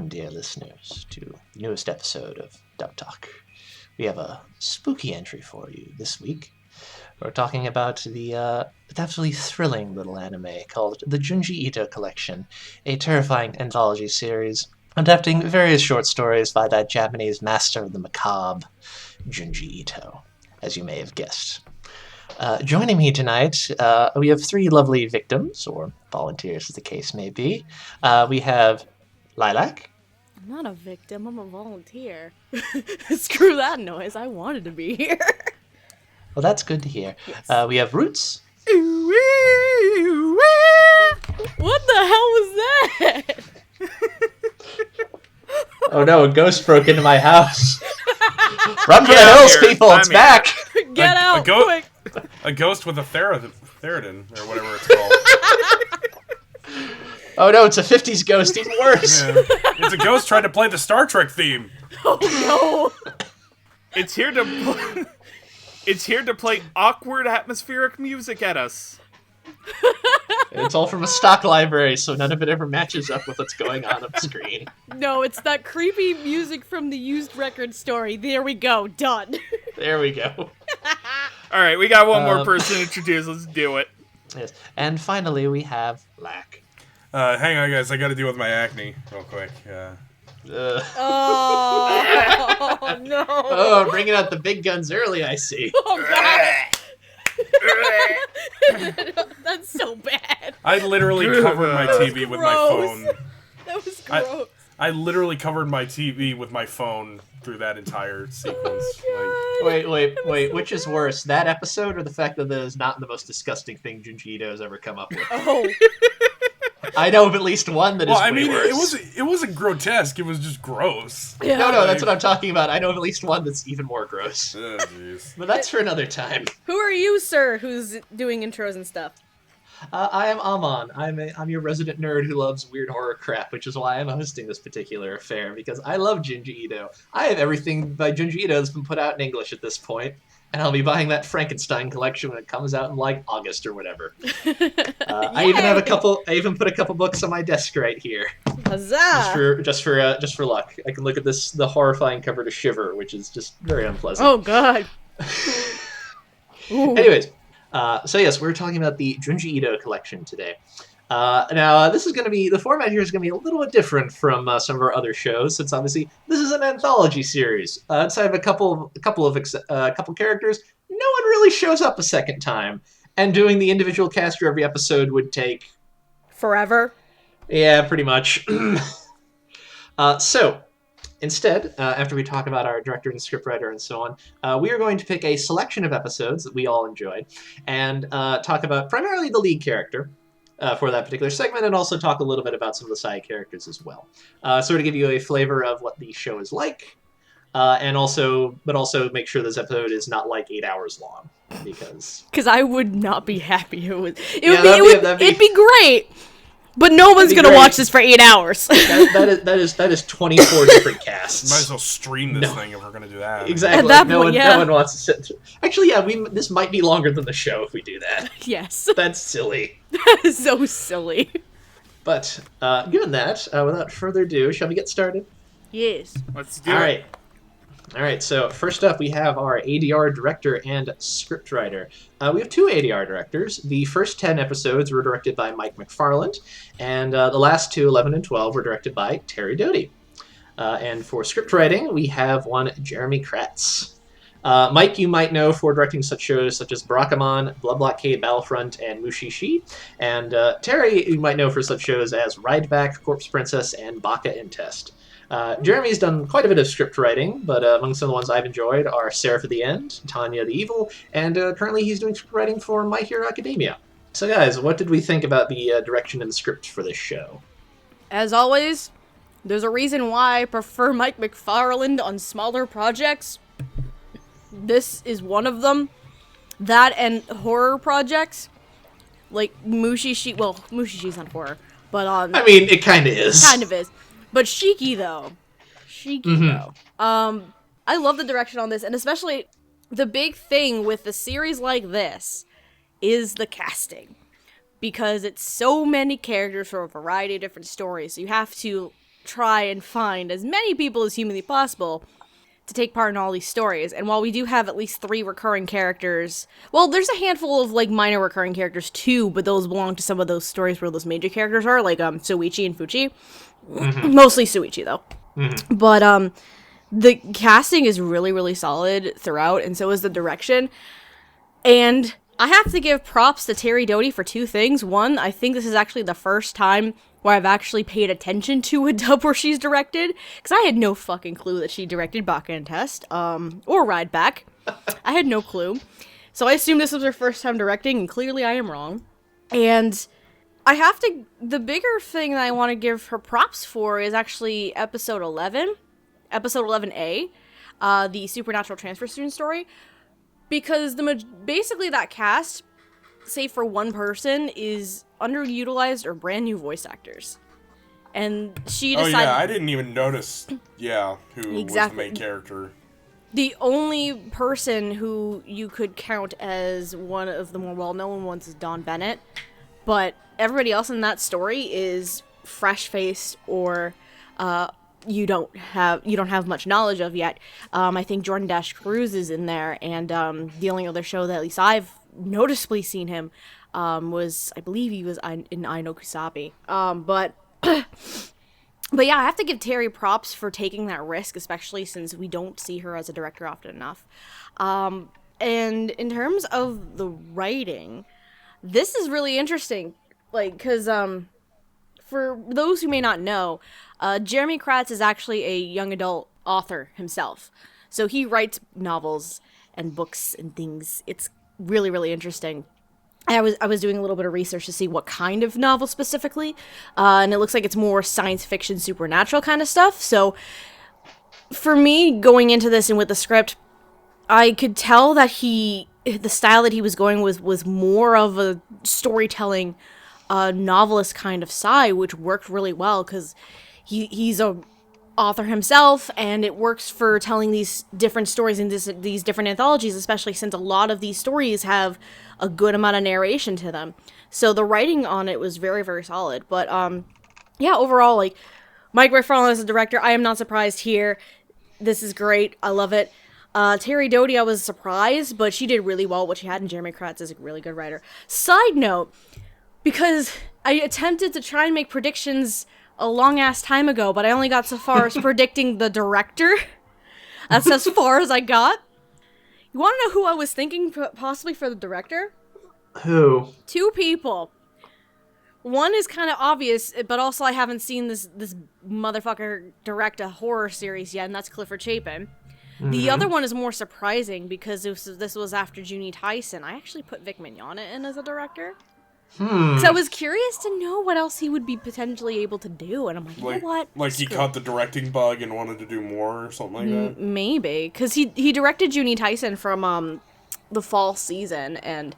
welcome, dear listeners, to the newest episode of Dub Talk. We have a spooky entry for you this week. We're talking about the absolutely thrilling little anime called the Junji Ito Collection, a terrifying anthology series adapting various short stories by that Japanese master of the macabre, Junji Ito, as you may have guessed. Joining me tonight, we have three lovely victims, or volunteers as the case may be. We have Lilac. I'm not a victim, I'm a volunteer. Screw that noise, I wanted to be here. Well, that's good to hear. Yes. We have Roots. What the hell was that? Oh no, a ghost broke into my house. Run for Get the out hills, here. people, it's I'm back! Get out, quick! A ghost with a Theridin, or whatever it's called. Oh no, it's a 50s ghost, even worse! Yeah. It's a ghost trying to play the Star Trek theme. Oh no! It's here to play awkward atmospheric music at us. It's all from a stock library, so none of it ever matches up with what's going on the screen. No, it's that creepy music from the used record store. There we go, done. There we go. Alright, we got one more person introduced. Let's do it. Yes. And finally, we have Lac. Hang on, guys. I got to deal with my acne real quick. Oh, no. Oh, bringing out the big guns early, I see. Oh, God. That's so bad. I literally covered my TV with my phone. That was gross. I literally covered my TV with my phone through that entire sequence. Wait, which is worse, that episode or the fact that that is not the most disgusting thing Junji Ito has ever come up with? Oh. I know of at least one that is way worse. it wasn't grotesque, it was just gross. Yeah. No, that's what I'm talking about. I know of at least one that's even more gross. Oh, jeez. But that's for another time. Who are you, sir, who's doing intros and stuff? I am Amon. I'm your resident nerd who loves weird horror crap, which is why I'm hosting this particular affair, because I love Junji Ito. I have everything by Junji Ito that's been put out in English at this point, and I'll be buying that Frankenstein collection when it comes out in, like, August or whatever. I even put a couple books on my desk right here. Huzzah! Just for luck. I can look at the horrifying cover to Shiver, which is just very unpleasant. Oh, God. Anyways, so yes, we're talking about the Junji Ito collection today. Now, the format here is going to be a little bit different from some of our other shows, since obviously this is an anthology series. Inside of a couple characters, no one really shows up a second time, and doing the individual cast for every episode would take Forever? Yeah, pretty much. So, instead, after we talk about our director and scriptwriter and so on, we are going to pick a selection of episodes that we all enjoyed, and talk about primarily the lead character for that particular segment, and also talk a little bit about some of the side characters as well. So to give you a flavor of what the show is like, but also make sure this episode is not like 8 hours long, because I would not be happy. It'd be great. But no one's gonna watch this for 8 hours. that is 24 different casts. Might as well stream this thing if we're gonna do that. Exactly. At that no point, one wants to sit through. Actually, yeah, this might be longer than the show if we do that. Yes. That's silly. That is so silly. But given that, without further ado, shall we get started? Yes. Let's do it. All right, so first up we have our ADR director and scriptwriter. We have two ADR directors. The first 10 episodes were directed by Mike McFarland, and the last two, 11 and 12, were directed by Terry Doty. And for scriptwriting, we have one Jeremy Kratz. Mike, you might know for directing such shows such as Barakamon, Blood Blockade, Battlefront, and Mushishi. And Terry, you might know for such shows as Rideback, Corpse Princess, and Baka and Test. Jeremy's done quite a bit of script writing, but among some of the ones I've enjoyed are Seraph of the End, Tanya the Evil, and currently he's doing script writing for My Hero Academia. So guys, what did we think about the direction and script for this show? As always, there's a reason why I prefer Mike McFarland on smaller projects. This is one of them. That and horror projects. Like Mushishi. Well, Mushishi's not horror, but I mean, it kind of is. Kind of is. But Shiki, though. I love the direction on this, and especially the big thing with a series like this is the casting. Because it's so many characters for a variety of different stories, so you have to try and find as many people as humanly possible to take part in all these stories. And while we do have at least 3 recurring characters, well, there's a handful of like minor recurring characters too, but those belong to some of those stories where those major characters are, like Soichi and Fuchi. Mostly Soichi though. But the casting is really, really solid throughout, and so is the direction. And I have to give props to Terry Doty for 2 things. One, I think this is actually the first time where I've actually paid attention to a dub where she's directed, because I had no fucking clue that she directed Baka and Test, or Ride Back. I had no clue. So I assumed this was her first time directing, and clearly I am wrong. And the bigger thing that I want to give her props for is actually episode 11, episode 11A, the Supernatural Transfer Student story, because basically that cast, save for one person, is underutilized or brand new voice actors. And she decided... Oh yeah, I didn't even notice, who Exactly. was the main character. The only person who you could count as one of the more well-known ones is Dawn Bennett, but everybody else in that story is fresh-faced or you don't have much knowledge of yet. I think Jordan Dash Cruz is in there, and the only other show that at least I've noticeably seen him was, I believe he was in Ai no Kusabi. But yeah, I have to give Terry props for taking that risk, especially since we don't see her as a director often enough. And in terms of the writing, this is really interesting, like, because for those who may not know, Jeremy Kratz is actually a young adult author himself. So he writes novels and books and things. It's really, really interesting. I was doing a little bit of research to see what kind of novel specifically, and it looks like it's more science fiction, supernatural kind of stuff. So for me, going into this and with the script, I could tell that the style that he was going with was more of a storytelling, novelist kind of side, which worked really well because he's a author himself, and it works for telling these different stories in these different anthologies, especially since a lot of these stories have a good amount of narration to them. So the writing on it was very, very solid. But yeah, overall, like, Mike McFarlane as a director, I am not surprised here. This is great. I love it. Terry Doty, I was surprised, but she did really well what she had, and Jeremy Kratz is a really good writer. Side note, because I attempted to try and make predictions a long-ass time ago, but I only got so far as predicting the director. That's as far as I got. You want to know who I was thinking possibly for the director? Who? 2 people. One is kind of obvious, but also I haven't seen this motherfucker direct a horror series yet, and that's Clifford Chapin. The other one is more surprising because this was after Junie Tyson. I actually put Vic Mignogna in as a director. Because I was curious to know what else he would be potentially able to do, and I'm like, you know what? Like he caught the directing bug and wanted to do more or something like that? Maybe. Because he directed Junie Tyson from the fall season, and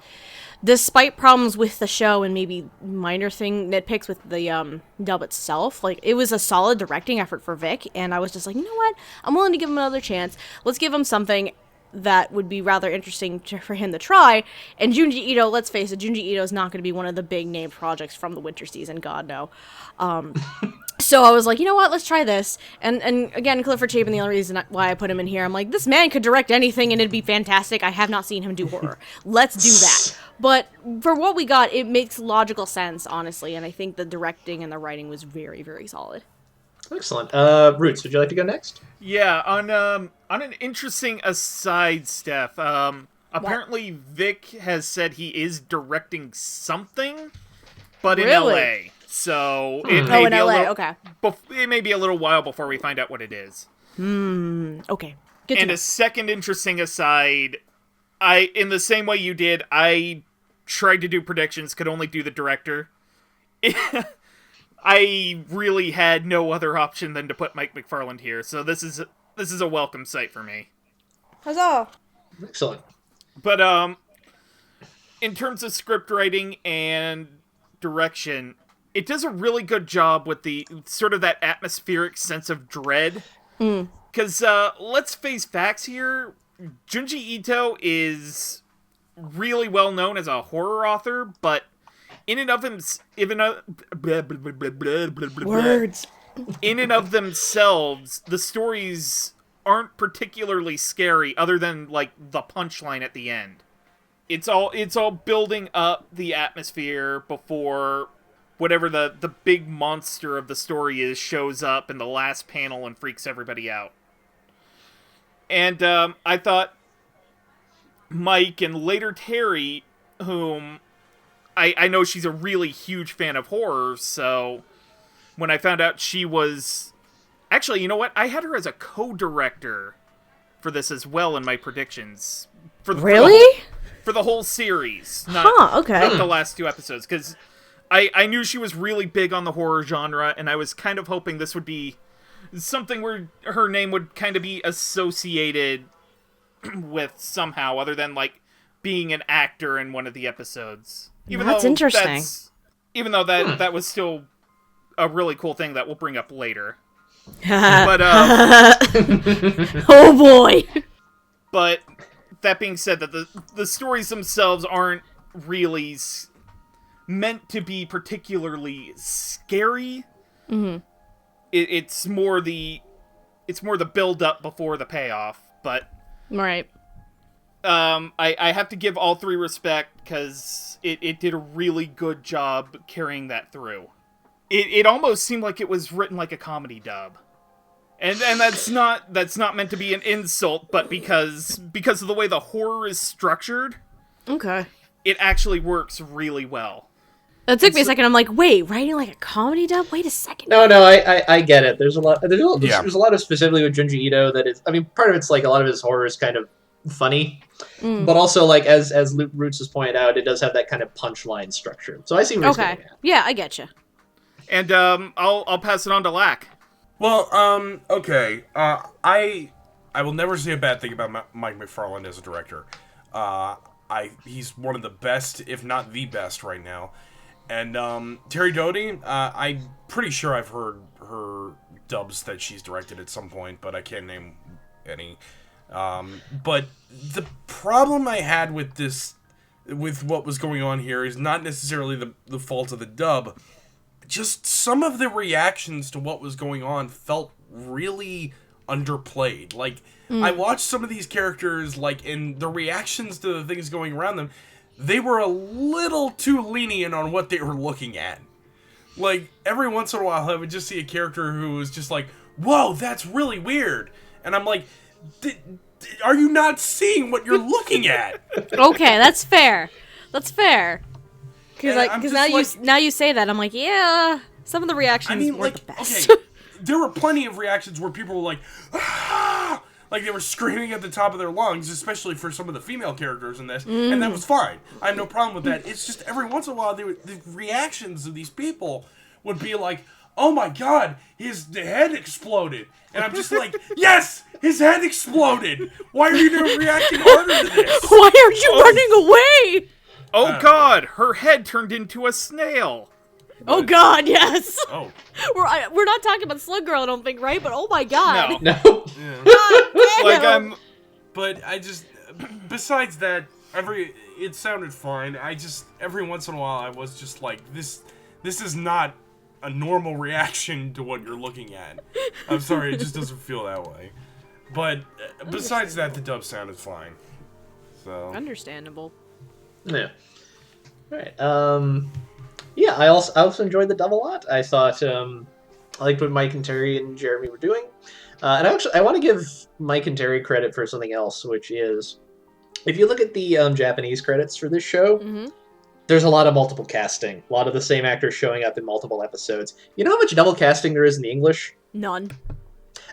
despite problems with the show and maybe minor nitpicks with the dub itself, like, it was a solid directing effort for Vic, and I was just like, you know what? I'm willing to give him another chance. Let's give him something that would be rather interesting for him to try. And Junji Ito, let's face it, Junji Ito is not going to be one of the big name projects from the winter season, God no. So I was like, you know what, let's try this. And again, Clifford Chapin, the only reason why I put him in here, I'm like, this man could direct anything and it'd be fantastic. I have not seen him do horror. Let's do that. But for what we got, it makes logical sense, honestly, and I think the directing and the writing was very, very solid. Excellent. Roots, would you like to go next? Yeah, on an interesting aside, Steph. Apparently Vic has said he is directing something, but in LA. So it may be okay. It may be a little while before we find out what it is. Okay. Good to And know. a second interesting aside, in the same way you did, I tried to do predictions, could only do the director. I really had no other option than to put Mike McFarland here, so this is a welcome sight for me. Huzzah! Excellent. But in terms of script writing and direction, it does a really good job with the sort of that atmospheric sense of dread. Because let's face facts here, Junji Ito is really well known as a horror author, but in and of himself, Words. in and of themselves, the stories aren't particularly scary, other than like the punchline at the end. It's all building up the atmosphere before whatever the big monster of the story is shows up in the last panel and freaks everybody out. And I thought Mike and later Terry, whom I know she's a really huge fan of horror, so when I found out she was... Actually, you know what? I had her as a co-director for this as well in my predictions. Really? For the whole series. Not the last 2 episodes, because I knew she was really big on the horror genre, and I was kind of hoping this would be something where her name would kind of be associated with somehow, other than, like, being an actor in one of the episodes. That's interesting. Even though that was still a really cool thing that we'll bring up later. But, oh boy! But, that being said, that the stories themselves aren't really meant to be particularly scary. Mm-hmm. It's more the build up before the payoff. But right, I have to give all 3 respect, because it did a really good job carrying that through. It almost seemed like it was written like a comedy dub, and that's not meant to be an insult, but because of the way the horror is structured, okay, it actually works really well. That took me a second. I'm like, wait, writing like a comedy dub? Wait a second. No, I get it. There's a lot of specifically with Junji Ito that is. I mean, part of it's like a lot of his horror is kind of funny, but also like as Roots has pointed out, it does have that kind of punchline structure. So I see where he's going at. Yeah, I get you. And I'll pass it on to Lac. Well, okay. I will never say a bad thing about Mike McFarlane as a director. He's one of the best, if not the best, right now. And Terry Doty, I'm pretty sure I've heard her dubs that she's directed at some point, but I can't name any. But the problem I had with this, with what was going on here, is not necessarily the fault of the dub. Just some of the reactions to what was going on felt really underplayed. Like, I watched some of these characters, like, and the reactions to the things going around them, they were a little too lenient on what they were looking at. Like, every once in a while, I would just see a character who was just like, whoa, that's really weird. And I'm like, are you not seeing what you're looking at? Okay, that's fair. That's fair. Because now you say that, I'm like, yeah, some of the reactions weren't the best. Okay, there were plenty of reactions where people were like, ah! Like they were screaming at the top of their lungs, especially for some of the female characters in this, and that was fine. I have no problem with that. It's just every once in a while, the reactions of these people would be like, oh my god, the head exploded. And I'm just like, yes, his head exploded. Why are you reacting harder to this? Why aren't you running away? Oh god, her head turned into a snail. Oh god, yes. Oh. We're not talking about Slug Girl, I don't think, right? But oh my god. No. Yeah. God damn. But I just, besides that, it sounded fine. Every once in a while, I was just like, this is not a normal reaction to what you're looking at. I'm sorry, it just doesn't feel that way. But besides that, the dub sounded fine. So. Understandable. Yeah. Alright. Yeah, I also enjoyed the dub a lot. I thought I liked what Mike and Terry and Jeremy were doing. And I want to give Mike and Terry credit for something else, which is, if you look at the Japanese credits for this show, there's a lot of multiple casting. A lot of the same actors showing up in multiple episodes. You know how much double casting there is in the English? None.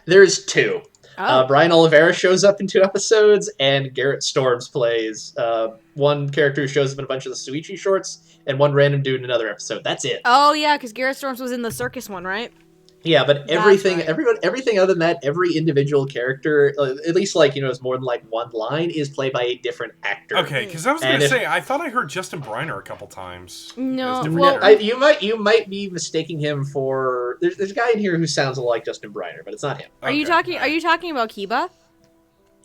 There's 2. Oh. Brian Oliveira shows up in 2 episodes, and Garrett Storms plays one character who shows up in a bunch of the Suichi shorts, and one random dude in another episode. That's it. Oh yeah, because Garrett Storms was in the circus one, right? Yeah, but everything, right. everything other than that, every individual character, at least it's more than like one line, is played by a different actor. Okay, because I was going to say, I thought I heard Justin Briner a couple times. No, you might be mistaking him for. There's a guy in here who sounds a lot like Justin Briner, but it's not him. Are you talking about Kiba?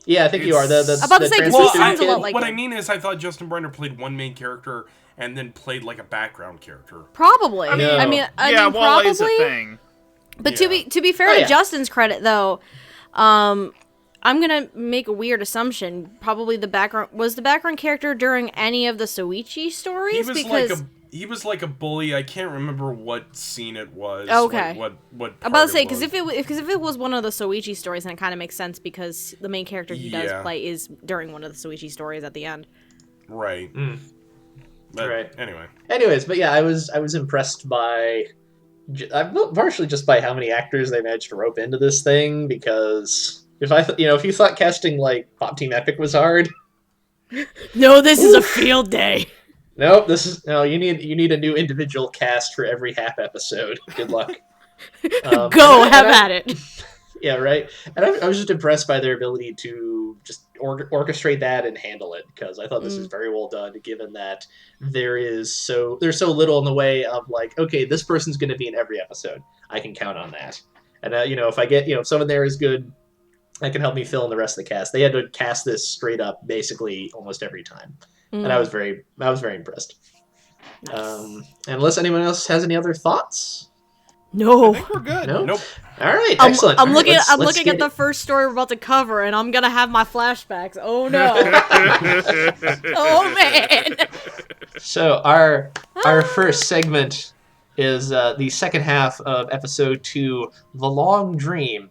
Yeah, I think you are. I'm about to say, 'cause he sounds a lot like what him. I mean is, I thought Justin Briner played one main character and then played like a background character. Probably. No. I mean, Wall is a probably. thing. But to be fair to Justin's credit, though, I'm gonna make a weird assumption. Probably the background character during any of the Soichi stories. He was like a bully. I can't remember what scene it was. Okay. What I'm about to say, because if it was one of the Soichi stories, then it kind of makes sense because the main character he does play is during one of the Soichi stories at the end. Right. But right. Anyways, but yeah, I was impressed by, partially just by how many actors they managed to rope into this thing. Because if you thought casting like Pop Team Epic was hard, no, this is a field day. Nope, you need a new individual cast for every half episode. Good luck. Go, have at it. Yeah, right. And I was just impressed by their ability to just orchestrate that and handle it, because I thought this was very well done, given that there's so little in the way of like, okay, this person's going to be in every episode. I can count on that. And if I get if someone there is good, that can help me fill in the rest of the cast. They had to cast this straight up basically almost every time. And I was very impressed. Nice. Unless anyone else has any other thoughts? No. I think we're good. No? Nope. All right, excellent. I'm All looking right, at the first story we're about to cover, and I'm gonna have my flashbacks. Oh no. Oh man. So our first segment is the second half of episode 2, The Long Dream.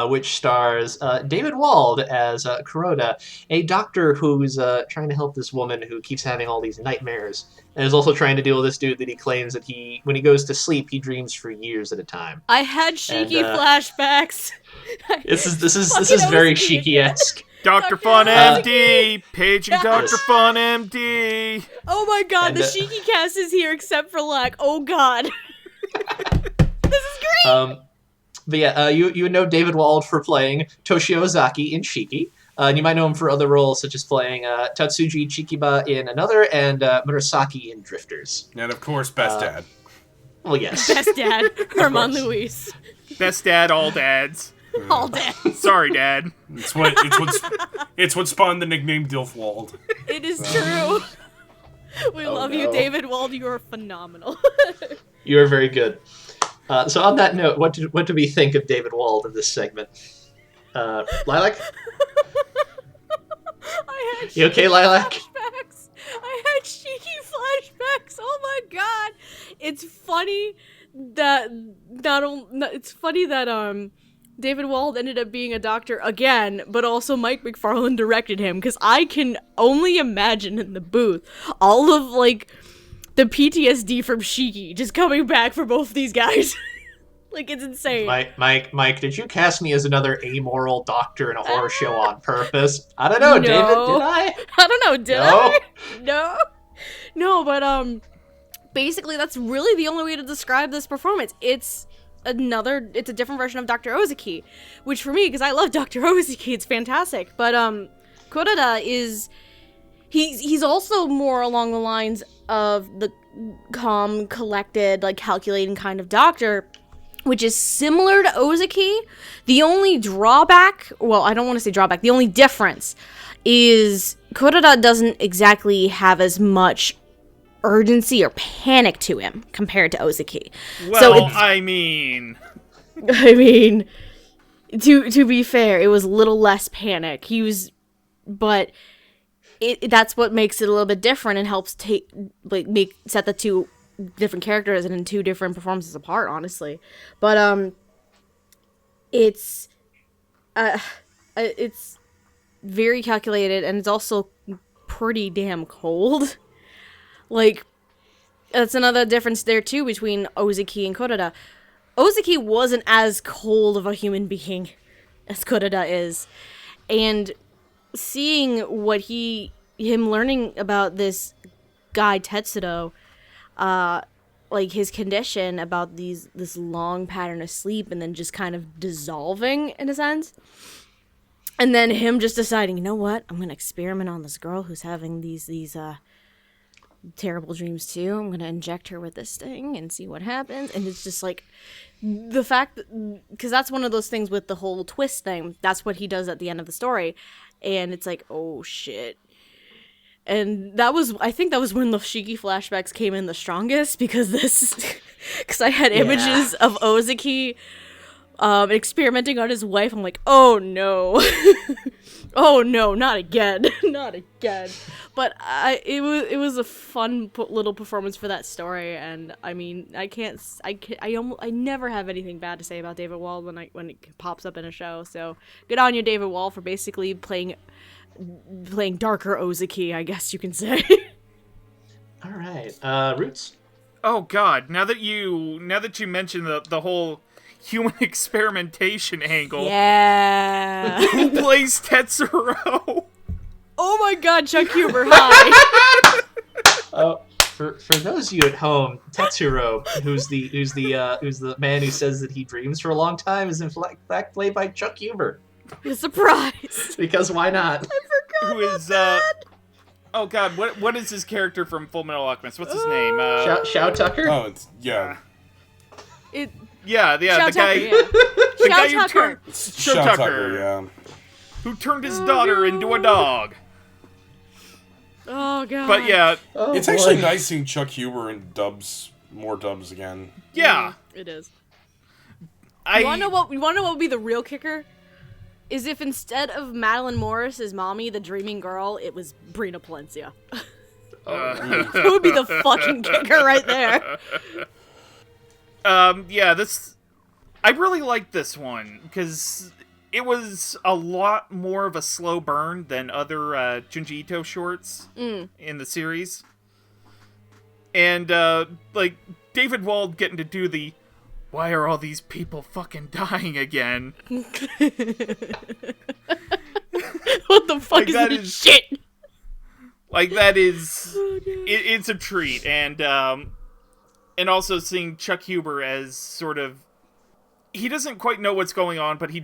Which stars David Wald as Kuroda, a doctor who's trying to help this woman who keeps having all these nightmares, and is also trying to deal with this dude that he claims that when he goes to sleep, he dreams for years at a time. I had Shiki flashbacks. This is very Shiki-esque. Dr. Fun MD, paging Dr. Fun MD. Oh my god, the Shiki cast is here except for Lac. Oh god. This is great. But yeah, you know David Wald for playing Toshio Ozaki in Shiki. And you might know him for other roles, such as playing Tatsuji Chikiba in Another and Murasaki in Drifters. And of course, Best Dad. Well, yes. Best Dad, Herman Luis. Best dad, all dads. All dads. Sorry, Dad. It's what spawned the nickname Dilf Wald. It is true. We love you, David Wald. You are phenomenal. You are very good. So on that note, what do we think of David Wald in this segment? Lilac? You okay, Lilac? Flashbacks. I had Shiki flashbacks. Oh my god! It's funny that David Wald ended up being a doctor again, but also Mike McFarlane directed him, because I can only imagine in the booth all of like the PTSD from Shiki just coming back for both these guys. Like, it's insane. Mike, did you cast me as another amoral doctor in a horror show on purpose? I don't know, no. David, did I? I don't know, did I? No. No, but basically that's really the only way to describe this performance. It's a different version of Dr. Ozaki, which for me, because I love Dr. Ozaki, it's fantastic. But Kuroda is he's also more along the lines of the calm, collected, like calculating kind of doctor, which is similar to Ozaki. The only drawback, well, I don't want to say drawback, the only difference is Kuroda doesn't exactly have as much urgency or panic to him compared to Ozaki. Well, so I mean, to be fair, it was a little less panic. But that's what makes it a little bit different and helps set the two different characters and in two different performances apart, honestly. But it's very calculated, and it's also pretty damn cold. Like, that's another difference there too between Ozaki and Kuroda. Ozaki wasn't as cold of a human being as Kuroda is, and seeing what him learning about this guy Tetsudo, like his condition about this long pattern of sleep and then just kind of dissolving in a sense, and then him just deciding, you know what, I'm gonna experiment on this girl who's having these terrible dreams too. I'm gonna inject her with this thing and see what happens. And it's just like the fact that, because that's one of those things with the whole twist thing, that's what he does at the end of the story, and it's like, oh shit. And I think that was when the Shiki flashbacks came in the strongest, because Because I had images of Ozaki experimenting on his wife. I'm like, oh no. Oh no, not again. Not again. But it was a fun little performance for that story, and I mean, I never have anything bad to say about David Wall when it pops up in a show. So good on you, David Wall, for basically playing darker Ozaki, I guess you can say. All right, Roots. Oh God! Now that you mentioned the whole human experimentation angle, Yeah. who plays Tetsuro? Oh my God, Chuck Huber, hi. For those of you at home, Tetsuro, who's the man who says that he dreams for a long time, is in fact played by Chuck Huber. Surprise. Because why not? Who is oh God, what is his character from Full Metal Alchemist? What's his name? Shao Tucker? Oh, it's Yeah, Shao the guy, Tucker, the Shao guy who Tucker. turned Shao Tucker, yeah. who turned his daughter into a dog. Oh God. But yeah, It's actually nice seeing Chuck Huber in more dubs again. yeah, It is. I You wanna know what would be the real kicker? Is if instead of Madeline Morris as mommy, the dreaming girl, it was Brina Palencia. That would be the fucking kicker right there. yeah, I really liked this one because it was a lot more of a slow burn than other Junji Ito shorts in the series. And, like, David Wald getting to do the, why are all these people fucking dying again? What the fuck Like, is that this is- shit? Like, that is, it's a treat. And also seeing Chuck Huber as sort of, he doesn't quite know what's going on, but his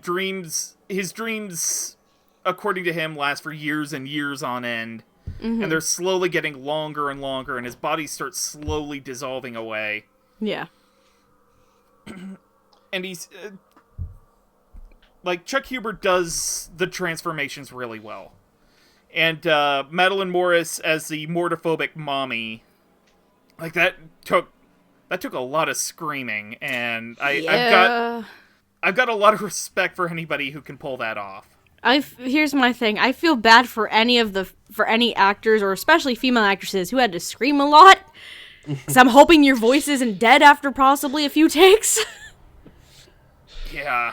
dreams, according to him, last for years and years on end. Mm-hmm. And they're slowly getting longer and longer, and his body starts slowly dissolving away. Yeah. And he's, like, Chuck Huber does the transformations really well. And Madeline Morris as the mortophobic mommy, like, that took a lot of screaming, and I've got a lot of respect for anybody who can pull that off. Here's my thing. I feel bad for any actors, or especially female actresses, who had to scream a lot. Because I'm hoping your voice isn't dead after possibly a few takes. Yeah.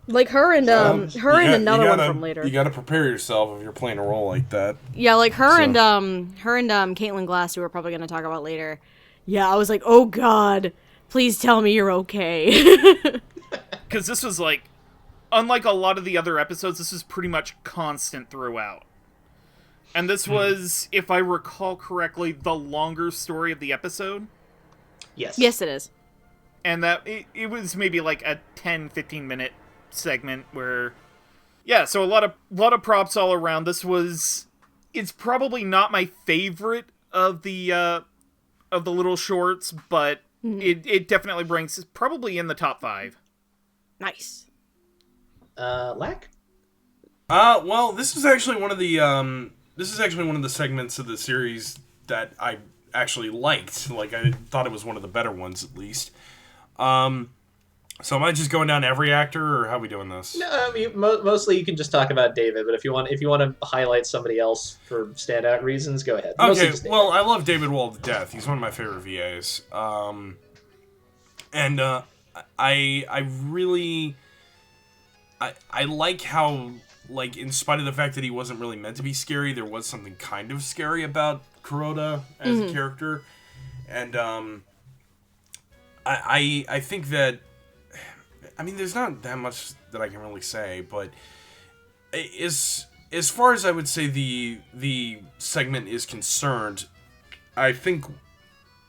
Like her and another one from later. You gotta prepare yourself if you're playing a role like that. Yeah, like her and Caitlin Glass, who we're probably gonna talk about later. Yeah, I was like, oh God, please tell me you're okay. Because this was like, unlike a lot of the other episodes, this is pretty much constant throughout. And this was, if I recall correctly, the longer story of the episode. Yes. Yes, it is. And that it was maybe like a 10-15 minute segment where, yeah, so a lot of props all around. It's probably not my favorite of the little shorts, but it definitely ranks probably in the top 5. Nice. Lac? Well, this is actually one of the segments of the series that I actually liked. Like, I thought it was one of the better ones, at least. So am I just going down every actor, or how are we doing this? No, I mean, mostly you can just talk about David, but if you want to highlight somebody else for standout reasons, go ahead. Okay, well, I love David Wall to death. He's one of my favorite VAs. And I really... I like how, like, in spite of the fact that he wasn't really meant to be scary, there was something kind of scary about Kuroda as a character. And, I think that... I mean, there's not that much that I can really say, but as far as I would say the segment is concerned, I think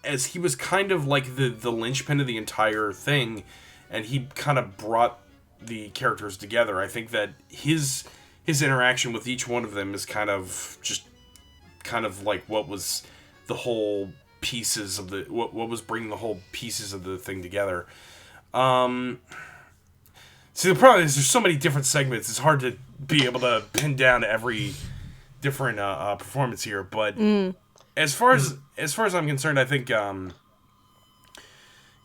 as he was kind of like the linchpin of the entire thing, and he kind of brought the characters together, I think that his interaction with each one of them is kind of like what was the whole pieces of the what was bringing the whole pieces of the thing together. See, the problem is there's so many different segments. It's hard to be able to pin down every different performance here. But as far as I'm concerned, I think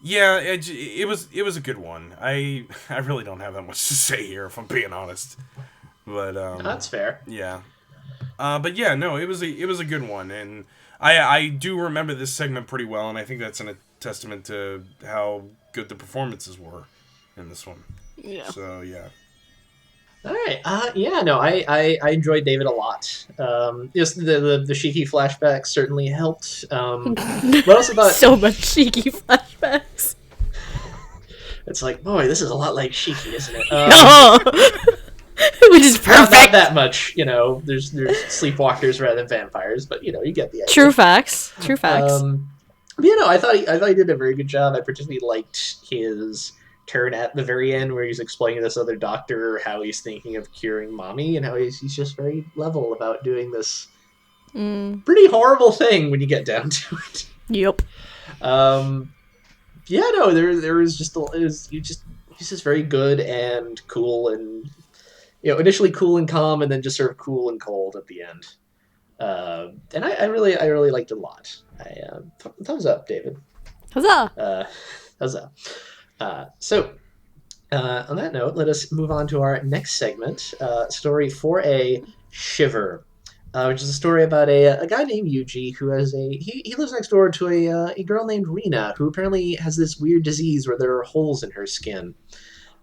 Yeah, it was a good one. I really don't have that much to say here, if I'm being honest. But That's fair. yeah. But yeah, no, it was a good one, and I do remember this segment pretty well, and I think that's a testament to how good the performances were in this one. Yeah. So yeah. All right. Yeah. No, I enjoyed David a lot. Just the Shiki flashbacks certainly helped. What else about? So much Shiki flashbacks. It's like, boy, this is a lot like Shiki, isn't it? Which is perfect. Not that much, you know. There's sleepwalkers rather than vampires, but you know, you get the idea. True facts. True facts. But, you know, I thought he did a very good job. I particularly liked his turn at the very end where he's explaining to this other doctor how he's thinking of curing mommy and how he's just very level about doing this pretty horrible thing when you get down to it. Yep. Yeah, no, there was just he's just very good and cool, and you know, initially cool and calm, and then just sort of cool and cold at the end. And I really liked it a lot. Thumbs up, David. Huzzah! Huzzah. So, on that note, let us move on to our next segment, story 4A, Shiver, which is a story about a guy named Yuji who has he lives next door to a girl named Rina, who apparently has this weird disease where there are holes in her skin.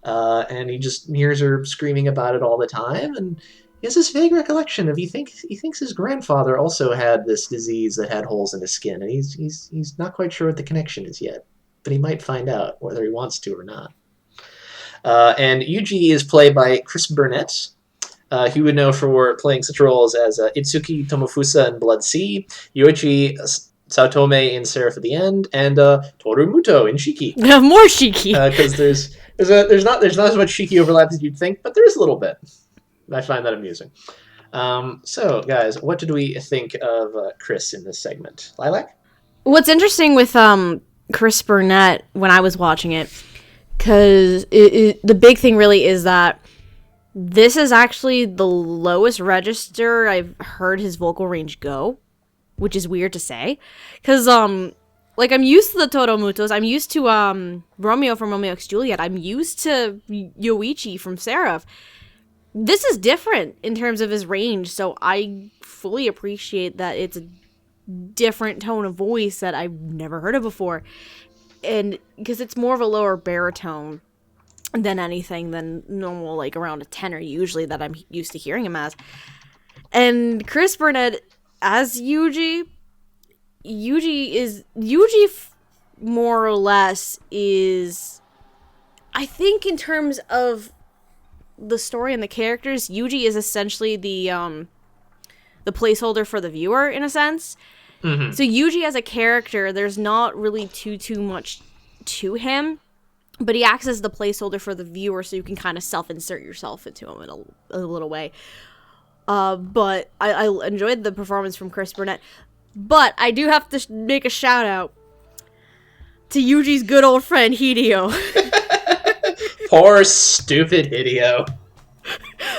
And he just hears her screaming about it all the time, and he has this vague recollection of he thinks his grandfather also had this disease that had holes in his skin, and he's not quite sure what the connection is yet. But he might find out whether he wants to or not. And Yuji is played by Chris Burnett. He would know for playing such roles as Itsuki Tomofusa in Blood Sea, Yoichi Saotome in Seraph at the End, and Toru Muto in Shiki. More Shiki. Because there's not as much Shiki overlap as you'd think, but there is a little bit. I find that amusing. So, guys, what did we think of Chris in this segment? Lilac? What's interesting with Chris Burnett when I was watching it, because the big thing really is that this is actually the lowest register I've heard his vocal range go, which is weird to say, because like I'm used to the Toromutos, I'm used to Romeo from Romeo x Juliet, I'm used to Yoichi from Seraph. This is different in terms of his range, so I fully appreciate that it's a different tone of voice that I've never heard of before, and because it's more of a lower baritone than anything than normal, like around a tenor usually that I'm used to hearing him as. And Chris Burnett as Yuji more or less is, I think in terms of the story and the characters, Yuji is essentially the placeholder for the viewer in a sense. Mm-hmm. So Yuji as a character, there's not really too much to him, but he acts as the placeholder for the viewer, so you can kind of self-insert yourself into him in a little way. But I enjoyed the performance from Chris Burnett. But I do have to make a shout out to Yuji's good old friend Hideo. Poor stupid Hideo.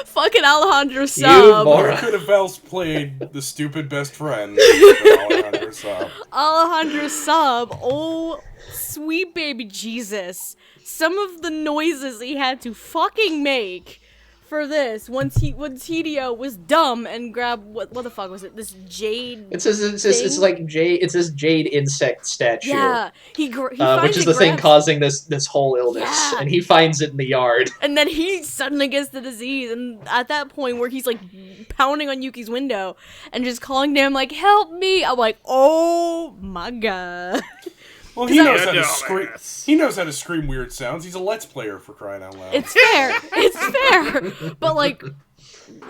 Fucking Alejandro Sub. You could have else played the stupid best friend than Alejandro Sub. Alejandro Sub, oh sweet baby Jesus. Some of the noises he had to fucking make for this once Hideo was dumb and grabbed what the fuck was it? This jade. It's this jade insect statue. Yeah, he which is the thing causing this whole illness, and he finds it in the yard. And then he suddenly gets the disease, and at that point where he's like pounding on Yuki's window and just calling to him like, "Help me!" I'm like, "Oh my god." Well, he knows how to scream. He knows how to scream weird sounds. He's a Let's Player, for crying out loud. It's fair. It's fair. But like,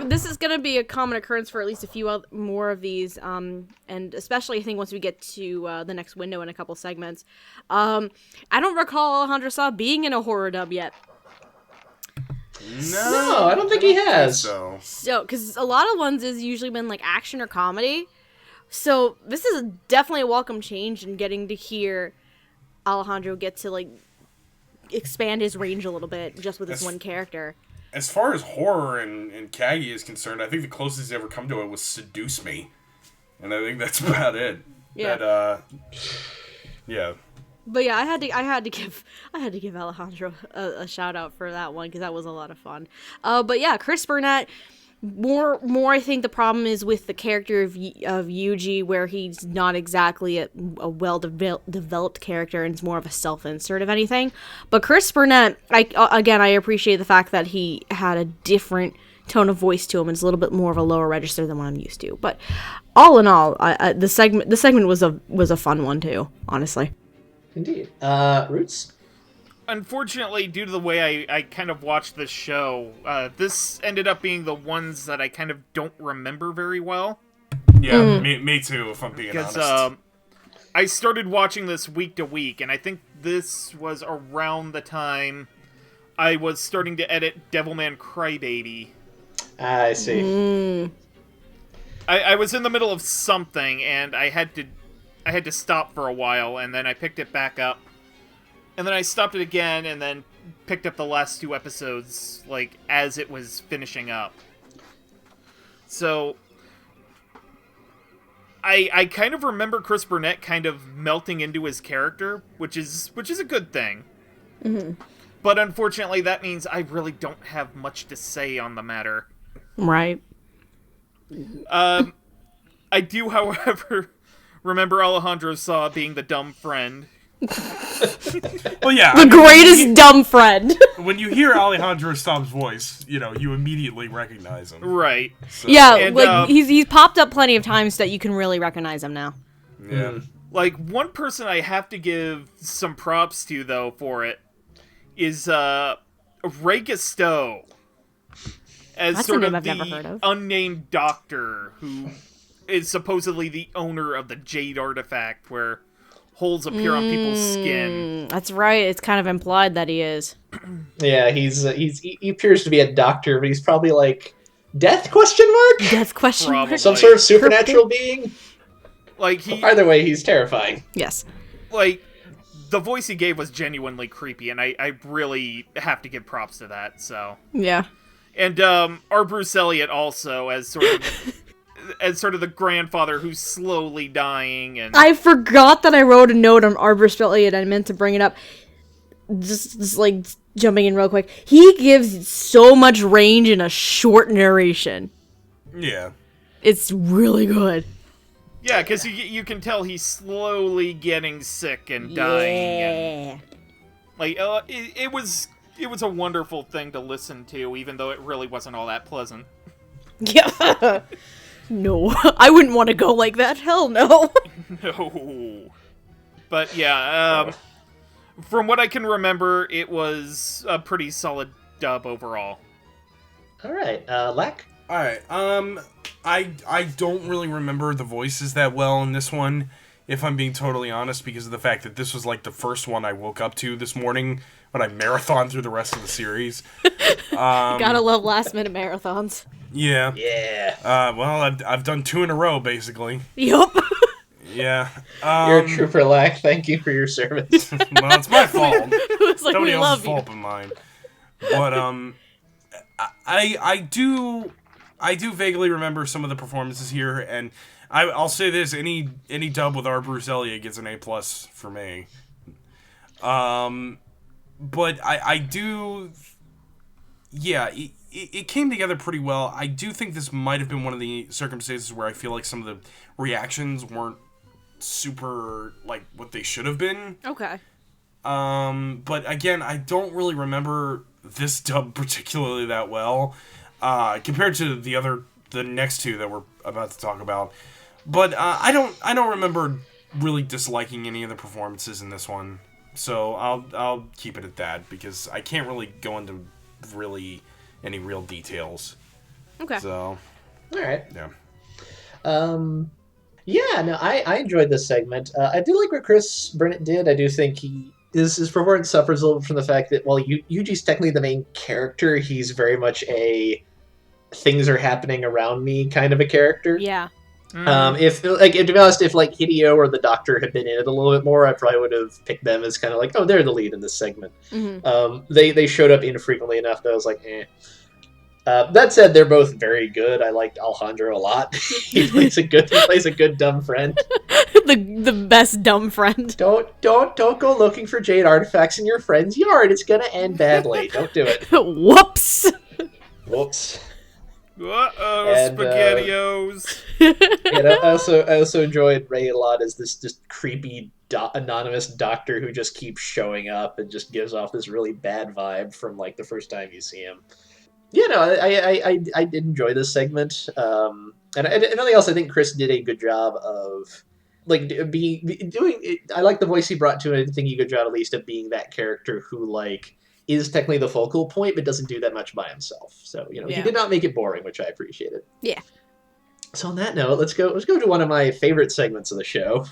this is gonna be a common occurrence for at least a few more of these, and especially I think once we get to the next window in a couple segments. I don't recall Alejandro Sá being in a horror dub yet. No, I don't think he has. So, because a lot of ones has usually been like action or comedy. So this is definitely a welcome change in getting to hear Alejandro get to like expand his range a little bit just with this one character. As far as horror and Kagi is concerned, I think the closest he's ever come to it was Seduce Me, and I think that's about it. Yeah. Yeah. But yeah, I had to give Alejandro a shout out for that one because that was a lot of fun. But yeah, Chris Burnett. More, I think the problem is with the character of Yuji, where he's not exactly a well-developed character and it's more of a self-insert of anything. But Chris Burnett, I appreciate the fact that he had a different tone of voice to him and it's a little bit more of a lower register than what I'm used to. But all in all, the segment was a fun one too, honestly. Indeed. Roots? Unfortunately, due to the way I kind of watched this show, this ended up being the ones that I kind of don't remember very well. Yeah, me too, if I'm being honest. Because I started watching this week to week, and I think this was around the time I was starting to edit Devilman Crybaby. I see. I was in the middle of something, and I had to stop for a while, and then I picked it back up. And then I stopped it again, and then picked up the last 2 episodes, like, as it was finishing up. So, I kind of remember Chris Burnett kind of melting into his character, which is a good thing. Mm-hmm. But unfortunately, that means I really don't have much to say on the matter. Right. I do, however, remember Alejandro Saw being the dumb friend. Well, yeah. The greatest dumb friend. When you hear Alejandro Staub's voice, you immediately recognize him. Right. So, yeah, and, like he's popped up plenty of times that you can really recognize him now. Yeah. Like, one person I have to give some props to, though, for it is Ray Gusteau. As That's sort a of name I've the never heard of. unnamed doctor who is supposedly the owner of the Jade artifact where holes appear on people's skin. That's right. It's kind of implied that he is. Yeah, he appears to be a doctor, but he's probably like death ? Death question mark? Probably. Some sort of supernatural being. Like Either way, he's terrifying. Yes. Like, the voice he gave was genuinely creepy, and I really have to give props to that. So Yeah. and our Bruce Elliott also as sort of the grandfather who's slowly dying, and I forgot that I wrote a note on Arbor Elliott. I meant to bring it up. Just like jumping in real quick. He gives so much range in a short narration. Yeah. It's really good. yeah, because you can tell he's slowly getting sick and dying. And, like it was a wonderful thing to listen to, even though it really wasn't all that pleasant. Yeah. No, I wouldn't want to go like that. Hell no. No. But yeah, from what I can remember, it was a pretty solid dub overall. All right, Lac? All right. I don't really remember the voices that well in this one, if I'm being totally honest, because of the fact that this was like the first one I woke up to this morning when I marathoned through the rest of the series. Gotta love last minute marathons. Yeah. Yeah. Well, I've done 2 in a row, basically. Yup. Yeah. You're a trooper, Lac. Thank you for your service. Well, it's my fault. It's like, Nobody we else's love fault but mine. But I do vaguely remember some of the performances here, and I'll say this: any dub with our Bruce Elliott gets an A+ for me. But I do, yeah, it came together pretty well. I do think this might have been one of the circumstances where I feel like some of the reactions weren't super like what they should have been. Okay. But again, I don't really remember this dub particularly that well, compared to the next 2 that we're about to talk about. But I don't remember really disliking any of the performances in this one. So I'll keep it at that because I can't really go into really any real details. Okay. So, All right. yeah. Yeah, no, I enjoyed this segment. I do like what Chris Burnett did. I do think his performance suffers a little from the fact that while Yuji's technically the main character, he's very much a things are happening around me kind of a character. Yeah. If to be honest, if like Hideo or the Doctor had been in it a little bit more, I probably would have picked them as kind of like, oh, they're the lead in this segment. Mm-hmm. They showed up infrequently enough that I was like, eh. That said, they're both very good. I liked Alejandro a lot. He plays a good dumb friend. the best dumb friend. Don't go looking for jade artifacts in your friend's yard. It's gonna end badly. Don't do it. Whoops. Whoops. Uh-oh, And, SpaghettiOs. And I also enjoyed Ray a lot as this just creepy anonymous doctor who just keeps showing up and just gives off this really bad vibe from like the first time you see him. Yeah, no, I did enjoy this segment. And nothing else. I think Chris did a good job of like doing. I like the voice he brought to it. I think he did a good job at least of being that character who like is technically the focal point, but doesn't do that much by himself. So he did not make it boring, which I appreciated. Yeah. So on that note, let's go to one of my favorite segments of the show.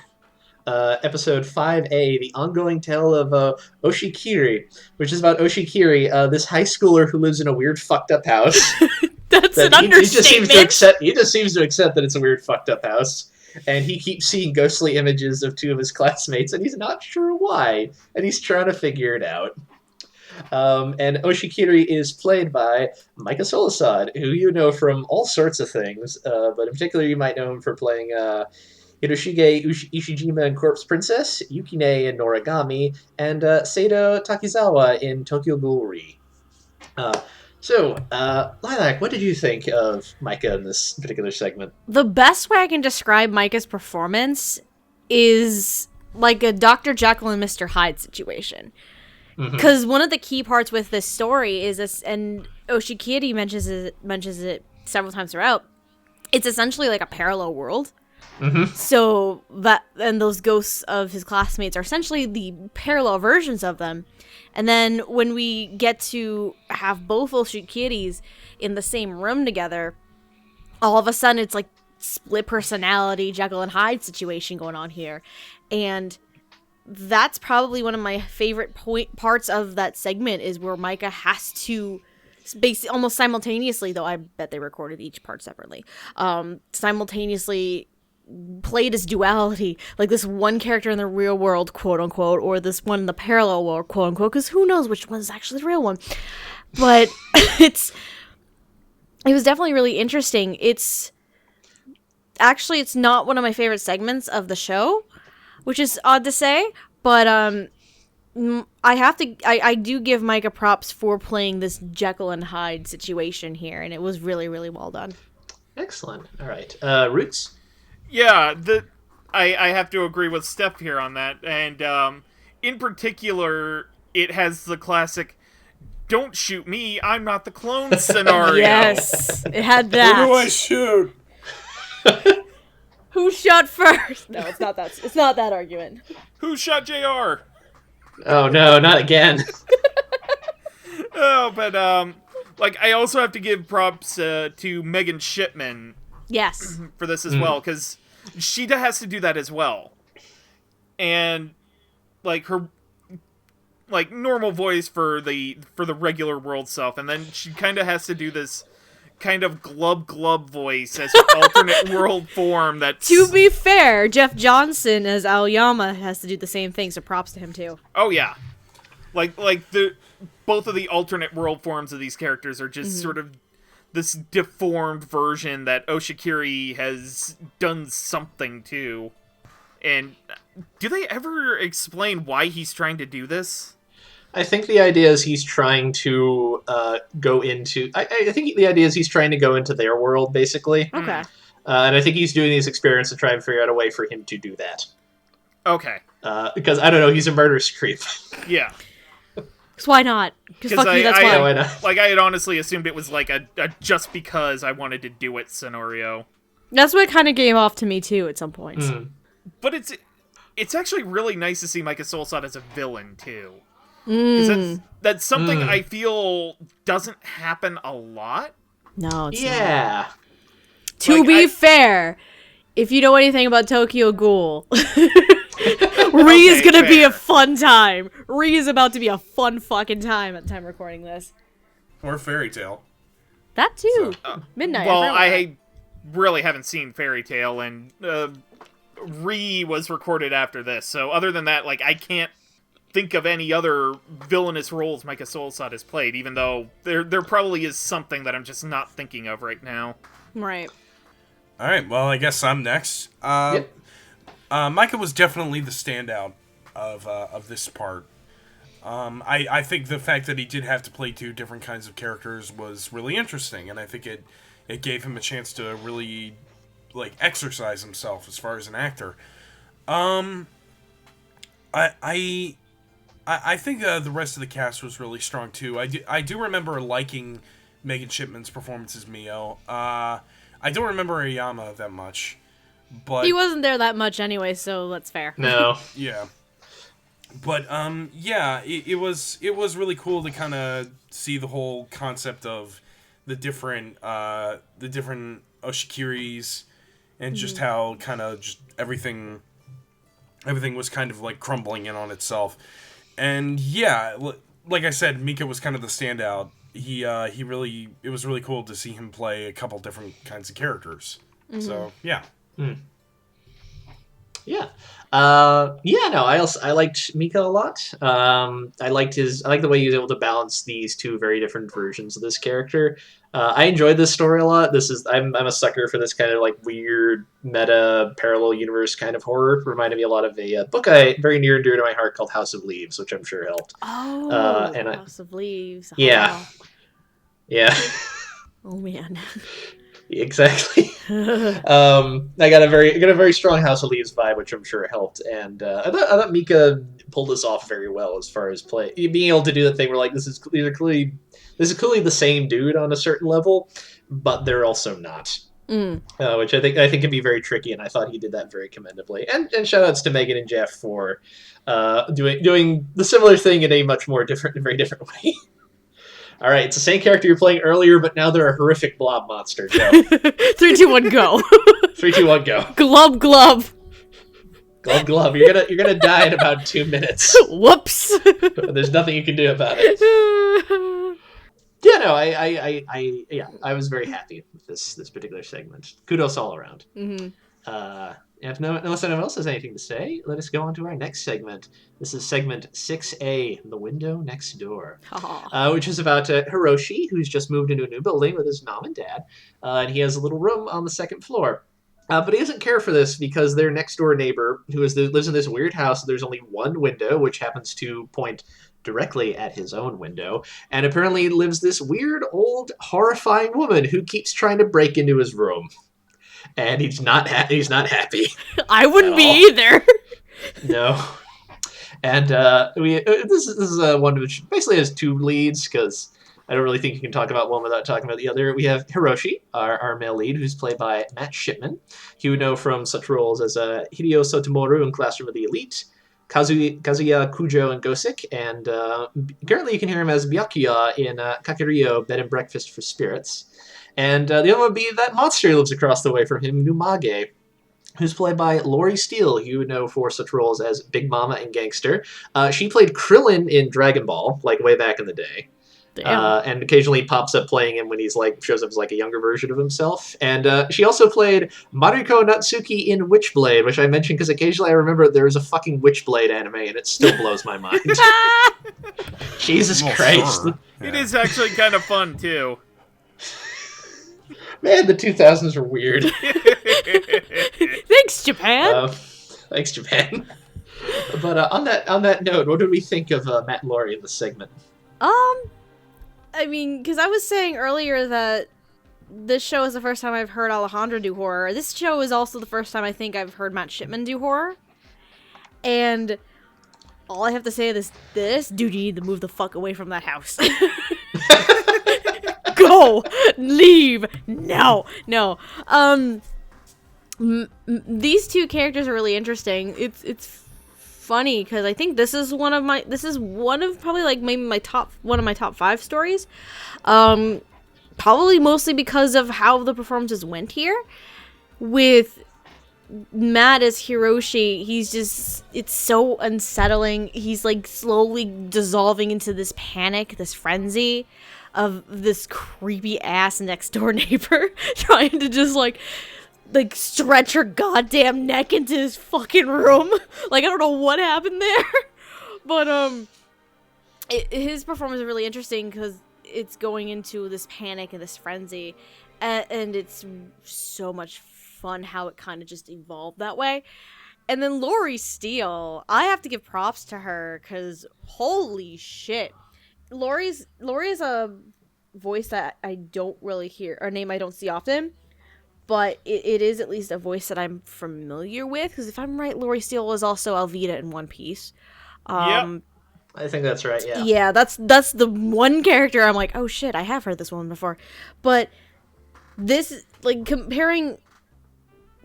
Episode 5A, the ongoing tale of Oshikiri, which is about Oshikiri, this high schooler who lives in a weird fucked up house. That's an understatement. He just seems to accept that it's a weird fucked up house. And he keeps seeing ghostly images of two of his classmates, and he's not sure why. And he's trying to figure it out. And Oshikiri is played by Micah Solusod, who you know from all sorts of things, but in particular you might know him for playing Hiroshige Ishijima in Corpse Princess, Yukine in Noragami, and Seido Takizawa in Tokyo Ghoul-Re. So, Lilac, what did you think of Micah in this particular segment? The best way I can describe Micah's performance is like a Dr. Jekyll and Mr. Hyde situation. Because one of the key parts with this story is this, and Oshikiri mentions it several times throughout, it's essentially like a parallel world. So that, and those ghosts of his classmates are essentially the parallel versions of them. And then when we get to have both Oshikiris in the same room together, all of a sudden it's like split personality, Jekyll and Hyde situation going on here. And that's probably one of my favorite parts of that segment is where Micah has to almost simultaneously, though I bet they recorded each part separately, simultaneously play this duality, like this one character in the real world, quote unquote, or this one in the parallel world, quote unquote, because who knows which one is actually the real one. But it was definitely really interesting. It's not one of my favorite segments of the show, which is odd to say, but I do give Micah props for playing this Jekyll and Hyde situation here, and it was really, really well done. Excellent. All right. Roots? Yeah, I have to agree with Steph here on that, and in particular, it has the classic "Don't shoot me, I'm not the clone" scenario. Yes, it had that. Who do I shoot? Who shot first? No, it's not that. It's not that argument. Who shot JR? Oh no, not again. Oh, but like I also have to give props to Megan Shipman. Yes. For this as well, because she has to do that as well, and like her like normal voice for the regular world self, and then she kind of has to do this kind of glub voice as her alternate world form. That's, to be fair, Jeff Johnson as Aoyama has to do the same thing, so props to him too. Oh yeah, like the both of the alternate world forms of these characters are just sort of this deformed version that Oshikiri has done something to. And do they ever explain why he's trying to do this? I think the idea is he's trying to go into... I think the idea is he's trying to go into their world, basically. Okay. And I think he's doing these experiments to try and figure out a way for him to do that. Okay. Because, I don't know, he's a murderous creep. Yeah. Because why not? Because fuck you, that's why. Why not? Like, I had honestly assumed it was like a just because I wanted to do it scenario. That's what kind of gave off to me, too, at some points. But it's actually really nice to see Micah Solusod as a villain, too. Because that's something I feel doesn't happen a lot. No, it's not. To be fair, if you know anything about Tokyo Ghoul, Ri is gonna be a fun time. Ri is about to be a fun fucking time at the time recording this. Or Fairy Tail. That too. Midnight. Well, I really haven't seen Fairy Tail, and Ri was recorded after this. So other than that, like, I can't think of any other villainous roles Micah Solusod has played, even though there probably is something that I'm just not thinking of right now. Right. Alright, well, I guess I'm next. Yep. Micah was definitely the standout of this part. I think the fact that he did have to play two different kinds of characters was really interesting, and I think it gave him a chance to really like exercise himself as far as an actor. I think the rest of the cast was really strong too. I do remember liking Megan Shipman's performance as Mio. I don't remember Aoyama that much, but He wasn't there that much anyway, so that's fair. No. yeah. But yeah, it was really cool to kind of see the whole concept of the different Oshikiris and just how kind of just everything was kind of like crumbling in on itself. And yeah, like I said, Mika was kind of the standout. It was really cool to see him play a couple different kinds of characters. So yeah. Yeah. No, I liked Mika a lot. I like the way he was able to balance these two very different versions of this character. I enjoyed this story a lot. I'm a sucker for this kind of like weird meta parallel universe kind of horror. Reminded me a lot of a book very near and dear to my heart called House of Leaves, which I'm sure helped. Oh, House of Leaves. Yeah. Oh. Yeah. Oh man. Exactly. I got a very strong House of Leaves vibe, which I'm sure helped, and I thought Mika pulled this off very well as far as play, being able to do the thing where like this is clearly the same dude on a certain level, but they're also not. Which I think can be very tricky, and I thought he did that very commendably. And shout outs to Megan and Jeff for doing the similar thing in a much more very different way. All right, it's the same character you were playing earlier, but now they're a horrific blob monster. Go. 3, 2, 1, go. 3, 2, 1, go. Glub, glub. Glove, glove. You're gonna die in about 2 minutes. Whoops. There's nothing you can do about it. Yeah, no, I was very happy with this particular segment. Kudos all around. Unless anyone else has anything to say, let us go on to our next segment. This is segment 6A, The Window Next Door, which is about Hiroshi, who's just moved into a new building with his mom and dad, and he has a little room on the second floor. But he doesn't care for this because their next door neighbor, lives in this weird house, there's only one window, which happens to point directly at his own window, and apparently lives this weird, old, horrifying woman who keeps trying to break into his room. And he's not happy. I wouldn't be either. No. And this is one which basically has two leads, because I don't really think you can talk about one without talking about the other. We have Hiroshi, our male lead, who's played by Matt Shipman, who you know from such roles as Hideo Sotomaru in Classroom of the Elite, Kazuya Kujo in Gosek, and currently you can hear him as Byakuya in Kakerio Bed and Breakfast for Spirits. And the other one would be that monster who lives across the way from him, Numage, who's played by Laurie Steele, who you would know for such roles as Big Mama and Gangster. She played Krillin in Dragon Ball, like way back in the day. And occasionally pops up playing him when he's shows up as a younger version of himself. And she also played Mariko Natsuki in Witchblade, which I mentioned because occasionally I remember there was a fucking Witchblade anime, and it still blows my mind. Jesus Christ. Sure. Yeah. It is actually kind of fun, too. Man, the 2000s were weird. Thanks, Japan. Thanks, Japan. But on that note, what did we think of Matt and Laurie in this segment? I mean, because I was saying earlier that this show is the first time I've heard Alejandro do horror. This show is also the first time I think I've heard Matt Shipman do horror. And all I have to say is this dude, you need to move the fuck away from that house. Go! Leave! No! These two characters are really interesting. It's funny because I think this is one of probably maybe one of my top 5 stories. Probably mostly because of how the performances went here. With Matt as Hiroshi, it's so unsettling. He's slowly dissolving into this panic, this frenzy of this creepy ass next door neighbor trying to just stretch her goddamn neck into his fucking room. I don't know what happened there, but his performance is really interesting because it's going into this panic and this frenzy, and it's so much fun how it kind of just evolved that way. And then Lori Steele, I have to give props to her because holy shit, Lori's a voice that I don't really hear, or name I don't see often, but it is at least a voice that I'm familiar with. Because if I'm right, Lori Steele was also Alvida in One Piece. Yep. I think that's right. Yeah. Yeah, that's the one character I'm like, oh shit, I have heard this one before. But this, like, comparing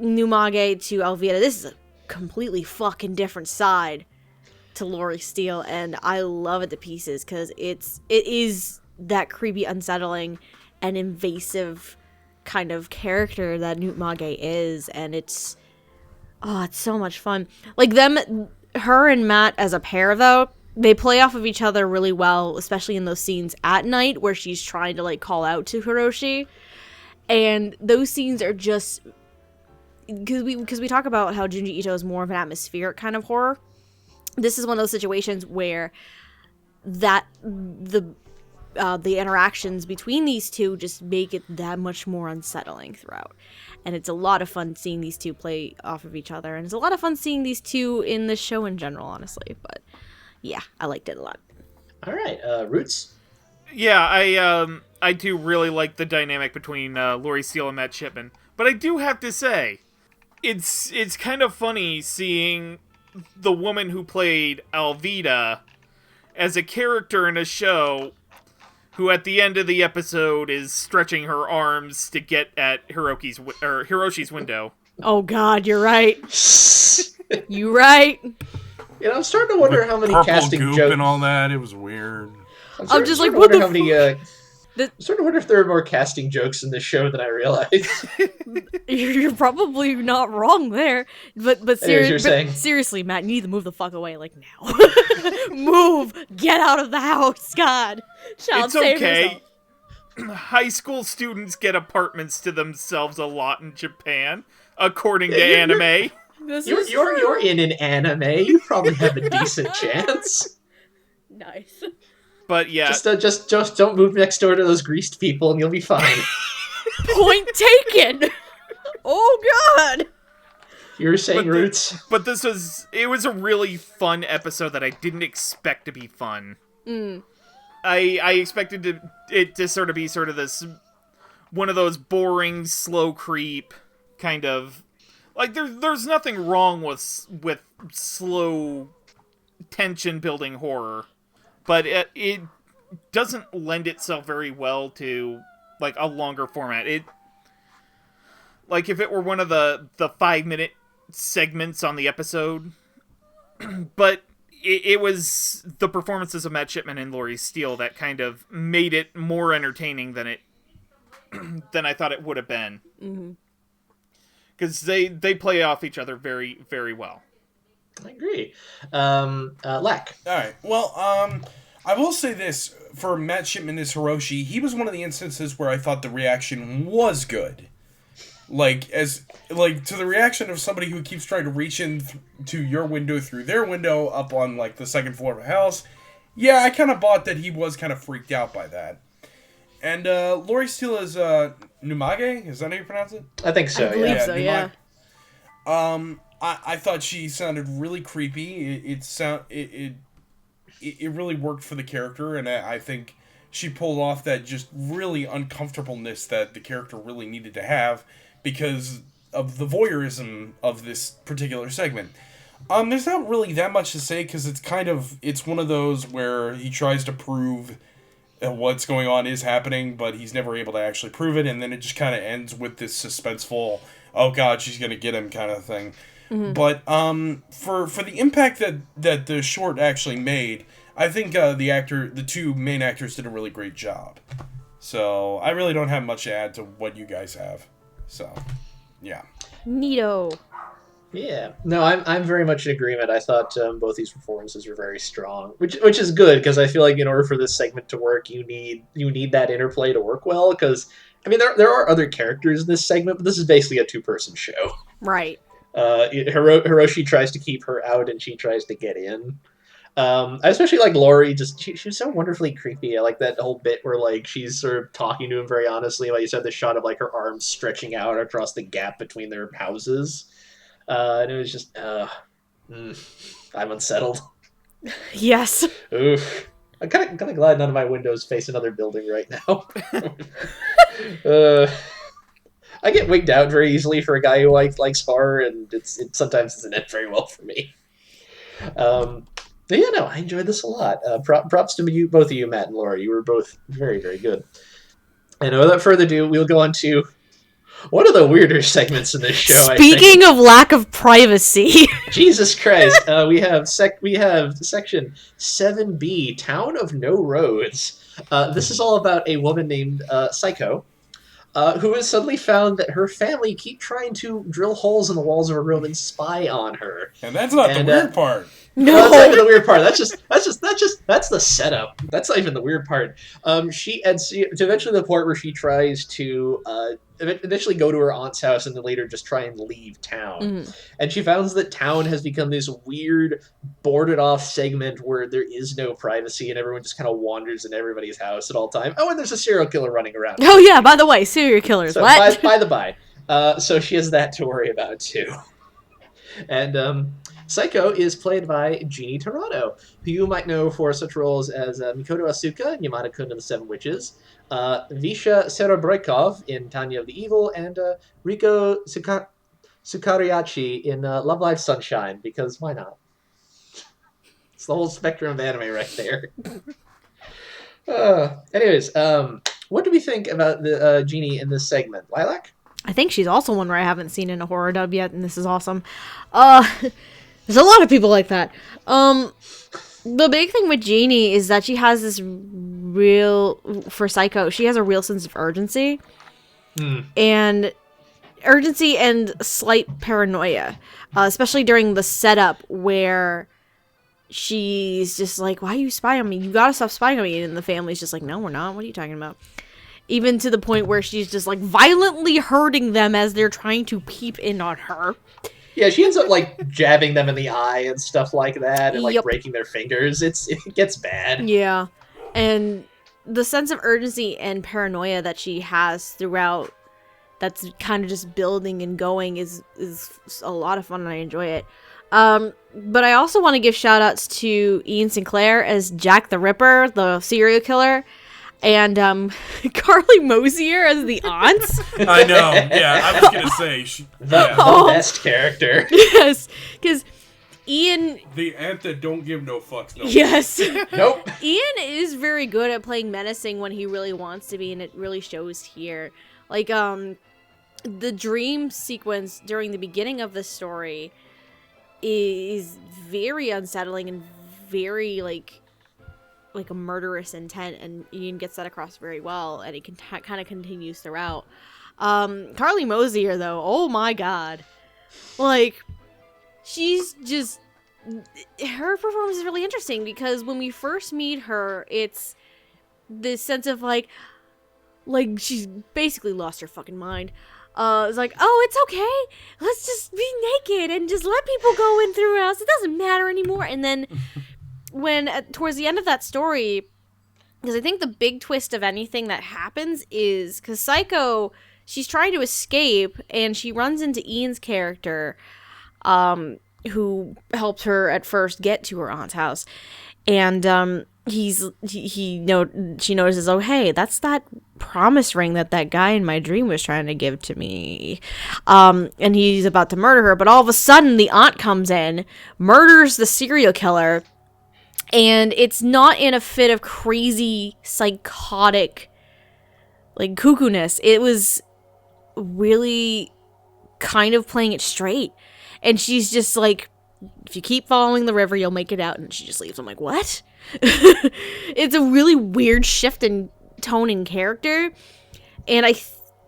Numage to Alvida, this is a completely fucking different side to Lori Steele, and I love it to pieces because it is that creepy, unsettling, and invasive kind of character that Numage is, and it's so much fun. Like her and Matt as a pair though, they play off of each other really well, especially in those scenes at night where she's trying to like call out to Hiroshi, and those scenes are just because we talk about how Junji Ito is more of an atmospheric kind of horror. This is one of those situations where the interactions between these two just make it that much more unsettling throughout. And it's a lot of fun seeing these two play off of each other, and it's a lot of fun seeing these two in the show in general, honestly. But yeah, I liked it a lot. All right, Roots. Yeah, I do really like the dynamic between Lori Steele and Matt Shipman. But I do have to say, it's kind of funny seeing the woman who played Alvida as a character in a show who at the end of the episode is stretching her arms to get at Hiroshi's window. Oh god, you're right. You right. You know, I'm starting to wonder how many Purple casting goop jokes. And all that, it was weird. I'm just like, what what the how many, I'm starting to wonder if there are more casting jokes in this show than I realized. You're probably not wrong there, but saying. seriously, Matt, you need to move the fuck away, like now. Move, get out of the house, God. Child, It's save okay. yourself. High school students get apartments to themselves a lot in Japan, according to anime. You're in an anime. You probably have a decent chance. Nice. But yeah, Just don't move next door to those greased people, and you'll be fine. Point taken. Oh God. You were saying, Roots. But it was a really fun episode that I didn't expect to be fun. I expected it to sort of be sort of this one of those boring slow creep kind of like there's nothing wrong with slow tension building horror, but it doesn't lend itself very well to like a longer format. It like if it were one of the 5-minute segments on the episode, but it was the performances of Matt Shipman and Lori Steele that kind of made it more entertaining than I thought it would have been. Because they play off each other very, very well. I agree. Lac. All right. Well, I will say this for Matt Shipman as Hiroshi. He was one of the instances where I thought the reaction was good. Like to the reaction of somebody who keeps trying to reach in to your window through their window up on like the second floor of a house. Yeah, I kind of bought that he was kind of freaked out by that. And Lori Steele is Numage. Is that how you pronounce it? I think so. I believe Yeah. so. Yeah. I thought she sounded really creepy. It really worked for the character, and I think she pulled off that just really uncomfortableness that the character really needed to have because of the voyeurism of this particular segment. There's not really that much to say because it's one of those where he tries to prove what's going on is happening, but he's never able to actually prove it, and then it just kind of ends with this suspenseful, oh god, she's gonna get him kind of thing. But for the impact that the short actually made, I think the two main actors did a really great job. So I really don't have much to add to what you guys have. So, yeah. Neato. Yeah. No, I'm very much in agreement. I thought both these performances were very strong, which is good because I feel like in order for this segment to work, you need that interplay to work well. Because I mean, there are other characters in this segment, but this is basically a 2-person show. Right. Hiroshi tries to keep her out, and she tries to get in. I especially like Lori. She was so wonderfully creepy. I like that whole bit where like she's sort of talking to him very honestly. Like you said, the shot of like her arms stretching out across the gap between their houses. And it was just, I'm unsettled. Yes. Oof. I'm kind of glad none of my windows face another building right now. uh, I get wigged out very easily for a guy who likes horror, and it sometimes doesn't end very well for me. But yeah, no, I enjoyed this a lot. Props to you, both of you, Matt and Laura. You were both very, very good. And without further ado, we'll go on to one of the weirder segments in this show. Speaking of lack of privacy, Jesus Christ, we have section 7B, Town of No Roads. This is all about a woman named Psycho, who has suddenly found that her family keep trying to drill holes in the walls of her room and spy on her. And that's not the weird part. No, that's not even the weird part. That's the setup. That's not even the weird part. She to eventually the point where she tries to eventually go to her aunt's house and then later just try and leave town. Mm-hmm. And she finds that town has become this weird boarded off segment where there is no privacy and everyone just kind of wanders in everybody's house at all time. Oh, and there's a serial killer running around. Oh yeah, by the way, serial killers. So, what? By the by. So she has that to worry about too. And Psycho is played by Jeannie Torado, who you might know for such roles as Mikoto Asuka in Yamada-kun and the Seven Witches, Visha Serebrennikov in Tanya of the Evil, and Riko Sukariachi in Love Live Sunshine, because why not? It's the whole spectrum of anime right there. Anyways, what do we think about the Jeannie in this segment? Lilac? I think she's also one where I haven't seen in a horror dub yet, and this is awesome. There's a lot of people like that. The big thing with Jeannie is that she has this for Psycho, she has a real sense of urgency. And urgency and slight paranoia. Especially during the setup where she's just like, why are you spying on me? You gotta stop spying on me. And the family's just like, no, we're not. What are you talking about? Even to the point where she's just like violently hurting them as they're trying to peep in on her. Yeah, she ends up like jabbing them in the eye and stuff like that, and like breaking their fingers. It gets bad. Yeah, and the sense of urgency and paranoia that she has throughout, that's kind of just building and going, is a lot of fun, and I enjoy it. But I also want to give shout outs to Ian Sinclair as Jack the Ripper, the serial killer. And Carly Mosier as the aunt. I know. Yeah, I was gonna say the best character. Yes, because Ian, the aunt that don't give no fucks. No. Yes. Nope. Ian is very good at playing menacing when he really wants to be, and it really shows here. Like the dream sequence during the beginning of the story is very unsettling and very like a murderous intent, and Ian gets that across very well, and it can kind of continues throughout. Carly Mosier, though, oh my god, like, she's just, her performance is really interesting, because when we first meet her, it's this sense of like she's basically lost her fucking mind. It's like, oh, it's okay, let's just be naked and just let people go in through our house, it doesn't matter anymore. And then when towards the end of that story, because I think the big twist of anything that happens is because Psycho, she's trying to escape, and she runs into Ian's character, who helped her at first get to her aunt's house, and she notices, oh hey, that's that promise ring that guy in my dream was trying to give to me, and he's about to murder her, but all of a sudden the aunt comes in, murders the serial killer. And it's not in a fit of crazy, psychotic, like, cuckoo-ness. It was really kind of playing it straight. And she's just like, if you keep following the river, you'll make it out. And she just leaves. I'm like, what? It's a really weird shift in tone and character. And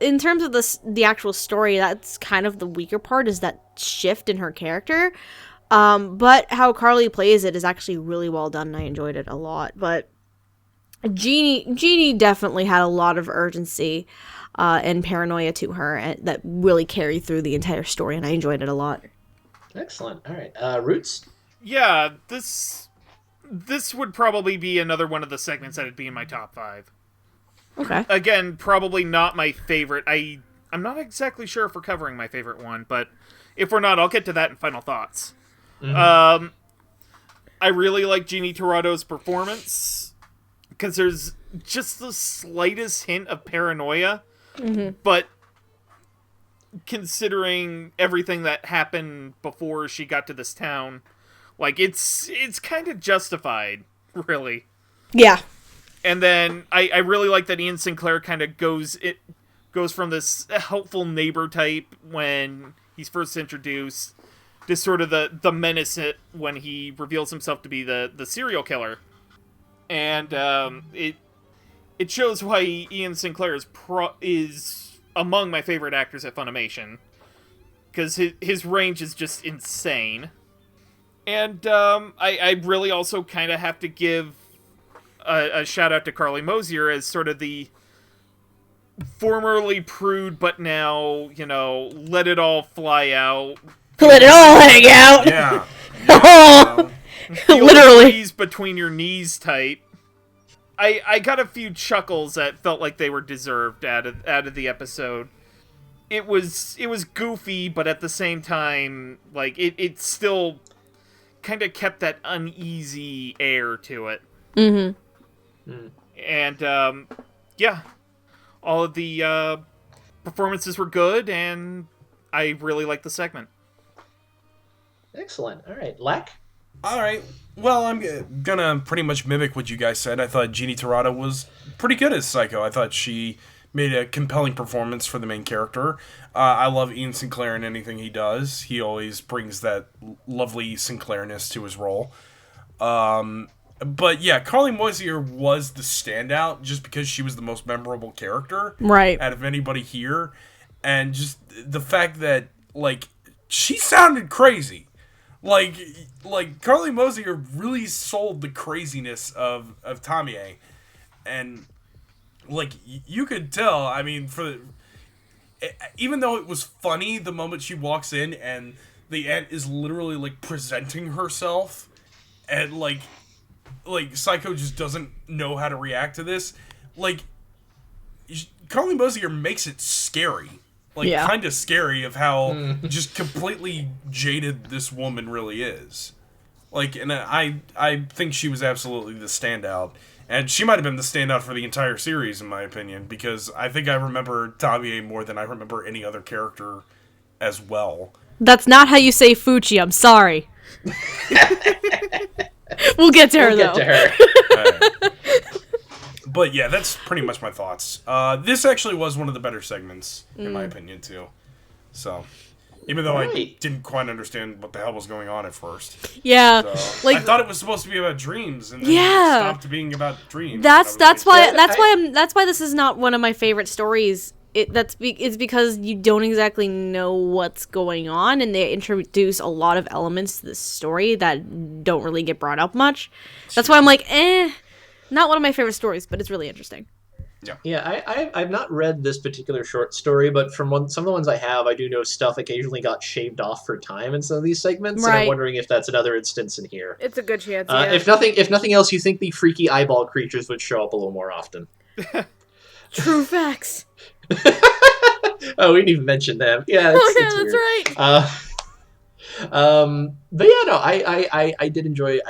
in terms of the actual story, that's kind of the weaker part, is that shift in her character. But how Carly plays it is actually really well done, and I enjoyed it a lot. But Jeannie definitely had a lot of urgency and paranoia to her, and that really carried through the entire story, and I enjoyed it a lot. Excellent. All right. Roots? Yeah, this would probably be another one of the segments that'd be in my top 5. Okay. Again, probably not my favorite. I'm not exactly sure if we're covering my favorite one, but If we're not, I'll get to that in final thoughts. Mm-hmm. I really like Jeannie Torado's performance, because there's just the slightest hint of paranoia, but considering everything that happened before she got to this town, like, it's kind of justified, really. Yeah. And then I really like that Ian Sinclair kind of goes from this helpful neighbor type when he's first introduced to sort of the menace when he reveals himself to be the serial killer. And it shows why Ian Sinclair is among my favorite actors at Funimation, because his range is just insane. And I really also kind of have to give a shout out to Carly Mosier as sort of the formerly prude, but now, let it all fly out. Let it all hang out. Yeah. Literally. Freeze between your knees type. I got a few chuckles that felt like they were deserved out of the episode. It was goofy, but at the same time, like, it still kind of kept that uneasy air to it. Mm-hmm. And yeah, all of the performances were good, and I really liked the segment. Excellent. All right, Lac. All right. Well, I'm gonna pretty much mimic what you guys said. I thought Jeannie Torado was pretty good as Psycho. I thought she made a compelling performance for the main character. I love Ian Sinclair in anything he does. He always brings that lovely Sinclairness to his role. But yeah, Carly Mosier was the standout just because she was the most memorable character out of anybody here. And just the fact that, like, she sounded crazy. Like Carly Mosier really sold the craziness of Tamie. And, like, you could tell, I mean, even though it was funny the moment she walks in and the aunt is literally, like, presenting herself and, like Psycho just doesn't know how to react to this. Like, Carly Mosier makes it scary. Like, kind of scary of how just completely jaded this woman really is. Like, and I think she was absolutely the standout. And she might have been the standout for the entire series, in my opinion, because I think I remember Tamie more than I remember any other character as well. That's not how you say Fuchi, I'm sorry. We'll get to her, though. Right. But yeah, that's pretty much my thoughts. This actually was one of the better segments, in my opinion, too. So, even though I didn't quite understand what the hell was going on at first. Yeah. So, like, I thought it was supposed to be about dreams, and then it stopped being about dreams. That's why this is not one of my favorite stories. It's because you don't exactly know what's going on, and they introduce a lot of elements to the story that don't really get brought up much. That's why I'm like, not one of my favorite stories, but it's really interesting. Yeah, I've not read this particular short story, but from some of the ones I have, I do know stuff occasionally got shaved off for time in some of these segments, and I'm wondering if that's another instance in here. It's a good chance, If nothing else, you think the freaky eyeball creatures would show up a little more often. True facts. Oh, we didn't even mention them. Yeah, that's weird. right. But yeah, no, I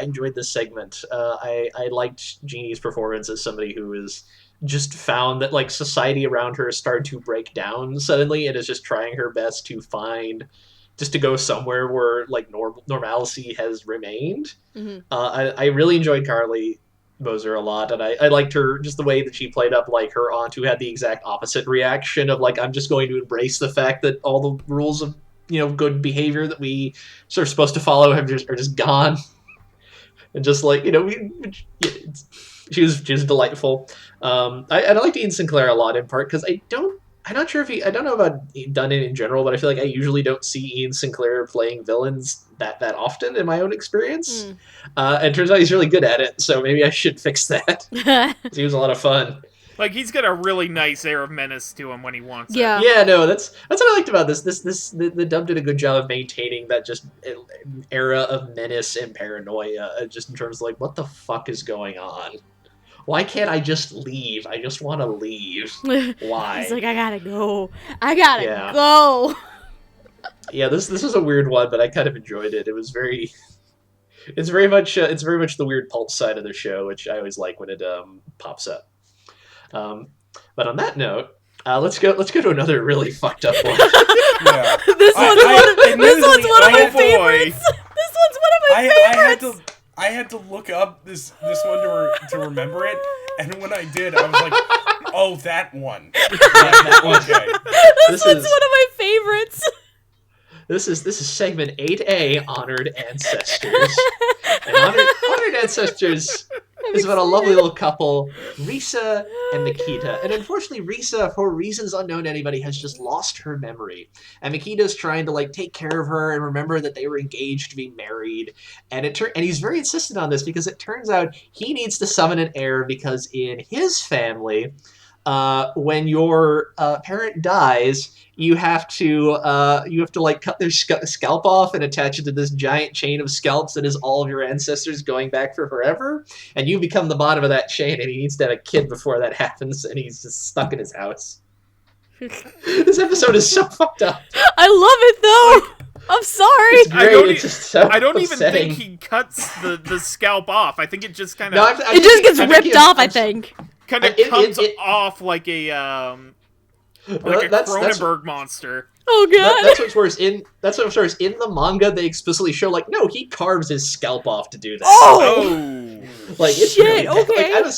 enjoyed this segment. I liked Jeannie's performance as somebody who is just found that, like, society around her has started to break down suddenly and is just trying her best to go somewhere where, like, normalcy has remained. Mm-hmm. I really enjoyed Carly Moser a lot, and I liked her, just the way that she played up, like, her aunt, who had the exact opposite reaction of, like, I'm just going to embrace the fact that all the rules of, good behavior that we sort of supposed to follow are just gone. And just, like, she was delightful. I liked Ian Sinclair a lot, in part because I don't know about done it in general, but I feel like I usually don't see Ian Sinclair playing villains that often in my own experience. And it turns out he's really good at it, so maybe I should fix that. He was a lot of fun. Like, he's got a really nice air of menace to him when he wants it. Yeah, no, that's what I liked about this. The dub did a good job of maintaining that just era of menace and paranoia, just in terms of, like, what the fuck is going on? Why can't I just leave? I just want to leave. Why? He's like, I gotta go. I gotta go. Yeah, this was a weird one, but I kind of enjoyed it. It was very, it's very much the weird pulp side of the show, which I always like when it pops up. Um, but on that note, let's go to another really fucked up one. Yeah. This one's one of my boy. favorites. This one's one of my favorites. I had to look up this one to remember it, and when I did, I was like, "Oh, that one." That one. Okay. This one's one of my favorites. This is segment 8A, Honored Ancestors. And Honored Ancestors is about a lovely little couple, Risa and Makita. And unfortunately, Risa, for reasons unknown to anybody, has just lost her memory. And Makita's trying to take care of her and remember that they were engaged to be married. And and he's very insistent on this because it turns out he needs to summon an heir because in his family, when your parent dies, you have to cut their scalp off and attach it to this giant chain of scalps that is all of your ancestors going back for forever, and you become the bottom of that chain, and he needs to have a kid before that happens, and he's just stuck in his house. This episode is so fucked up. I love it though. I'm sorry. It's great. It's just so I don't even upsetting. think he cuts the scalp off. I think it just kind No, of It just gets ripped off, I think. kind of comes off like a that's Cronenberg monster. Oh god. That's what's worse. In the manga, they explicitly show no, he carves his scalp off to do that. Oh, It's shit, really bad. okay.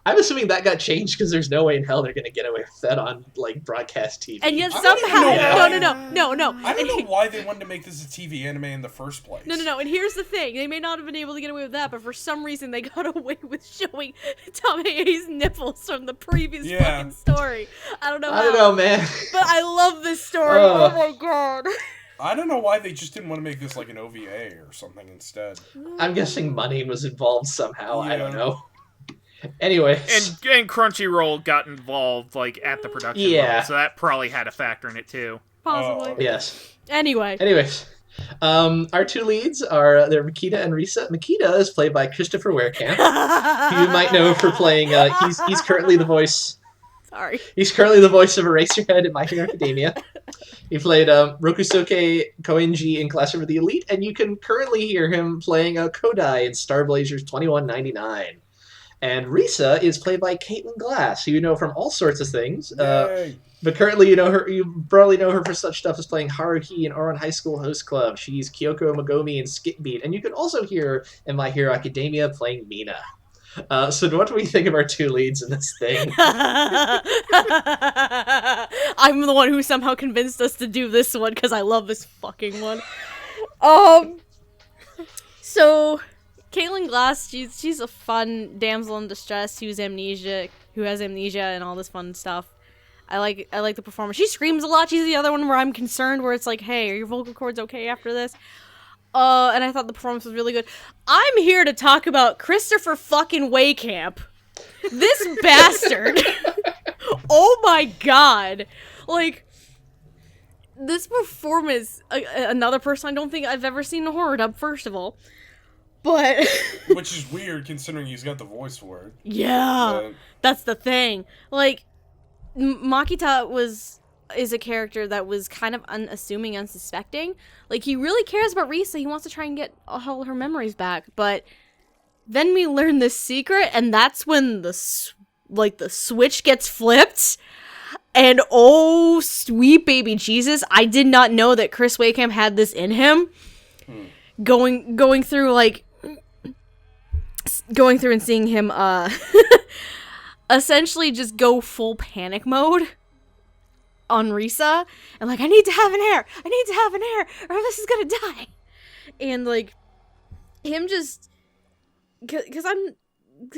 I'm assuming that got changed because there's no way in hell they're gonna get away with that on broadcast TV. And yet I somehow, don't even know no. I don't know why they wanted to make this a TV anime in the first place. No. And here's the thing: they may not have been able to get away with that, but for some reason they got away with showing Tame's nipples from the previous fucking story. I don't know, man. but I love this story. Oh my god. I don't know why they just didn't want to make this like an OVA or something instead. I'm guessing money was involved somehow. Yeah. I don't know. Anyways, and Crunchyroll got involved at the production level, so that probably had a factor in it too. Possibly. yes. Anyways. Our two leads they're Makita and Risa. Makita is played by Christopher Werekamp, who you might know for playing. He's currently the voice. Sorry. He's currently the voice of Eraserhead in My Hero Academia. He played Rokusuke Koenji in Classroom of the Elite, and you can currently hear him playing Kodai in Star Blazers 2199. And Risa is played by Caitlin Glass, who you know from all sorts of things. But currently, you probably know her for such stuff as playing Haruhi in Ouran High School Host Club. She's Kyoko Megumi in Skip Beat, and you can also hear her in My Hero Academia playing Mina. So what do we think of our two leads in this thing? I'm the one who somehow convinced us to do this one because I love this fucking one. So Caitlin Glass, she's a fun damsel in distress who has amnesia and all this fun stuff. I like the performance. She screams a lot. She's the other one where I'm concerned, where it's like, hey, are your vocal cords okay after this? And I thought the performance was really good. I'm here to talk about Christopher fucking Werekamp. This bastard. Oh my god. This performance, another person I don't think I've ever seen a horror dub, first of all. But which is weird considering he's got the voice for it. Yeah. That's the thing. Makita is a character that was kind of unassuming, unsuspecting. He really cares about Risa. He wants to try and get all her memories back. But then we learn this secret, and that's when the switch gets flipped. And oh, sweet baby Jesus, I did not know that Chris Werekamp had this in him. Going through and seeing him essentially just go full panic mode on Risa, and I need to have an heir, or this is gonna die. And him just, because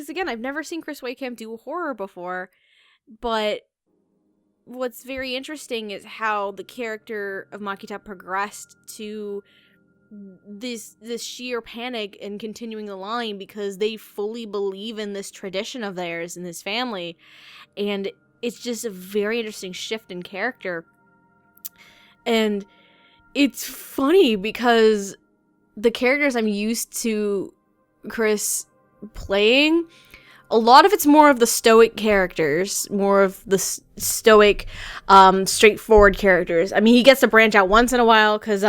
again, I've never seen Chris Werekamp do horror before, but what's very interesting is how the character of Makita progressed to this sheer panic and continuing the line because they fully believe in this tradition of theirs in this family, and it's just a very interesting shift in character. And it's funny because the characters I'm used to Chris playing a lot of it's more of the stoic characters, more of the stoic, straightforward characters. I mean, he gets to branch out once in a while because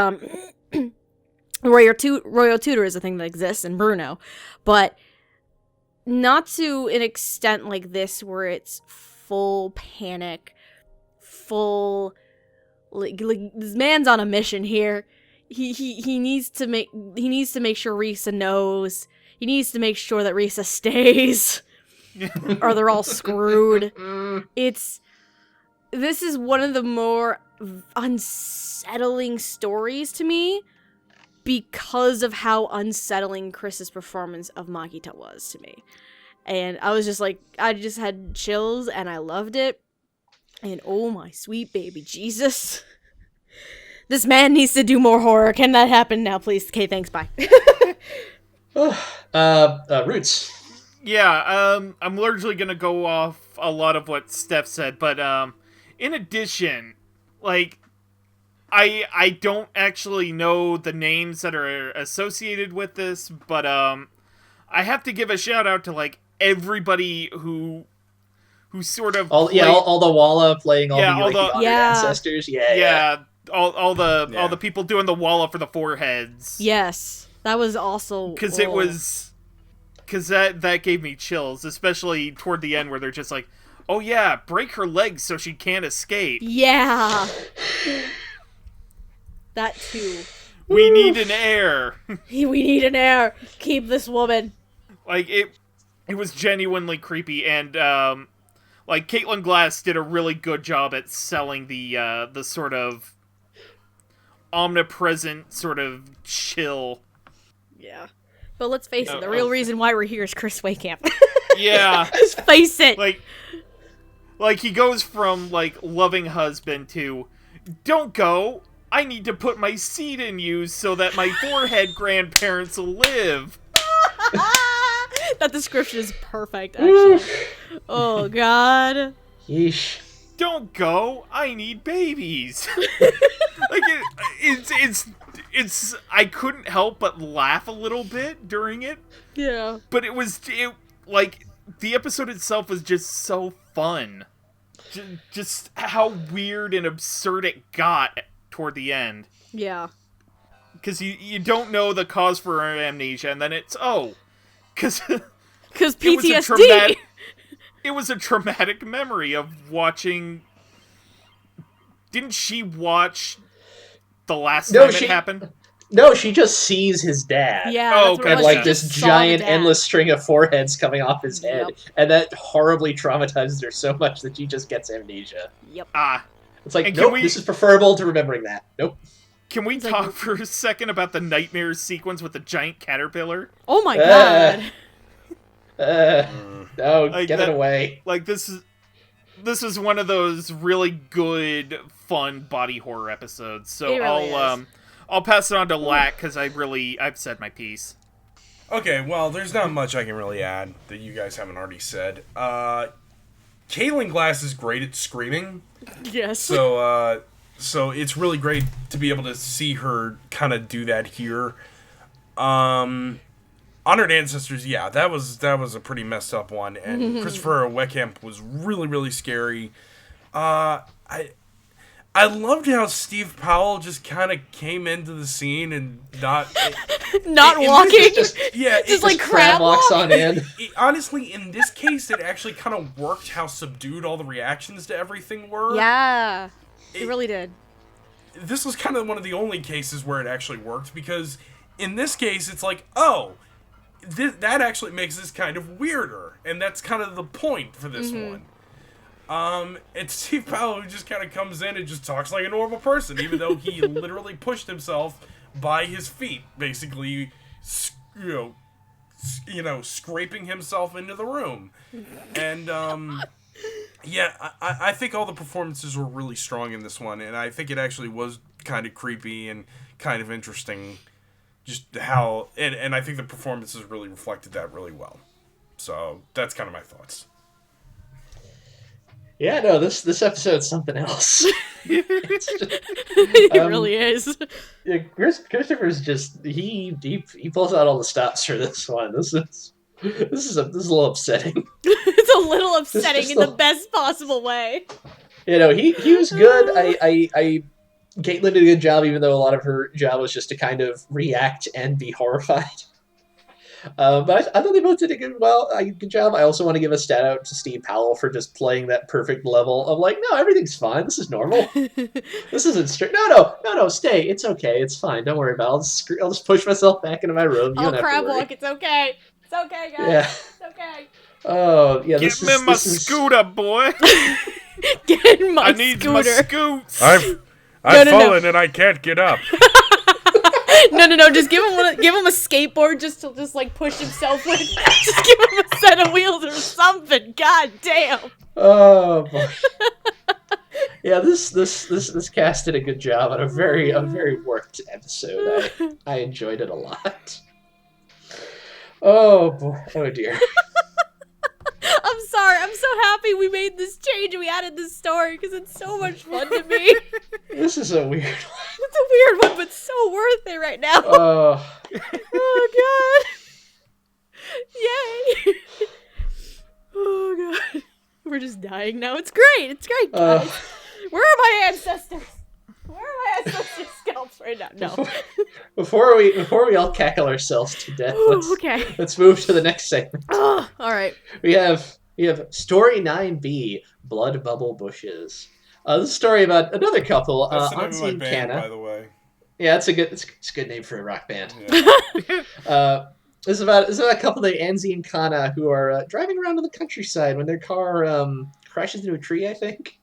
Royal Tutor is a thing that exists, and Bruno, but not to an extent like this where it's full panic, full like this man's on a mission here. He needs to make sure Risa knows. He needs to make sure that Risa stays, or they're all screwed. This is one of the more unsettling stories to me because of how unsettling Chris's performance of Makita was to me. And I was just like, I just had chills and I loved it. And oh my sweet baby Jesus. This man needs to do more horror. Can that happen now, please? Okay, thanks, bye. Roots. Yeah, I'm largely gonna go off a lot of what Steph said, but in addition, like, I don't actually know the names that are associated with this, but I have to give a shout out to like everybody who sort of all the Walla playing all the honored Yeah. ancestors. Yeah. all the people doing the Walla for the foreheads. Yes, that was also Because that gave me chills, especially toward the end where they're just like, oh yeah, break her legs so she can't escape. Yeah. That too. We need an heir. We need an heir. Keep this woman. Like, it was genuinely creepy, and like Caitlin Glass did a really good job at selling the sort of omnipresent sort of chill. Yeah. But let's face it, the real reason why we're here is Chris Waycamp. Yeah. Just face it. Like he goes from like loving husband to don't go. I need to put my seed in you so that my forehead grandparents will live. That description is perfect, actually. Oh, God. Yeesh. Don't go. I need babies. Like it's. I couldn't help but laugh a little bit during it. Yeah. But it like the episode itself was just so fun. Just how weird and absurd it got toward the end. Yeah. Because you don't know the cause for her amnesia, and then it's because PTSD. It was a traumatic memory of watching. Didn't she watch the last time it happened? No, she just sees his dad. Yeah. Oh, That's what it okay. was. Like She this just saw giant the dad. endless string of foreheads coming off his head. Yep. And that horribly traumatizes her so much that she just gets amnesia. Yep. It's like, And nope, this is preferable to remembering that. Nope. Can we It's talk like- for a second about the nightmare sequence with the giant caterpillar? Oh, my God. No, Like get that- it away. Like this is one of those really good, fun body horror episodes. So It really is. I'll pass it on to Lac because I've said my piece. Okay, well, there's not much I can really add that you guys haven't already said. Caitlin Glass is great at screaming, Yes. so it's really great to be able to see her kind of do that here. Honored Ancestors, yeah, that was a pretty messed up one, and Christopher Weckamp was really, really scary. I loved how Steve Powell just kind of came into the scene and not walking. just like crab walks walk. on in. Honestly, in this case, it actually kind of worked how subdued all the reactions to everything were. Yeah. It really did. This was kind of one of the only cases where it actually worked, because in this case, it's like, oh, that actually makes this kind of weirder, and that's kind of the point for this one. And Steve Powell, who just kind of comes in and just talks like a normal person, even though he literally pushed himself by his feet, basically, scraping himself into the room. And, yeah, I think all the performances were really strong in this one, and I think it actually was kind of creepy and kind of interesting, just how, and I think the performances really reflected that really well. So, that's kind of my thoughts. Yeah, no, this episode's something else. It really is. Yeah, Christopher's just he pulls out all the stops for this one. This is This is a little upsetting. It's a little upsetting just in the best possible way. You know, he was good. Caitlin did a good job, even though a lot of her job was just to kind of react and be horrified. But I thought they both did a good job. I also want to give a stat out to Steve Powell for just playing that perfect level of like, no, everything's fine. This is normal. This isn't strict. No, stay. It's okay. It's fine. Don't worry about it. I'll just push myself back into my room. I'll crab walk. It's okay. It's okay, guys. Yeah. It's okay. Oh, yeah. Get me my scooter, boy. Get in my I need my scoots. I've fallen and I can't get up. No. Just give him a skateboard just to like push himself with. Just give him a set of wheels or something. God damn. Oh boy. Yeah, this cast did a good job on a very worked episode. I enjoyed it a lot. Oh boy. Oh dear. I'm sorry. I'm so happy we made this change and we added this story because it's so much fun to me. This is a weird one. It's a weird one, but so worth it right now. Oh, God. Yay. Oh, God. We're just dying now. It's great. It's great, guys. Where are my ancestors? Where are my ancestors' scalps right now? No. Before we all cackle ourselves to death, let's move to the next segment. Oh, all right. We have Story 9B, Blood Bubble Bushes. This is a story about another couple, That's the name of Anzi my and band, Kana. by the way. Yeah, it's a good name for a rock band. Yeah. This is about a couple named Anzi and Kana who are driving around in the countryside when their car crashes into a tree, I think.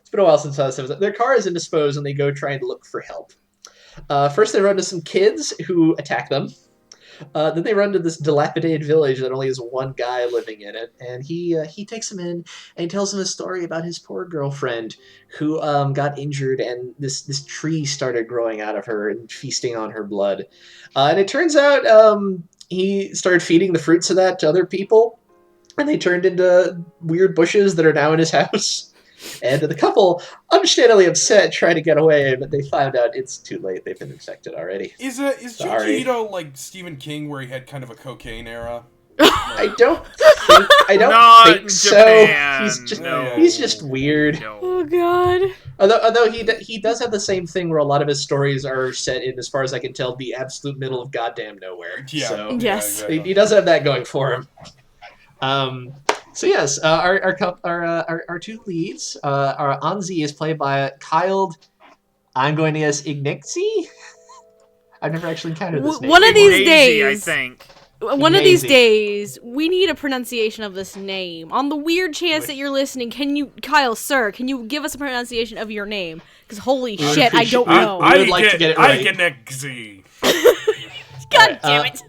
It's been a while since I saw this. Their car is indisposed and they go trying to look for help. First they run into some kids who attack them. Then they run to this dilapidated village that only has one guy living in it, and he takes them in and he tells them a story about his poor girlfriend who got injured, and this tree started growing out of her and feasting on her blood. And it turns out he started feeding the fruits of that to other people, and they turned into weird bushes that are now in his house. And the couple, understandably upset, try to get away, but they find out it's too late. They've been infected already. Is Junji Ito like Stephen King, where he had kind of a cocaine era? I don't think so. Japan. He's just weird. No. Oh, God. Although he does have the same thing where a lot of his stories are set in, as far as I can tell, the absolute middle of goddamn nowhere. Yeah. So Yes. Exactly. he does have that going for him. So yes, our two leads, our Anzi is played by Kyle. I'm going to guess Ignazi. I've never actually encountered this name. One of these Daisy, days, I think. one of these Ignazi. days, we need a pronunciation of this name. On the weird chance that you're listening, Kyle, sir, can you give us a pronunciation of your name? Because holy would shit, I don't appreciate- know. I would like to get it right. Igenexi. God damn it.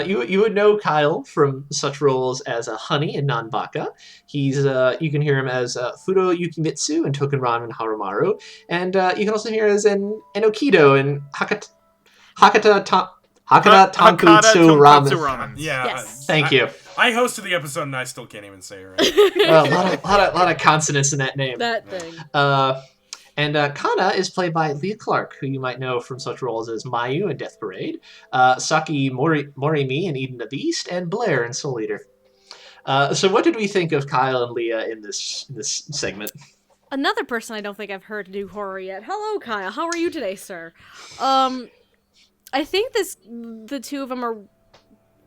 You would know Kyle from such roles as Honey in Nanbaka. He's you can hear him as Furo Yukimitsu in Token Ramen Harumaru, and you can also hear him as Enokido in Hakata Tonkotsu Ramen. Yeah. Yes. Thank you. I hosted the episode and I still can't even say it right. A lot of consonants in that name. That thing. And Kana is played by Leah Clark, who you might know from such roles as Mayu in Death Parade, Saki Morimi in Eden of the East, and Blair in Soul Eater. So what did we think of Kyle and Leah in this segment? Another person I don't think I've heard do horror yet. Hello, Kyle. How are you today, sir? I think the two of them are...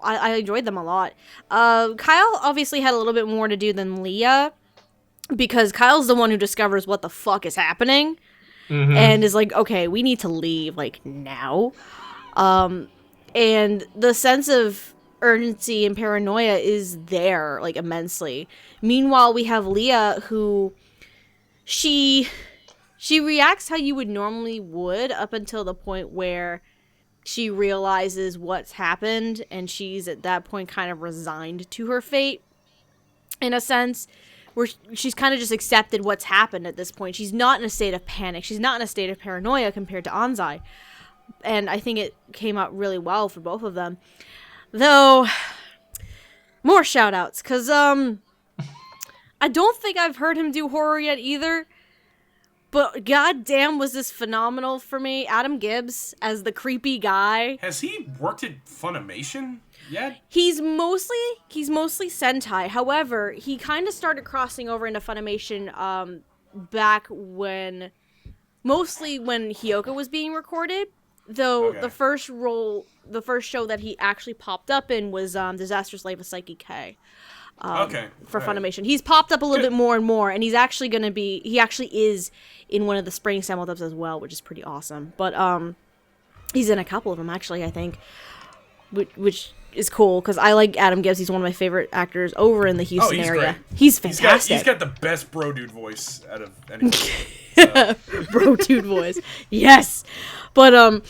I enjoyed them a lot. Kyle obviously had a little bit more to do than Leah, because Kyle's the one who discovers what the fuck is happening, and is like, okay, we need to leave, like, now. And the sense of urgency and paranoia is there, like, immensely. Meanwhile, we have Leah, who... She reacts how you would normally would up until the point where she realizes what's happened, and she's at that point kind of resigned to her fate, in a sense, where she's kind of just accepted what's happened at this point. She's not in a state of panic. She's not in a state of paranoia compared to Anzai. And I think it came out really well for both of them. Though, more shout-outs, because, I don't think I've heard him do horror yet either. But goddamn, was this phenomenal for me. Adam Gibbs as the creepy guy. Has he worked at Funimation yet? He's mostly Sentai. However, he kind of started crossing over into Funimation back when Hyoka was being recorded. Though Okay. the first show that he actually popped up in was Disastrous Life of Psyche K. For Funimation. He's popped up a little bit more and more, and he actually is in one of the spring simul-dubs as well, which is pretty awesome. But he's in a couple of them, actually, I think, which is cool, because I like Adam Gibbs. He's one of my favorite actors over in the Houston area. Great. He's fantastic. He's got the best bro dude voice out of anyone. Bro dude voice. Yes. But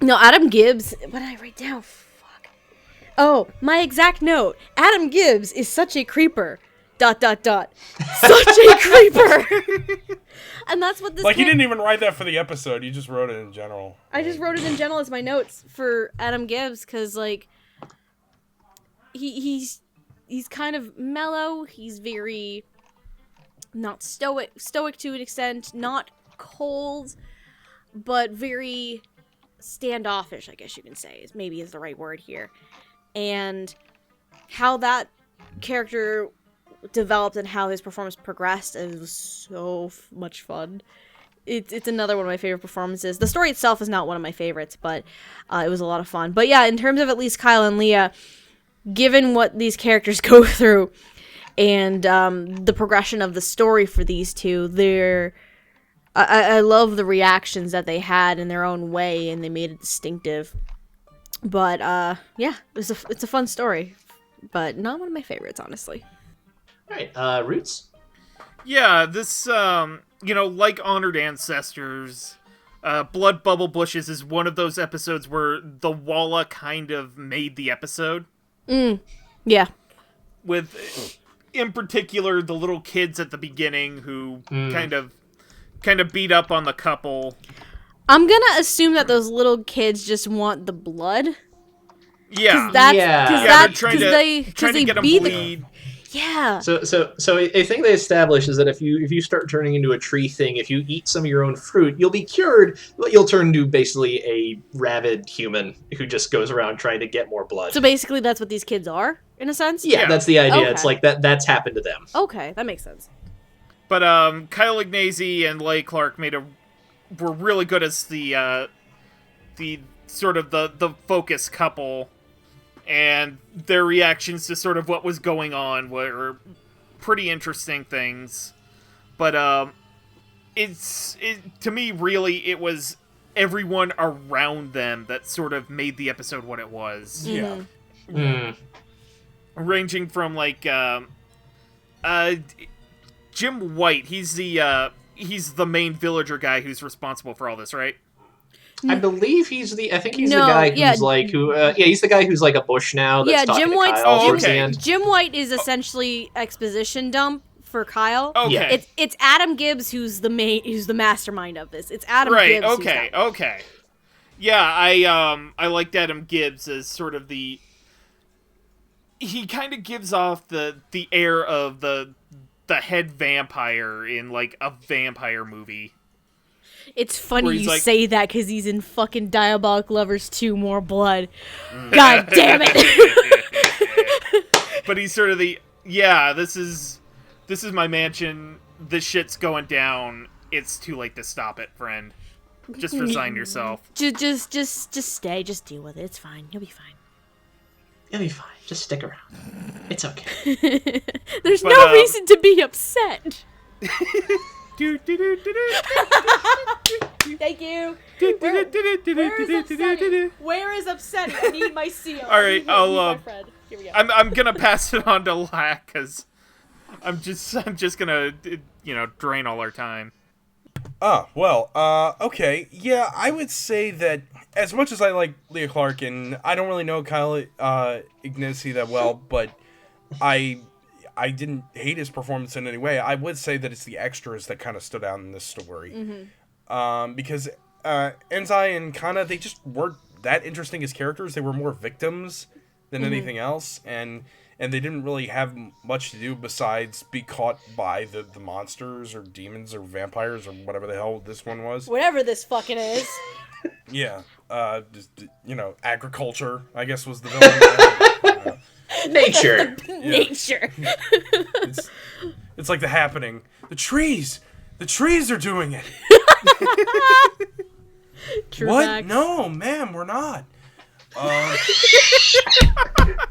no, Adam Gibbs, what did I write down? Fuck. Oh, my exact note. Adam Gibbs is such a creeper. ... Such a creeper. And that's what this He didn't even write that for the episode. He just wrote it in general. I just wrote it in general as my notes for Adam Gibbs, cuz he's kind of mellow. He's very not stoic to an extent, not cold, but very standoffish, I guess you can say, is the right word here. And how that character developed and how his performance progressed, it was so much fun. It's another one of my favorite performances. The story itself is not one of my favorites, but it was a lot of fun. But yeah, in terms of at least Kyle and Leah, given what these characters go through and the progression of the story for these two, I love the reactions that they had in their own way, and they made it distinctive. But yeah, it's a fun story, but not one of my favorites, honestly. All right, Roots? Yeah, this, like Honored Ancestors, Blood Bubble Bushes is one of those episodes where the Walla kind of made the episode. Yeah. With, in particular, the little kids at the beginning who kind of beat up on the couple. I'm gonna assume that those little kids just want the blood. Yeah. Because they're trying to get them bleed. Yeah. So a thing they established is that if you start turning into a tree thing, if you eat some of your own fruit, you'll be cured, but you'll turn into basically a rabid human who just goes around trying to get more blood. So basically that's what these kids are, in a sense? Yeah, that's the idea. Okay. It's like that's happened to them. Okay, that makes sense. But Kyle Ignacy and Leigh Clark were really good as the sort of the focus couple, and their reactions to sort of what was going on were pretty interesting things. But to me, really, it was everyone around them that sort of made the episode what it was. Yeah. Ranging from Jim White, he's the main villager guy who's responsible for all this, right? I believe he's the guy who's he's the guy who's like a bush now. That's talking to Kyle towards the end. Jim White is essentially exposition dump for Kyle. Okay. It's Adam Gibbs who's the mastermind of this. It's Adam Gibbs. Right. Okay. Yeah, I liked Adam Gibbs as sort of he kind of gives off the air of the head vampire in like a vampire movie. It's funny you say that because he's in fucking Diabolic Lovers 2 More Blood. God damn it! But he's sort of this is my mansion. This shit's going down. It's too late to stop it, friend. Just resign yourself. Just stay. Just deal with it. It's fine. You'll be fine. You'll be fine. Just stick around. It's okay. There's no reason to be upset. Thank you. Where is upsetting? I need my seal. All right, Here we go. I'm gonna pass it on to Lac because I'm just gonna drain all our time. Okay. Yeah, I would say that as much as I like Leah Clark, and I don't really know Kyle Ignacy that well, but I didn't hate his performance in any way. I would say that it's the extras that kind of stood out in this story. Because Enzai and Kana, they just weren't that interesting as characters. They were more victims than anything else. And and they didn't really have much to do besides be caught by the monsters or demons or vampires or whatever the hell this one was. Whatever this fucking is. Yeah, just, agriculture, I guess, was the villain. Nature. Nature. It's like The Happening. The trees are doing it. True What? facts. No, ma'am, we're not.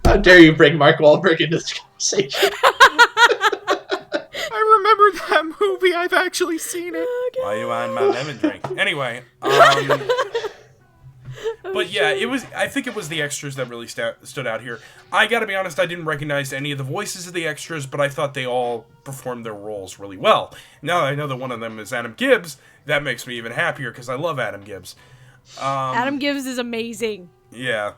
How dare you bring Mark Wahlberg into this conversation? I remember that movie. I've actually seen it. Why you on my lemon drink? Anyway, but yeah, I think it was the extras that really stood out here. I gotta be honest, I didn't recognize any of the voices of the extras, but I thought they all performed their roles really well. Now that I know that one of them is Adam Gibbs, that makes me even happier because I love Adam Gibbs. Adam Gibbs is amazing. Yeah.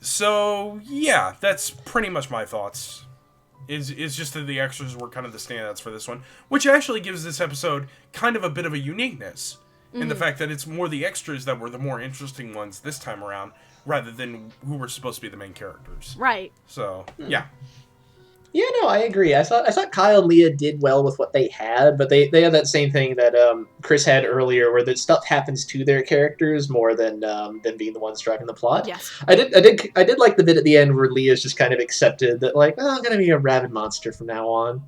So yeah, that's pretty much my thoughts. Is just that the extras were kind of the standouts for this one, which actually gives this episode kind of a bit of a uniqueness in the fact that it's more the extras that were the more interesting ones this time around, rather than who were supposed to be the main characters. Right. So yeah. Yeah, no, I agree. I thought Kyle and Leah did well with what they had, but they had that same thing that Chris had earlier, where the stuff happens to their characters more than being the ones driving the plot. Yes. I did like the bit at the end where Leah's just kind of accepted that, like, oh, I'm gonna be a rabid monster from now on.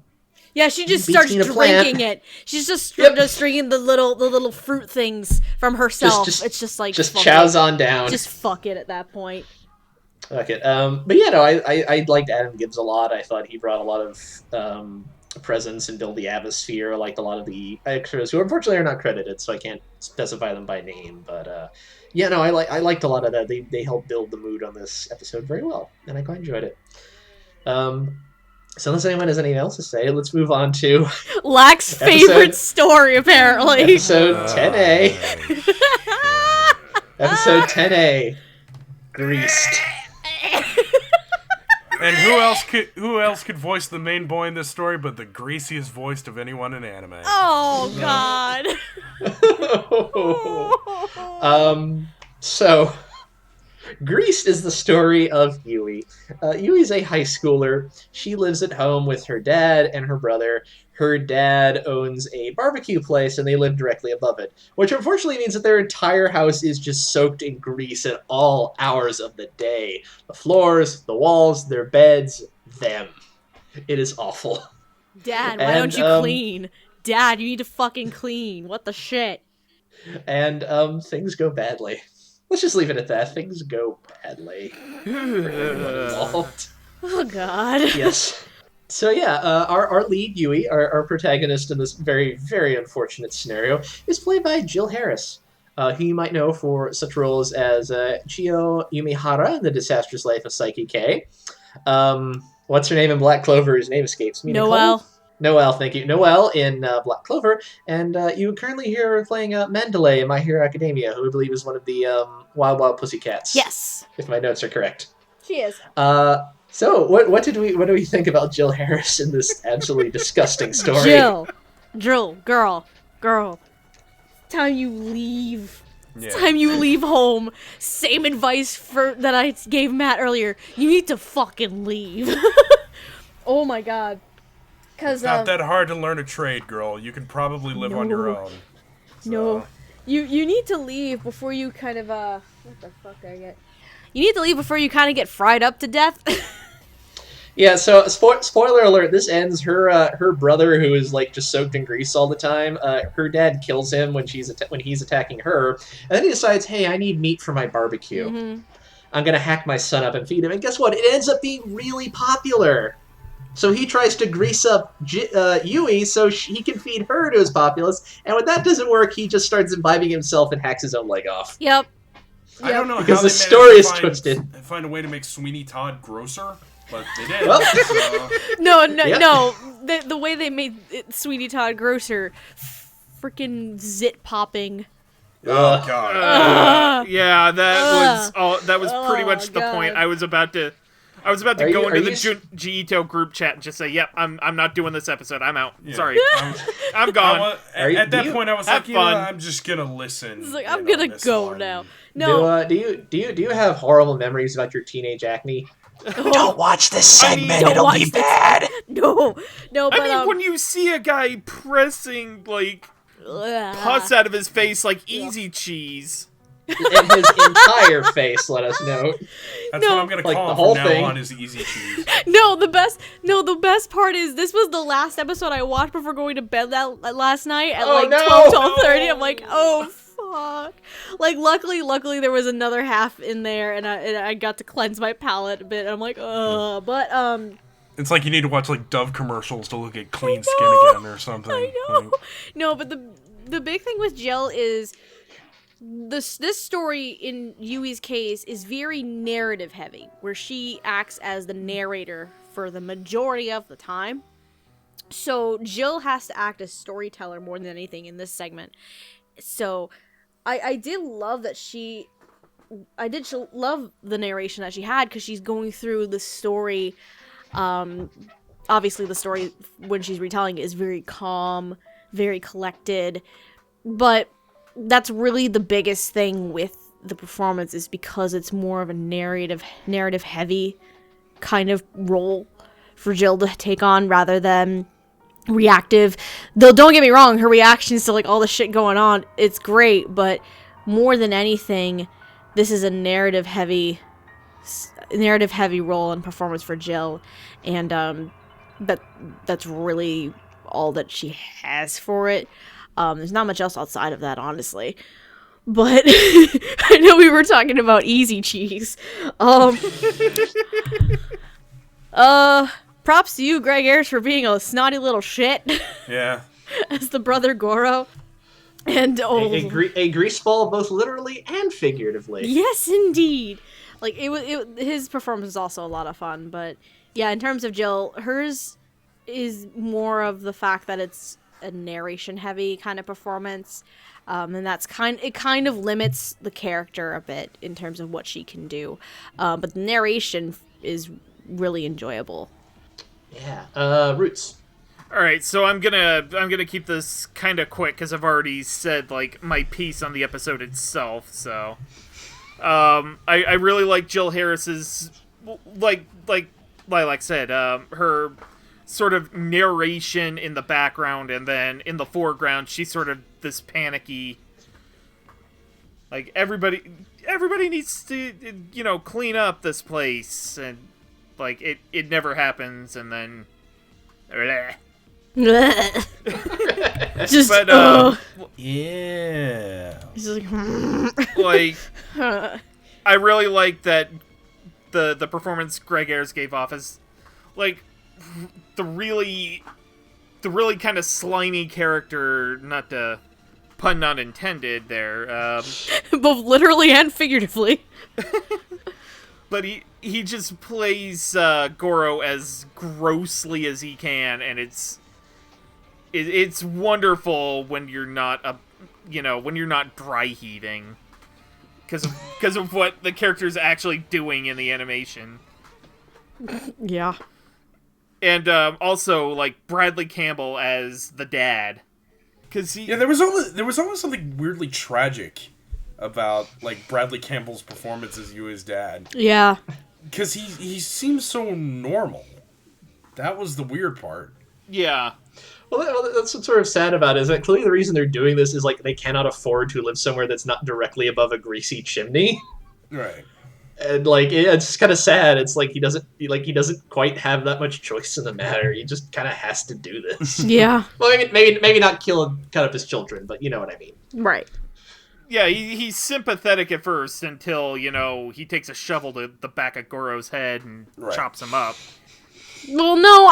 Yeah, she just Beats starts me in a plant. drinking it. She's just Yep. just drinking the little fruit things from herself. It's just like just fuck chows it. on down. Just fuck it at that point. Okay. But yeah, no, I liked Adam Gibbs a lot. I thought he brought a lot of presence and build the atmosphere. I liked a lot of the extras who unfortunately are not credited, so I can't specify them by name. But yeah, no, I liked a lot of that. They helped build the mood on this episode very well, and I quite enjoyed it. So unless anyone has anything else to say, let's move on to Lac's favorite story, apparently. episode 10A. Episode 10A. Greased. And who else could voice the main boy in this story but the greasiest voiced of anyone in anime? Oh God. So Greased is the story of Yui. Yui's a high schooler. She lives at home with her dad and her brother. Her dad owns a barbecue place and they live directly above it, which unfortunately means that their entire house is just soaked in grease at all hours of the day. The floors, the walls, their beds, them. It is awful. Dad, why don't you clean? Dad, you need to fucking clean. What the shit? And things go badly. Let's just leave it at that. Things go badly. For everyone involved. Oh God. Yes. So yeah, our lead, Yui, our protagonist in this very, very unfortunate scenario, is played by Jill Harris, who you might know for such roles as Chio Yumihara in The Disastrous Life of Psyche K. What's her name in Black Clover? His name escapes me. Noelle. Noelle, thank you. Noelle in Black Clover, and you currently hear her playing Mandalay in My Hero Academia, who I believe is one of the Wild Wild Pussycats. Yes. If my notes are correct. She is. So what do we think about Jill Harris in this absolutely disgusting story? Jill, girl. It's time you leave. Yeah. It's time you leave home. Same advice that I gave Matt earlier. You need to fucking leave. Oh my God. It's not that hard to learn a trade, girl. You can probably live on your own. So. No. You need to leave before you kind of what the fuck I get? You need to leave before you kind of get fried up to death. Yeah, so spoiler alert, this ends her brother, who is like just soaked in grease all the time. Her dad kills him when he's attacking her, and then he decides, hey, I need meat for my barbecue. Mm-hmm. I'm gonna hack my son up and feed him. And guess what? It ends up being really popular. So he tries to grease up Yui so he can feed her to his populace, and when that doesn't work, he just starts imbibing himself and hacks his own leg off. Yep. I don't know Because how the they story managed is to twisted. find a way to make Sweeney Todd grosser, but they did. Well. So. No. Yep. The way they made Sweeney Todd grosser, freaking zit popping. Oh God. Yeah, that was pretty much the God. point. I was about to go into the Junji Ito group chat and just say, "Yep, I'm not doing this episode. I'm out. Yeah. Sorry, I'm gone." At that point, I was have like, you know, fun. I'm just gonna listen. It's like, in I'm on gonna this go one. now. No. Do you have horrible memories about your teenage acne? Don't watch this segment, Don't it'll watch be this. bad. No, but I mean, when you see a guy pressing, like, pus out of his face like easy cheese. In his entire face, let us note. That's what I'm gonna Like, call the him whole from now thing. on is easy cheese. The best part is this was the last episode I watched before going to bed that last night at Oh, like no. 12:30. I'm like, oh fuck. Like luckily there was another half in there, and I got to cleanse my palate a bit. I'm like, but It's like you need to watch like Dove commercials to look at clean skin know. again or something. I know. Like, No, but the big thing with Jill is this story in Yui's case is very narrative heavy, where she acts as the narrator for the majority of the time. So Jill has to act as storyteller more than anything in this segment. So I did love that love the narration that she had, because she's going through the story. Obviously the story when she's retelling is very calm, very collected, but that's really the biggest thing with the performance, is because it's more of a narrative heavy kind of role for Jill to take on rather than reactive. Though don't get me wrong, her reactions to like all the shit going on, it's great, but more than anything, this is a narrative heavy role and performance for Jill, and that's really all that she has for it. There's not much else outside of that, honestly. But I know we were talking about easy cheese. Props to you, Greg Ayers, for being a snotty little shit. yeah. As the brother Goro. And A greaseball, both literally and figuratively. Yes, indeed. Like his performance was also a lot of fun. But yeah, in terms of Jill, hers is more of the fact that it's a narration heavy kind of performance, and that's kind of limits the character a bit in terms of what she can do, but the narration is really enjoyable. Yeah. Roots. All right, so I'm gonna keep this kind of quick because I've already said like my piece on the episode itself. So, I really like Jill Harris's like Lilac said, her sort of narration in the background, and then in the foreground she's sort of this panicky, like everybody needs to clean up this place, and like it never happens, and then Just Yeah. it's just like I really like that the performance Greg Ayers gave off as like the really kind of slimy character, not to pun not intended there, both literally and figuratively. but he just plays Goro as grossly as he can, and it's wonderful when you're not when you're not dry heaving because of what the character's actually doing in the animation. Yeah. And also like Bradley Campbell as the dad, because there was almost something weirdly tragic about like Bradley Campbell's performance as Yui's dad. Yeah. Because he seems so normal. That was the weird part. Yeah. Well, that's what's sort of sad about it, is that clearly the reason they're doing this is like they cannot afford to live somewhere that's not directly above a greasy chimney. Right. And like it's kind of sad. It's like he doesn't quite have that much choice in the matter. He just kind of has to do this. Yeah. Well, maybe not cut up his children, but you know what I mean. Right. Yeah, he's sympathetic at first until, he takes a shovel to the back of Goro's head and chops him up. Well, no,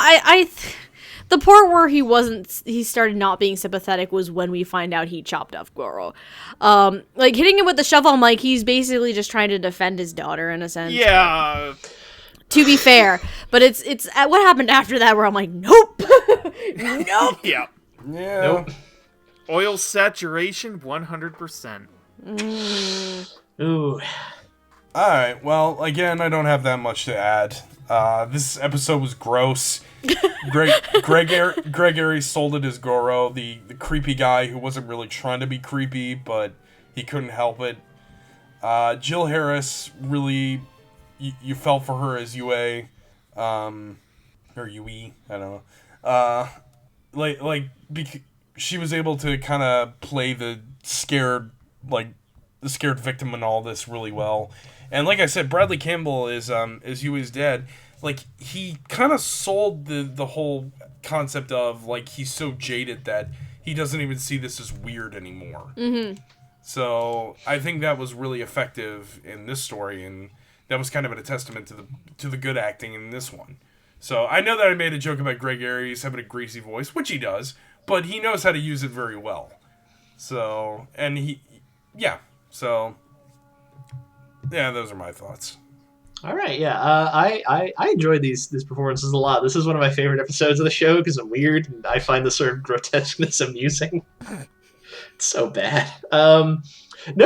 the part where he started not being sympathetic was when we find out he chopped off Goro. Like, hitting him with the shovel, I'm like, he's basically just trying to defend his daughter, in a sense. Yeah. To be fair. But it's what happened after that where I'm like, nope. Nope. Yeah. Yeah. Nope. Oil saturation, 100%. Ooh. Alright, well, again, I don't have that much to add. This episode was gross. Greg Ayers sold it as Goro, the creepy guy who wasn't really trying to be creepy, but he couldn't help it. Jill Harris really you felt for her as Yue, or Yui, I don't know. She was able to kind of play the scared victim in all this really well. And like I said, Bradley Campbell is Yui's dad. Like, he kind of sold the whole concept of, like, he's so jaded that he doesn't even see this as weird anymore. Mm-hmm. So I think that was really effective in this story, and that was kind of a testament to the good acting in this one. So I know that I made a joke about Greg Aries having a greasy voice, which he does, but he knows how to use it very well. So, and yeah, those are my thoughts. All right, yeah, I enjoyed these performances a lot. This is one of my favorite episodes of the show because I'm weird and I find the sort of grotesqueness amusing. It's so bad. No,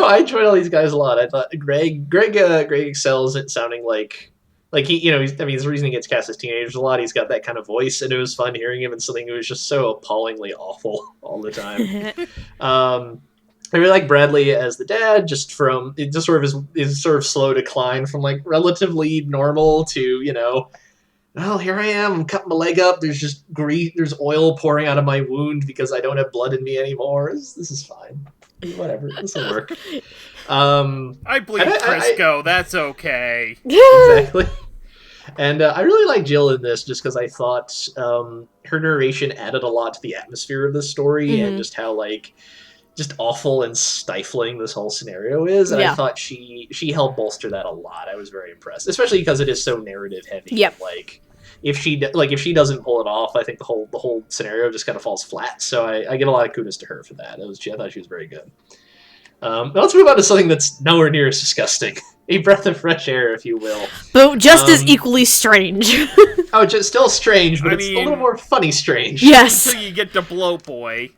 I enjoyed all these guys a lot. I thought Greg excels at sounding like he, he's the reason he gets cast as teenagers a lot. He's got that kind of voice, and it was fun hearing him in something that was just so appallingly awful all the time. I really like Bradley as the dad, just sort of his sort of slow decline from like relatively normal to, well, here I am, I'm cutting my leg up. There's just there's oil pouring out of my wound because I don't have blood in me anymore. This is fine. Whatever, this will work. I bleed Crisco. That's okay. Exactly. And I really like Jill in this just because I thought her narration added a lot to the atmosphere of this story and just how just awful and stifling this whole scenario is, and I thought she helped bolster that a lot. I was very impressed, especially because it is so narrative heavy. Yep. If she doesn't pull it off, I think the whole scenario just kind of falls flat. So I give a lot of kudos to her for that. I thought she was very good. Now let's move on to something that's nowhere near as disgusting. A breath of fresh air, if you will. But just as equally strange. Just still strange, but it's a little more funny strange. Yes. Until you get to Blow Boy.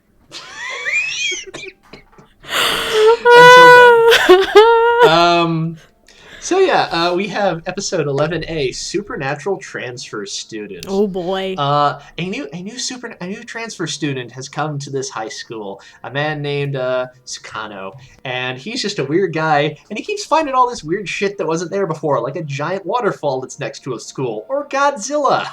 We have episode 11A, Supernatural Transfer Student. Oh boy. A new transfer student has come to this high school, a man named Sukano, and he's just a weird guy, and he keeps finding all this weird shit that wasn't there before, like a giant waterfall that's next to a school, or Godzilla.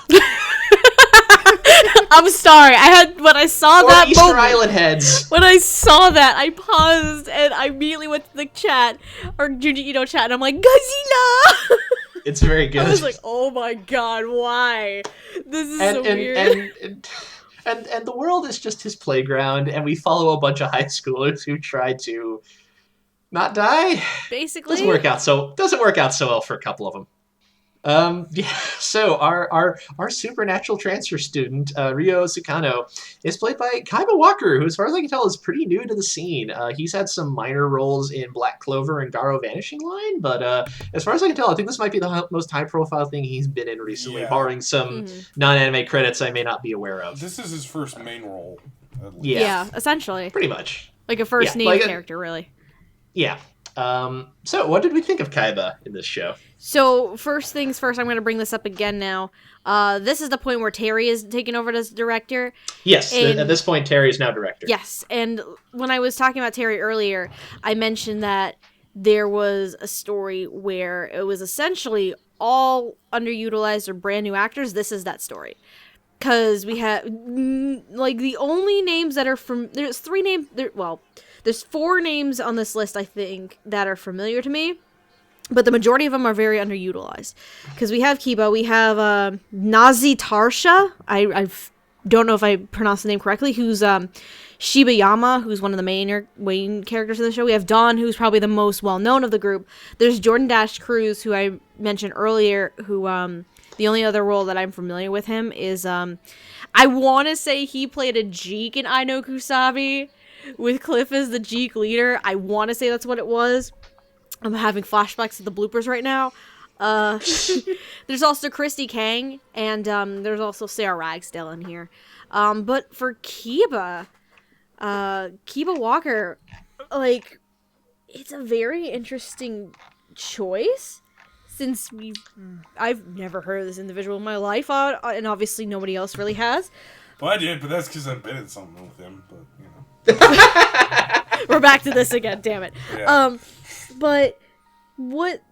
I'm sorry. When I saw that Easter moment, Island heads. When I saw that, I paused and I immediately went to the chat, or Junji Ito chat, and I'm like, Godzilla! It's very good. I was like, oh my god, why? This is so weird. And the world is just his playground, and we follow a bunch of high schoolers who try to not die. Basically. Doesn't work out so well for a couple of them. So our supernatural transfer student, Ryo Sukano, is played by Kaiba Walker, who, as far as I can tell, is pretty new to the scene. He's had some minor roles in Black Clover and Garo Vanishing Line, but as far as I can tell, I think this might be the most high-profile thing he's been in recently, barring some non-anime credits I may not be aware of. This is his first main role. Yeah, essentially. Pretty much. Like a first name character, really. Yeah. So what did we think of Kaiba in this show? So, first things first, I'm going to bring this up again now. This is the point where Terry is taking over as director. Yes, at this point, Terry is now director. Yes, and when I was talking about Terry earlier, I mentioned that there was a story where it was essentially all underutilized or brand new actors. This is that story. Because we have, the only names that are from, there's 4 names on this list, I think, that are familiar to me. But the majority of them are very underutilized. Because we have Kiba, we have Nazi Tarsha. I don't know if I pronounced the name correctly. Who's Shibayama, who's one of the main characters in the show. We have Dawn, who's probably the most well-known of the group. There's Jordan Dash Cruz, who I mentioned earlier, who the only other role that I'm familiar with him is I want to say he played a Jeek in I No Kusabi with Cliff as the Jeek leader. I want to say that's what it was. I'm having flashbacks to the bloopers right now. There's also Christy Kang, and there's also Sarah Ragsdale in here. But for Kiba Walker, it's a very interesting choice, since I've never heard of this individual in my life, and obviously nobody else really has. Well, I did, but that's because I've been in something with him, but, We're back to this again, damn it. Yeah. But what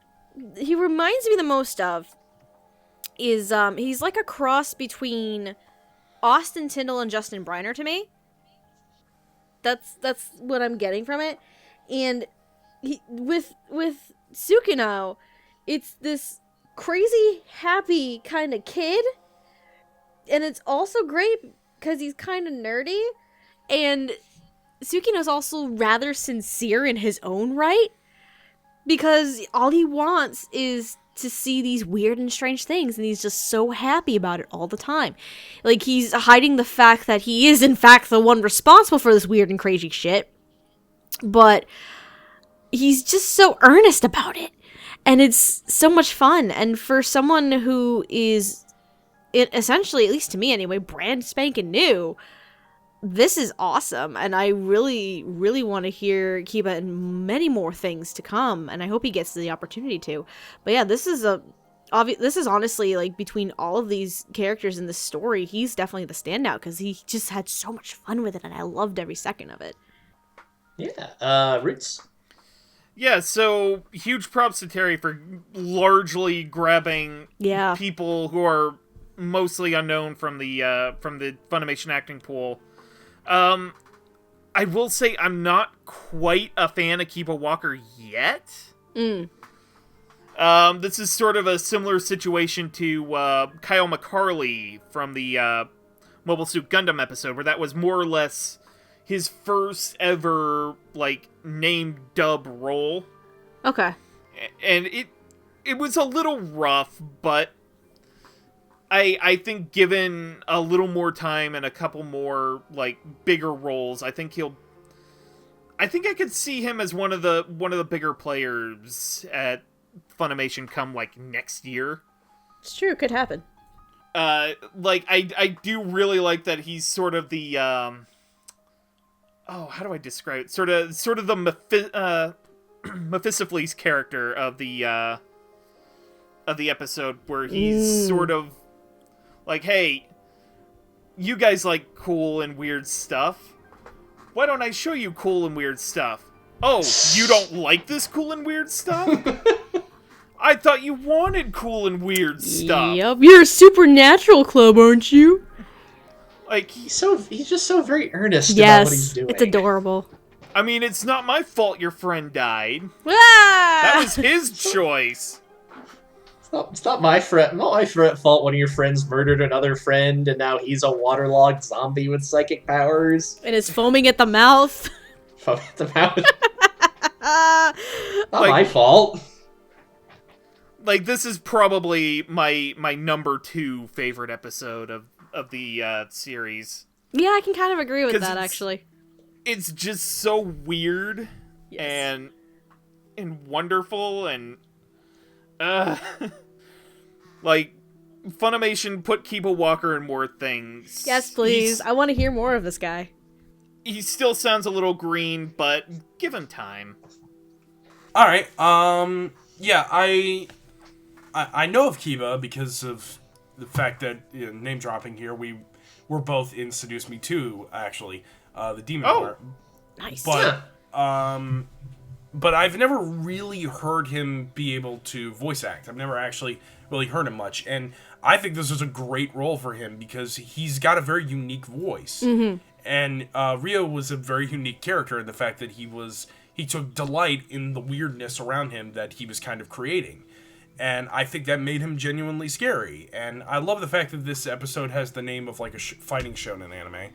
he reminds me the most of is he's like a cross between Austin Tindall and Justin Briner to me. That's what I'm getting from it. And with Sukino, it's this crazy happy kind of kid, and it's also great because he's kind of nerdy, and Sukino's also rather sincere in his own right, because all he wants is to see these weird and strange things, and he's just so happy about it all the time. Like, he's hiding the fact that he is, in fact, the one responsible for this weird and crazy shit, but he's just so earnest about it, and it's so much fun. And for someone who is, essentially, at least to me anyway, brand spanking new, this is awesome, and I really, really want to hear Kiba and many more things to come, and I hope he gets the opportunity to. But yeah, this is honestly, like, between all of these characters in this story, he's definitely the standout, because he just had so much fun with it, and I loved every second of it. Yeah, Roots? Yeah, so huge props to Terry for largely grabbing people who are mostly unknown from the Funimation acting pool. I will say I'm not quite a fan of Kiba Walker yet. This is sort of a similar situation to Kyle McCarley from the Mobile Suit Gundam episode, where that was more or less his first ever, like, named dub role. Okay. And it was a little rough, but I think given a little more time and a couple more, like, bigger roles, I think I could see him as one of the bigger players at Funimation come, like, next year. It's true, it could happen. Like, I do really like that he's sort of the, how do I describe it? Sort of the Mephistopheles character of the episode, where he's sort of like, hey, you guys like cool and weird stuff. Why don't I show you cool and weird stuff? Oh, you don't like this cool and weird stuff? I thought you wanted cool and weird stuff. Yep, you're a Supernatural club, aren't you? Like, he's just so very earnest about what he's doing. It's adorable. I mean, it's not my fault your friend died. Ah! That was his choice. It's not my fault one of your friends murdered another friend, and now he's a waterlogged zombie with psychic powers. And is foaming at the mouth. Foaming at the mouth. Not my fault. Like, this is probably my number 2 favorite episode of the series. Yeah, I can kind of agree with that, actually. It's just so weird and wonderful, and like, Funimation, put Kiba Walker in more things. Yes, please. I want to hear more of this guy. He still sounds a little green, but give him time. All right. Yeah, I know of Kiba because of the fact that, you know, name dropping here, we were both in Seduce Me 2, actually, the Demon Heart. Nice. But I've never really heard him be able to voice act. I've never actually really heard him much, and I think this is a great role for him because he's got a very unique voice. Mm-hmm. And Ryo was a very unique character in the fact that he took delight in the weirdness around him that he was kind of creating. And I think that made him genuinely scary. And I love the fact that this episode has the name of, like, a fighting shonen anime.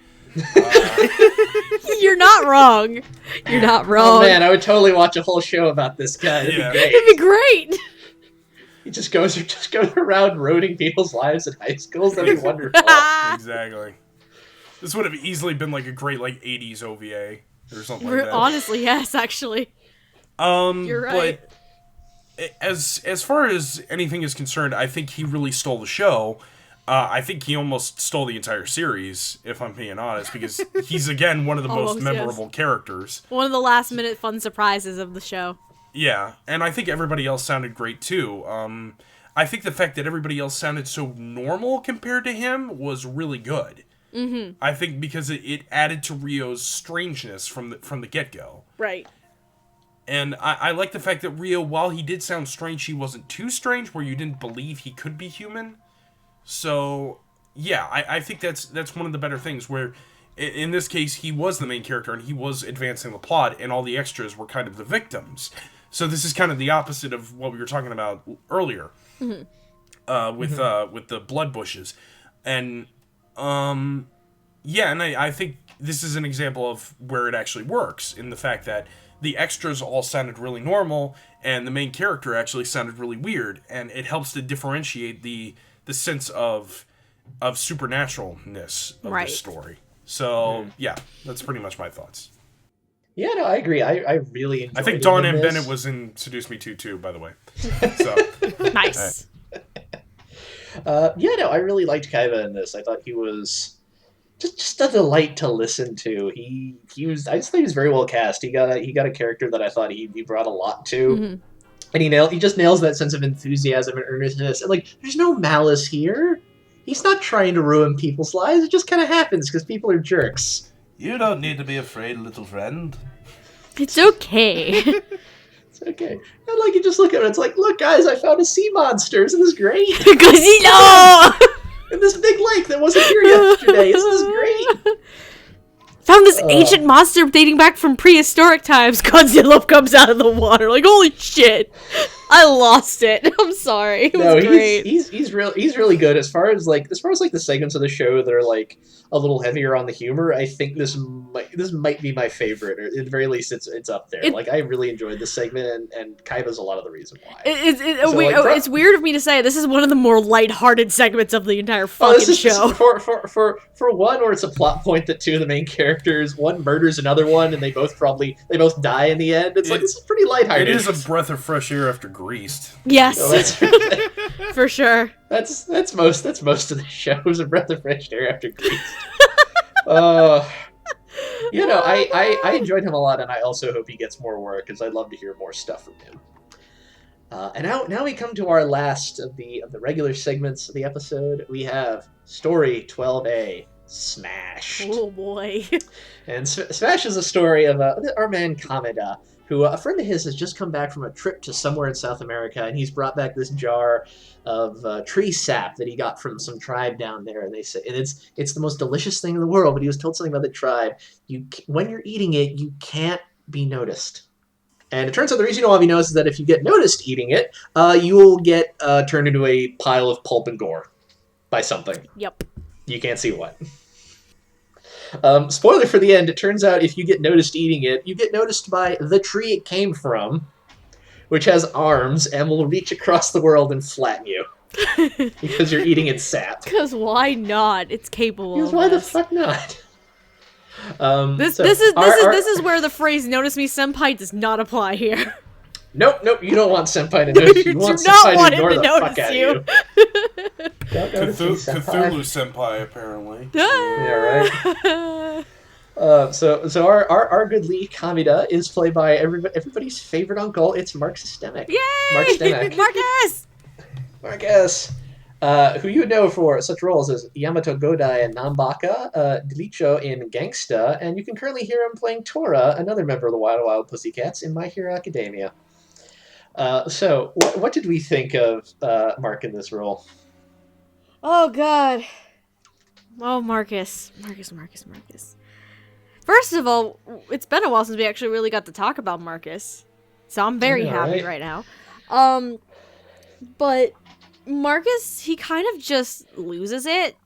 You're not wrong. You're not wrong. Oh man, I would totally watch a whole show about this guy. It'd be great. It'd be great. He just goes around ruining people's lives in high schools. That'd be wonderful. Exactly. This would have easily been, like, a great, like, 80s OVA or something like that. Honestly, yes, actually. You're right. But as far as anything is concerned, I think he really stole the show. I think he almost stole the entire series, if I'm being honest, because he's, again, one of the most memorable characters. One of the last-minute fun surprises of the show. Yeah, and I think everybody else sounded great, too. I think the fact that everybody else sounded so normal compared to him was really good. Mm-hmm. I think because it added to Ryo's strangeness from the get-go. Right. And I like the fact that Rio, while he did sound strange, he wasn't too strange, where you didn't believe he could be human. So, yeah, I think that's one of the better things, where in this case, he was the main character, and he was advancing the plot, and all the extras were kind of the victims. So this is kind of the opposite of what we were talking about earlier, with the blood bushes. And, yeah, and I think this is an example of where it actually works, in the fact that the extras all sounded really normal, and the main character actually sounded really weird, and it helps to differentiate the sense of supernaturalness of this story. So, yeah, that's pretty much my thoughts. Yeah, no, I agree. I really enjoyed it. I think Dawn M. Bennett was in Seduce Me too, by the way. So, nice. Yeah, no, I really liked Kaiba in this. I thought he was just a delight to listen to. He was. I just think he was very well cast. He got a character that I thought he brought a lot to, and he just nails that sense of enthusiasm and earnestness. And like, there's no malice here. He's not trying to ruin people's lives. It just kind of happens because people are jerks. You don't need to be afraid, little friend. It's okay. It's okay. And like, you just look at it, it's like, look, guys, I found a sea monster. Isn't this great? Godzilla! In this big lake that wasn't here yesterday. Isn't this great? Found this ancient monster dating back from prehistoric times. Godzilla comes out of the water. Like, holy shit. I lost it. I'm sorry. It was great. He's really good as far as the segments of the show that are like a little heavier on the humor. I think this might be my favorite, or at the very least it's up there. Like, I really enjoyed this segment, and Kaiba's a lot of the reason why. It's weird of me to say this is one of the more lighthearted segments of the entire fucking show. For one, where it's a plot point that two of the main characters, one murders another one, and they both die in the end. This is pretty lighthearted. It is a breath of fresh air after Greased. Yes, so for sure. That's most of the show is a breath of fresh air after Greased. I enjoyed him a lot, and I also hope he gets more work, because I'd love to hear more stuff from him. And now we come to our last of the regular segments of the episode. We have Story 12A, Smashed. Oh boy. And Smash is a story of our man Kameda, who a friend of his has just come back from a trip to somewhere in South America, and he's brought back this jar of tree sap that he got from some tribe down there, and they say, and it's the most delicious thing in the world. But he was told something about the tribe. When you're eating it, you can't be noticed. And it turns out the reason you don't want to be noticed is that if you get noticed eating it, you will get turned into a pile of pulp and gore by something. Yep. You can't see what. Spoiler for the end, it turns out if you get noticed eating it, you get noticed by the tree it came from, which has arms and will reach across the world and flatten you. Because you're eating its sap. Because why not? It's capable Because of why this. the fuck not? This is where the phrase "notice me, senpai" does not apply here. Nope, you don't want senpai to notice you. You want senpai to ignore the fuck out of you. Don't notice me, Cthulhu senpai, apparently. Yeah, right. So our good lead Kameda is played by everybody's favorite uncle. It's Mark Systemic. Yay! Mark Stemek. Marcus! Who you know for such roles as Yamato Godai in Nambaka, Dilicho in Gangsta, and you can currently hear him playing Tora, another member of the Wild Wild Pussycats, in My Hero Academia. So what did we think of Mark in this role? Oh, God. Oh, Marcus. First of all, it's been a while since we actually really got to talk about Marcus. So I'm very happy right now. But Marcus, he kind of just loses it.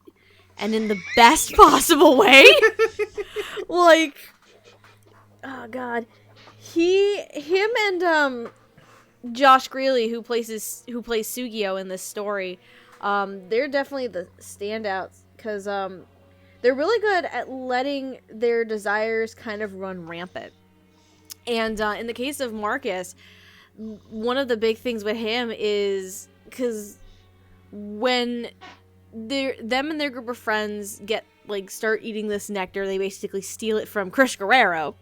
And in the best possible way. Like, oh, God. Him and Josh Greeley, who plays Sugio in this story, they're definitely the standouts, because they're really good at letting their desires kind of run rampant. And in the case of Marcus, one of the big things with him is because when them and their group of friends start eating this nectar, they basically steal it from Chris Guerrero.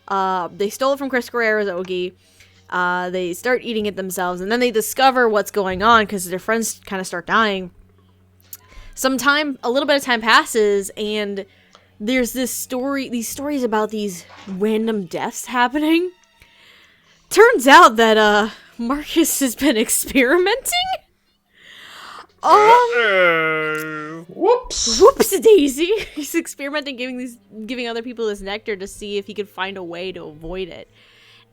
They stole it from Chris Guerrero's Ogi. They start eating it themselves, and then they discover what's going on because their friends kind of start dying. A little bit of time passes, and there's these stories about these random deaths happening. turns out that Marcus has been experimenting. Whoops. Whoopsie daisy. He's experimenting, giving other people this nectar to see if he could find a way to avoid it.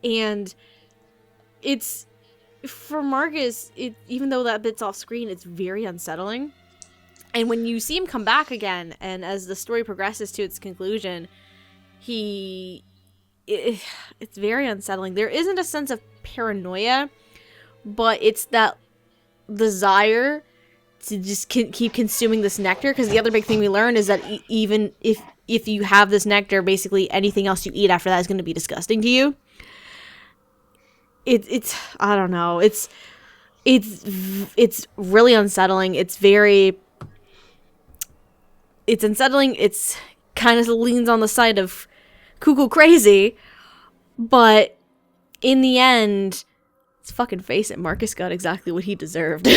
And it's, for Marcus, even though that bit's off screen, it's very unsettling. And when you see him come back again, and as the story progresses to its conclusion, it's very unsettling. There isn't a sense of paranoia, but it's that desire to just keep consuming this nectar. Because the other big thing we learn is that even if you have this nectar, basically anything else you eat after that is going to be disgusting to you. It's I don't know. It's really unsettling. It's unsettling. It's kind of leans on the side of cuckoo crazy, but in the end, let's fucking face it, Marcus got exactly what he deserved.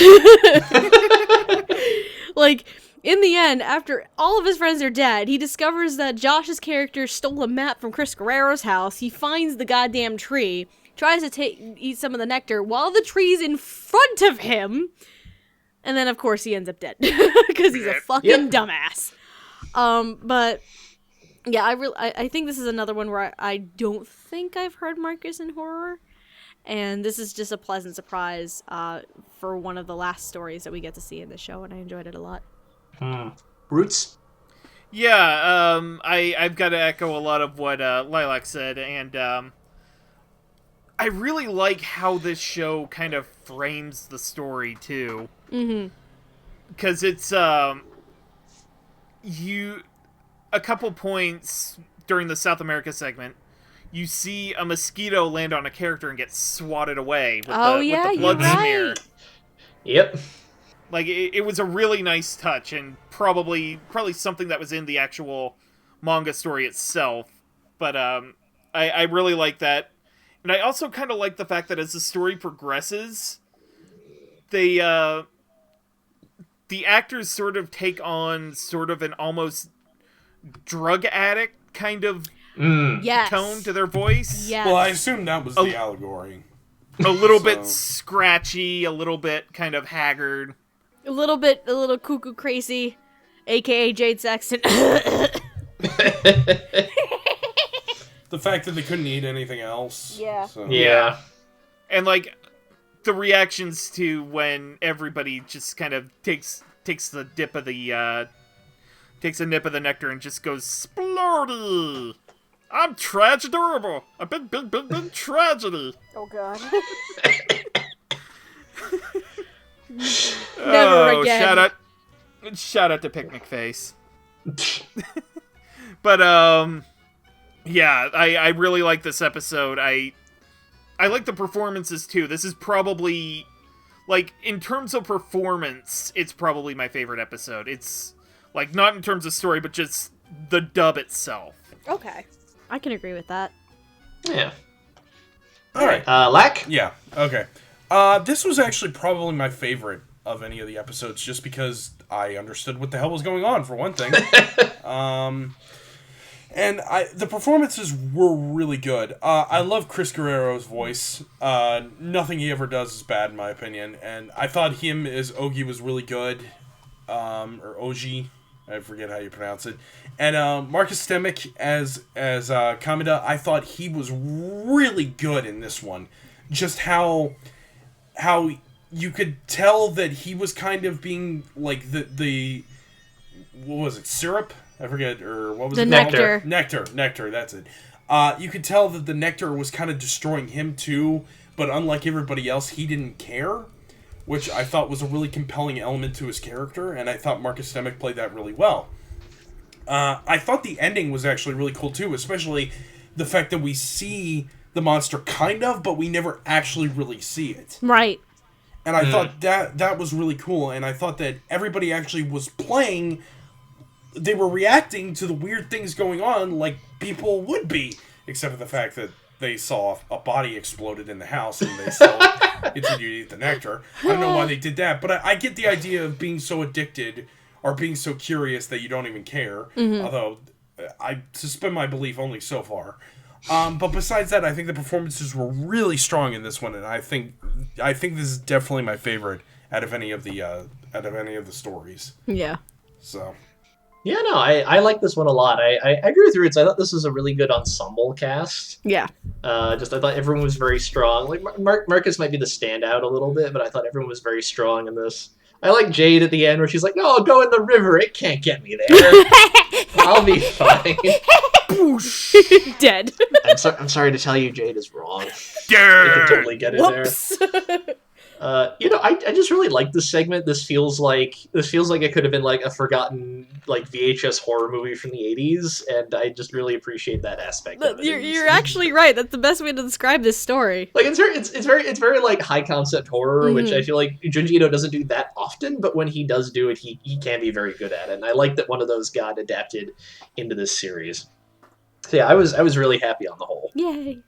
Like, in the end, after all of his friends are dead, he discovers that Josh's character stole a map from Chris Guerrero's house. He finds the goddamn tree, tries to eat some of the nectar while the tree's in front of him, and then, of course, he ends up dead. Because he's a fucking dumbass. But yeah, I think this is another one where I don't think I've heard Marcus in horror, and this is just a pleasant surprise for one of the last stories that we get to see in the show, and I enjoyed it a lot. Roots? Yeah, I've got to echo a lot of what Lilac said, and I really like how this show kind of frames the story too. Mm-hmm. Because it's a couple points during the South America segment, you see a mosquito land on a character and get swatted away with the blood smear. Right. Yep. Like, it was a really nice touch, and probably something that was in the actual manga story itself. But I really like that. And I also kind of like the fact that as the story progresses, the actors sort of take on sort of an almost drug addict kind of tone to their voice. Yes. Well, I assume that was the allegory. A little bit scratchy, a little bit kind of haggard. A little cuckoo crazy, aka Jade Sexton. The fact that they couldn't eat anything else. Yeah. So. Yeah. And, like, the reactions to when everybody just kind of takes the dip of the, takes a nip of the nectar and just goes, Splorty! I'm tragedy-durable! I've been tragedy! Oh, God. Never again. Shout out to Picnic Face. But, yeah, I really like this episode. I like the performances, too. This is probably, like, in terms of performance, it's probably my favorite episode. It's, like, not in terms of story, but just the dub itself. Okay. I can agree with that. Yeah. All right. Lac? Yeah, okay. This was actually probably my favorite of any of the episodes, just because I understood what the hell was going on, for one thing. And the performances were really good. I love Chris Guerrero's voice. Nothing he ever does is bad, in my opinion. And I thought him as Ogi was really good. Or Oji. I forget how you pronounce it. And Marcus Stemick as Kamida, I thought he was really good in this one. Just how you could tell that he was kind of being like the what was it, syrup? I forget, or what was it? Nectar. Nectar, that's it. You could tell that the nectar was kind of destroying him too, but unlike everybody else, he didn't care, which I thought was a really compelling element to his character, and I thought Marcus Stemick played that really well. I thought the ending was actually really cool too, especially the fact that we see the monster kind of, but we never actually really see it. Right. And I thought that was really cool, and I thought that everybody actually was playing, they were reacting to the weird things going on like people would be, except for the fact that they saw a body exploded in the house and they still continued to eat the nectar. I don't know why they did that, but I get the idea of being so addicted or being so curious that you don't even care, although I suspend my belief only so far. But besides that, I think the performances were really strong in this one, and I think this is definitely my favorite out of any of the stories. Yeah. So. Yeah, no, I like this one a lot. I agree with Roots. I thought this was a really good ensemble cast. Yeah. I thought everyone was very strong. Like Marcus might be the standout a little bit, but I thought everyone was very strong in this. I like Jade at the end where she's like, "No, I'll go in the river. It can't get me there. I'll be fine." Dead. I'm sorry to tell you, Jade is wrong. Yeah. You can totally get in there. Whoops. I just really like this segment. This feels like it could have been like a forgotten like VHS horror movie from the 80s, and I just really appreciate that aspect of it. You're actually right. That's the best way to describe this story. Like it's very like high concept horror, which I feel like Junji Ito doesn't do that often, but when he does do it, he can be very good at it. And I like that one of those got adapted into this series. So yeah, I was really happy on the whole. Yay.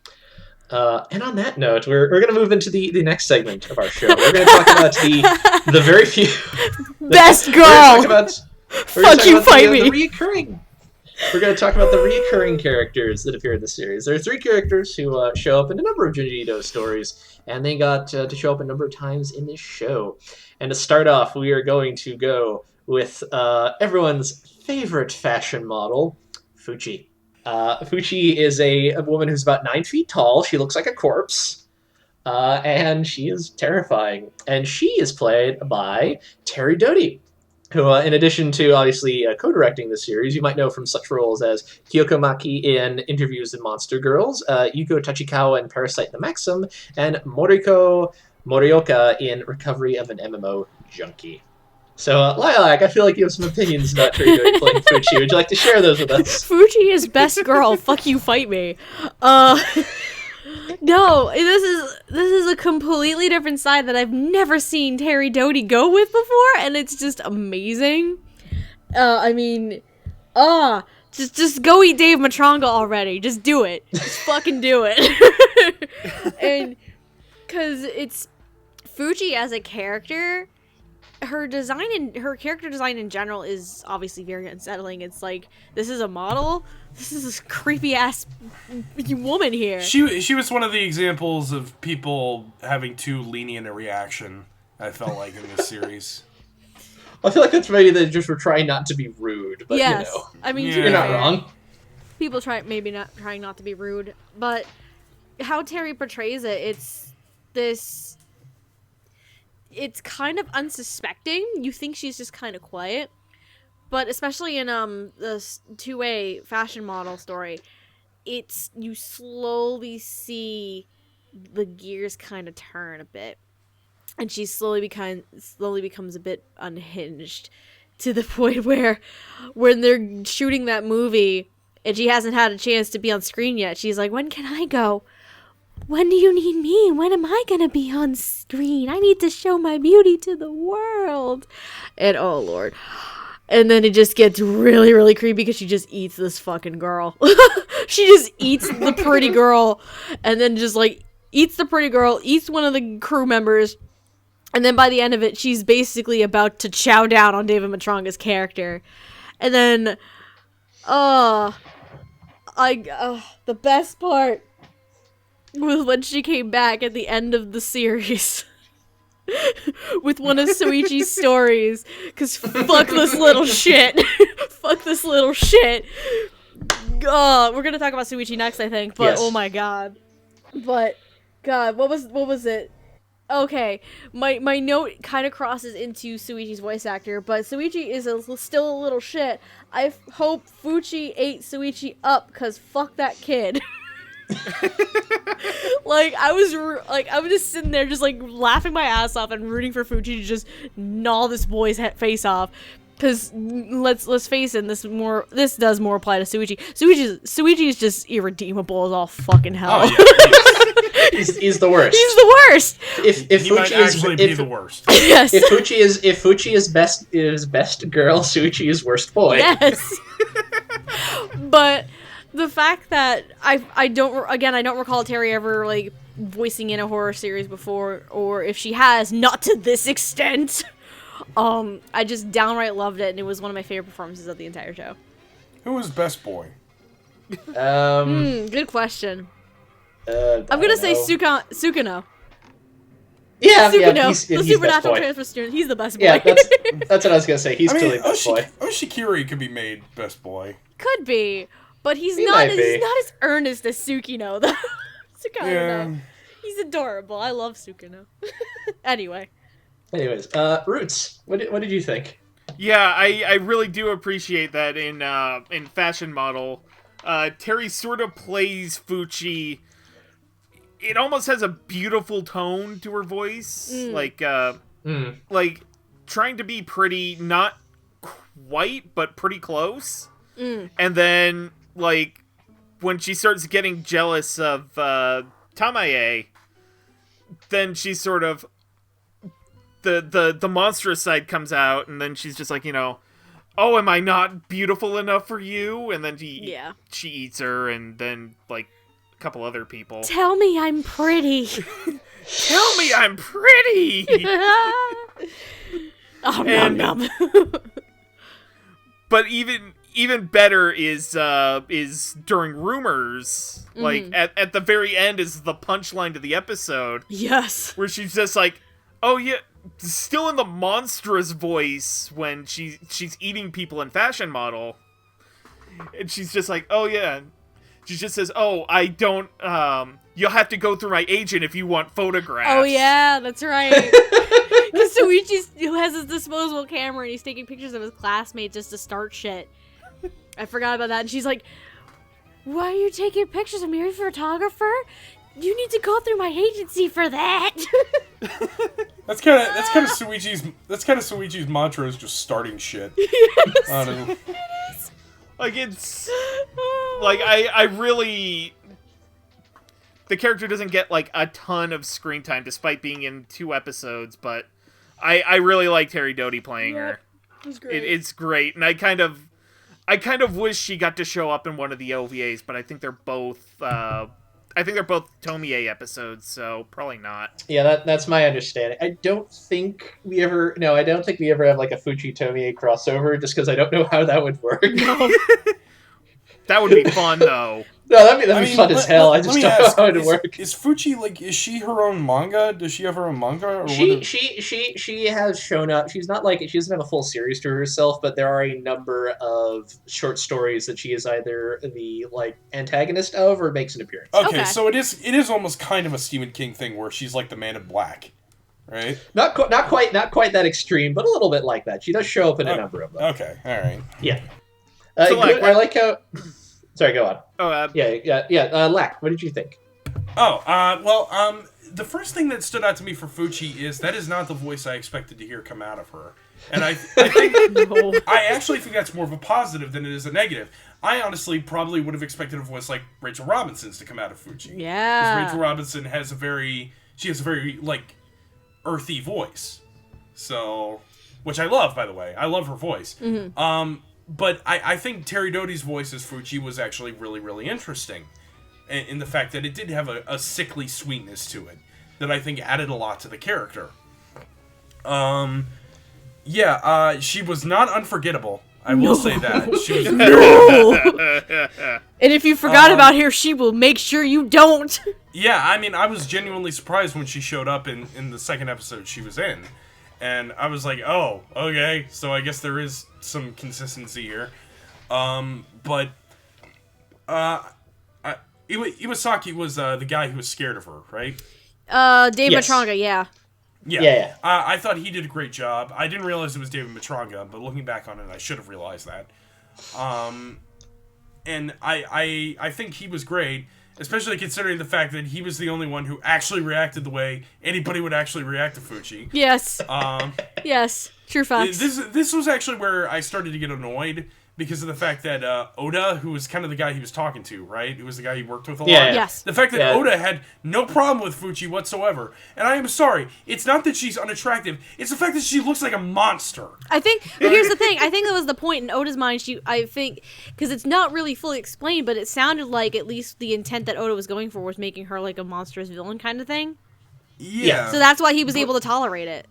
And on that note, we're going to move into the next segment of our show. We're going to talk about the very few... Best girl! Fuck you, fight me! We're going to talk about the reoccurring characters that appear in the series. There are 3 characters who show up in a number of Junji Ito stories, and they got to show up a number of times in this show. And to start off, we are going to go with everyone's favorite fashion model, Fuchi. Fuchi is a woman who's about 9 feet tall. She looks like a corpse. And she is terrifying. And she is played by Terry Doty, who, in addition to obviously co-directing the series, you might know from such roles as Kyoko Maki in Interviews in Monster Girls, Yuko Tachikawa in Parasite the Maxim, and Moriko Morioka in Recovery of an MMO Junkie. So, Lilac, I feel like you have some opinions about Terry Doty playing Fuchi. Would you like to share those with us? Fuchi is best girl. Fuck you, fight me. No, this is a completely different side that I've never seen Terry Doty go with before, and it's just amazing. Just go eat Dave Matranga already. Just do it. Just fucking do it. And because it's Fuchi as a character. Her character design in general is obviously very unsettling. It's like, this is a model? This is this creepy ass woman here. She was one of the examples of people having too lenient a reaction, I felt like, in this series. I feel like that's maybe they just were trying not to be rude, but yes. you know. I mean, Yeah. You're not wrong. People trying not to be rude, but how Terry portrays it, it's kind of unsuspecting. You think she's just kind of quiet. But especially in this 2A fashion model story, you slowly see the gears kind of turn a bit. And she slowly becomes a bit unhinged to the point where when they're shooting that movie and she hasn't had a chance to be on screen yet, she's like, "When can I go? When do you need me? When am I gonna be on screen? I need to show my beauty to the world." And oh lord. And then it just gets really, really creepy because she just eats this fucking girl. She just eats the pretty girl and then just like eats the pretty girl, eats one of the crew members, and then by the end of it, she's basically about to chow down on David Matranga's character. And then, the best part was when she came back at the end of the series with one of Soichi's stories, because fuck this little shit. Fuck this little shit. We're gonna talk about Soichi next, I think, but yes. Oh my god. But, god, what was it? Okay, my note kind of crosses into Soichi's voice actor, but Soichi is still a little shit. I hope Fuchi ate Soichi up, because fuck that kid. I was just sitting there just like laughing my ass off and rooting for Fuchi to just gnaw this boy's face off, because let's face it, this does more apply to Soichi. Soichi is just irredeemable as all fucking hell. Oh, yeah. He's the worst. He's the worst. If he Fuchi might actually be the worst. Yes. If Fuchi is best girl, Soichi is worst boy. Yes. But the fact that I don't recall Terry ever like voicing in a horror series before, or if she has, not to this extent. I just downright loved it, and it was one of my favorite performances of the entire show. Who was best boy? Good question. I'm I'm gonna say Sukino. Yeah, Sukino, he's the best Supernatural boy. Transfer Student. He's the best boy. Yeah, that's what I was gonna say. He's I mean, clearly best boy. Oshikiri could be made best boy. Could be, but he's He not. might He's be. not as earnest as Sukino though. Sukino. Yeah. He's adorable. I love Sukino. Anyway. Anyways, Roots, what did you think? Yeah, I really do appreciate that in Fashion Model. Terry sort of plays Fuchi. It almost has a beautiful tone to her voice, like trying to be pretty, not quite, but pretty close. And then like when she starts getting jealous of Tamae, then she's sort of the monstrous side comes out, and then she's just like, oh, am I not beautiful enough for you? And then she eats her, and then like a couple other people. Tell me I'm pretty. Tell me I'm pretty. Oh, nom nom. But even better is during rumors. Like at the very end is the punchline to the episode. Yes. Where she's just like, oh yeah, still in the monstrous voice when she's eating people in Fashion Model. And she's just like, oh yeah. She just says, oh, I don't, you'll have to go through my agent if you want photographs. Oh yeah, that's right. Because Soichi has his disposable camera and he's taking pictures of his classmates just to start shit. I forgot about that. And she's like, why are you taking pictures of me? Are you a photographer? You need to go through my agency for that. That's kind of Soichi's mantra is just starting shit. Yes. I don't know. Like, it's... Like, I really... The character doesn't get, like, a ton of screen time, despite being in 2 episodes, but I really like Terry Doty playing her. It's great. It's great, and I kind of wish she got to show up in one of the OVAs, but I think they're both... I think they're both Tomie episodes, so probably not. Yeah, that's my understanding. I don't think we ever have like a Fuchi Tomie crossover, just because I don't know how that would work. No. That would be fun, though. No, that'd be fun as hell. I just don't know how it would work. Is Fuchi, like, is she her own manga? Does she have her own manga? Or She has shown up. She's not like, she doesn't have a full series to herself, but there are a number of short stories that she is either the like antagonist of or makes an appearance. Okay, so it is almost kind of a Stephen King thing where she's like the Man in Black, right? Not quite that extreme, but a little bit like that. She does show up in a number of them. Okay, all right. Yeah. So, like, I like how. Sorry, go on. Oh, Yeah. Lac, what did you think? The first thing that stood out to me for Fuchi is that is not the voice I expected to hear come out of her. And I think No. I actually think that's more of a positive than it is a negative. I honestly probably would have expected a voice like Rachel Robinson's to come out of Fuchi. Yeah. Because Rachel Robinson has a very like earthy voice. So, which I love, by the way. I love her voice. Mm-hmm. But I think Terry Doty's voice as Fuchi was actually really, really interesting. In the fact that it did have a sickly sweetness to it. That I think added a lot to the character. She was not unforgettable. I will say that. She was No. And if you forgot about her, she will make sure you don't. Yeah, I mean, I was genuinely surprised when she showed up in the second episode she was in. And I was like, oh, okay, so I guess there is some consistency here. But Iwasaki was the guy who was scared of her, right? Dave Yes. Matranga, yeah. Yeah. I thought he did a great job. I didn't realize it was David Matranga, but looking back on it, I should have realized that. And I think he was great, especially considering the fact that he was the only one who actually reacted the way anybody would actually react to Fuchi. Yes. Yes. True facts. This was actually where I started to get annoyed because of the fact that Oda, who was kind of the guy he was talking to, right? Who was the guy he worked with a lot. Yeah. Yes. The fact that Oda had no problem with Fuchi whatsoever. And I am sorry, it's not that she's unattractive, it's the fact that she looks like a monster. I think, but here's the thing. I think that was the point in Oda's mind. I think, because it's not really fully explained, but it sounded like at least the intent that Oda was going for was making her like a monstrous villain kind of thing. Yeah. So that's why he was able to tolerate it.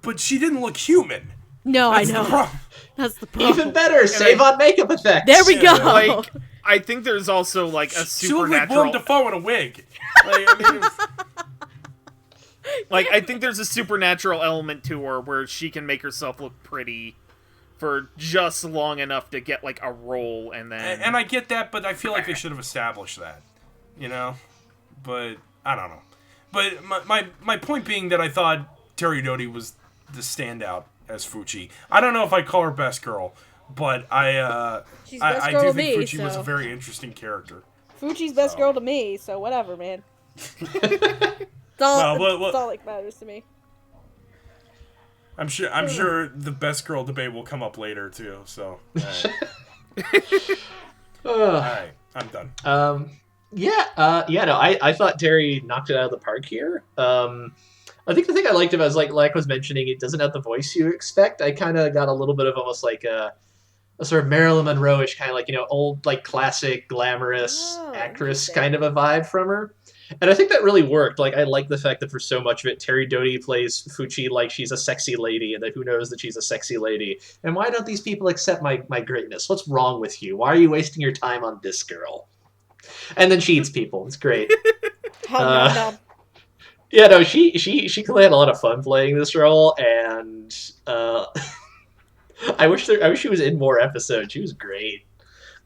But she didn't look human. No, That's I know. the problem. That's the problem. Even better, save on makeup effects. There we go. Like, I think there's also like a She looked like supernatural. Willem Dafoe in a wig. Like, I mean, Like, I think there's a supernatural element to her where she can make herself look pretty for just long enough to get, like, a role, and then... and I get that, but I feel like they should have established that, you know? But, I don't know. But my point being that I thought Terry Doty was the standout as Fuchi. I don't know if I'd call her best girl, but She's best I girl do to think me, Fuchi was so. a very interesting character. Fuchi's best So. girl to me, so whatever, man. That's all, Well, that's all that matters to me. I'm sure the best girl debate will come up later too. So, all right, I'm done. No, I thought Terry knocked it out of the park here. I think the thing I liked about it is like I was mentioning, it doesn't have the voice you expect. I kind of got a little bit of almost like a sort of Marilyn Monroe-ish kind of like, old like classic glamorous actress interesting. kind of a vibe from her. And I think that really worked. Like, I like the fact that for so much of it, Terry Doty plays Fuchi like she's a sexy lady, and that who knows that she's a sexy lady. And why don't these people accept my greatness? What's wrong with you? Why are you wasting your time on this girl? And then she eats people. It's great. No. Yeah, no, she clearly had a lot of fun playing this role, and I wish she was in more episodes. She was great.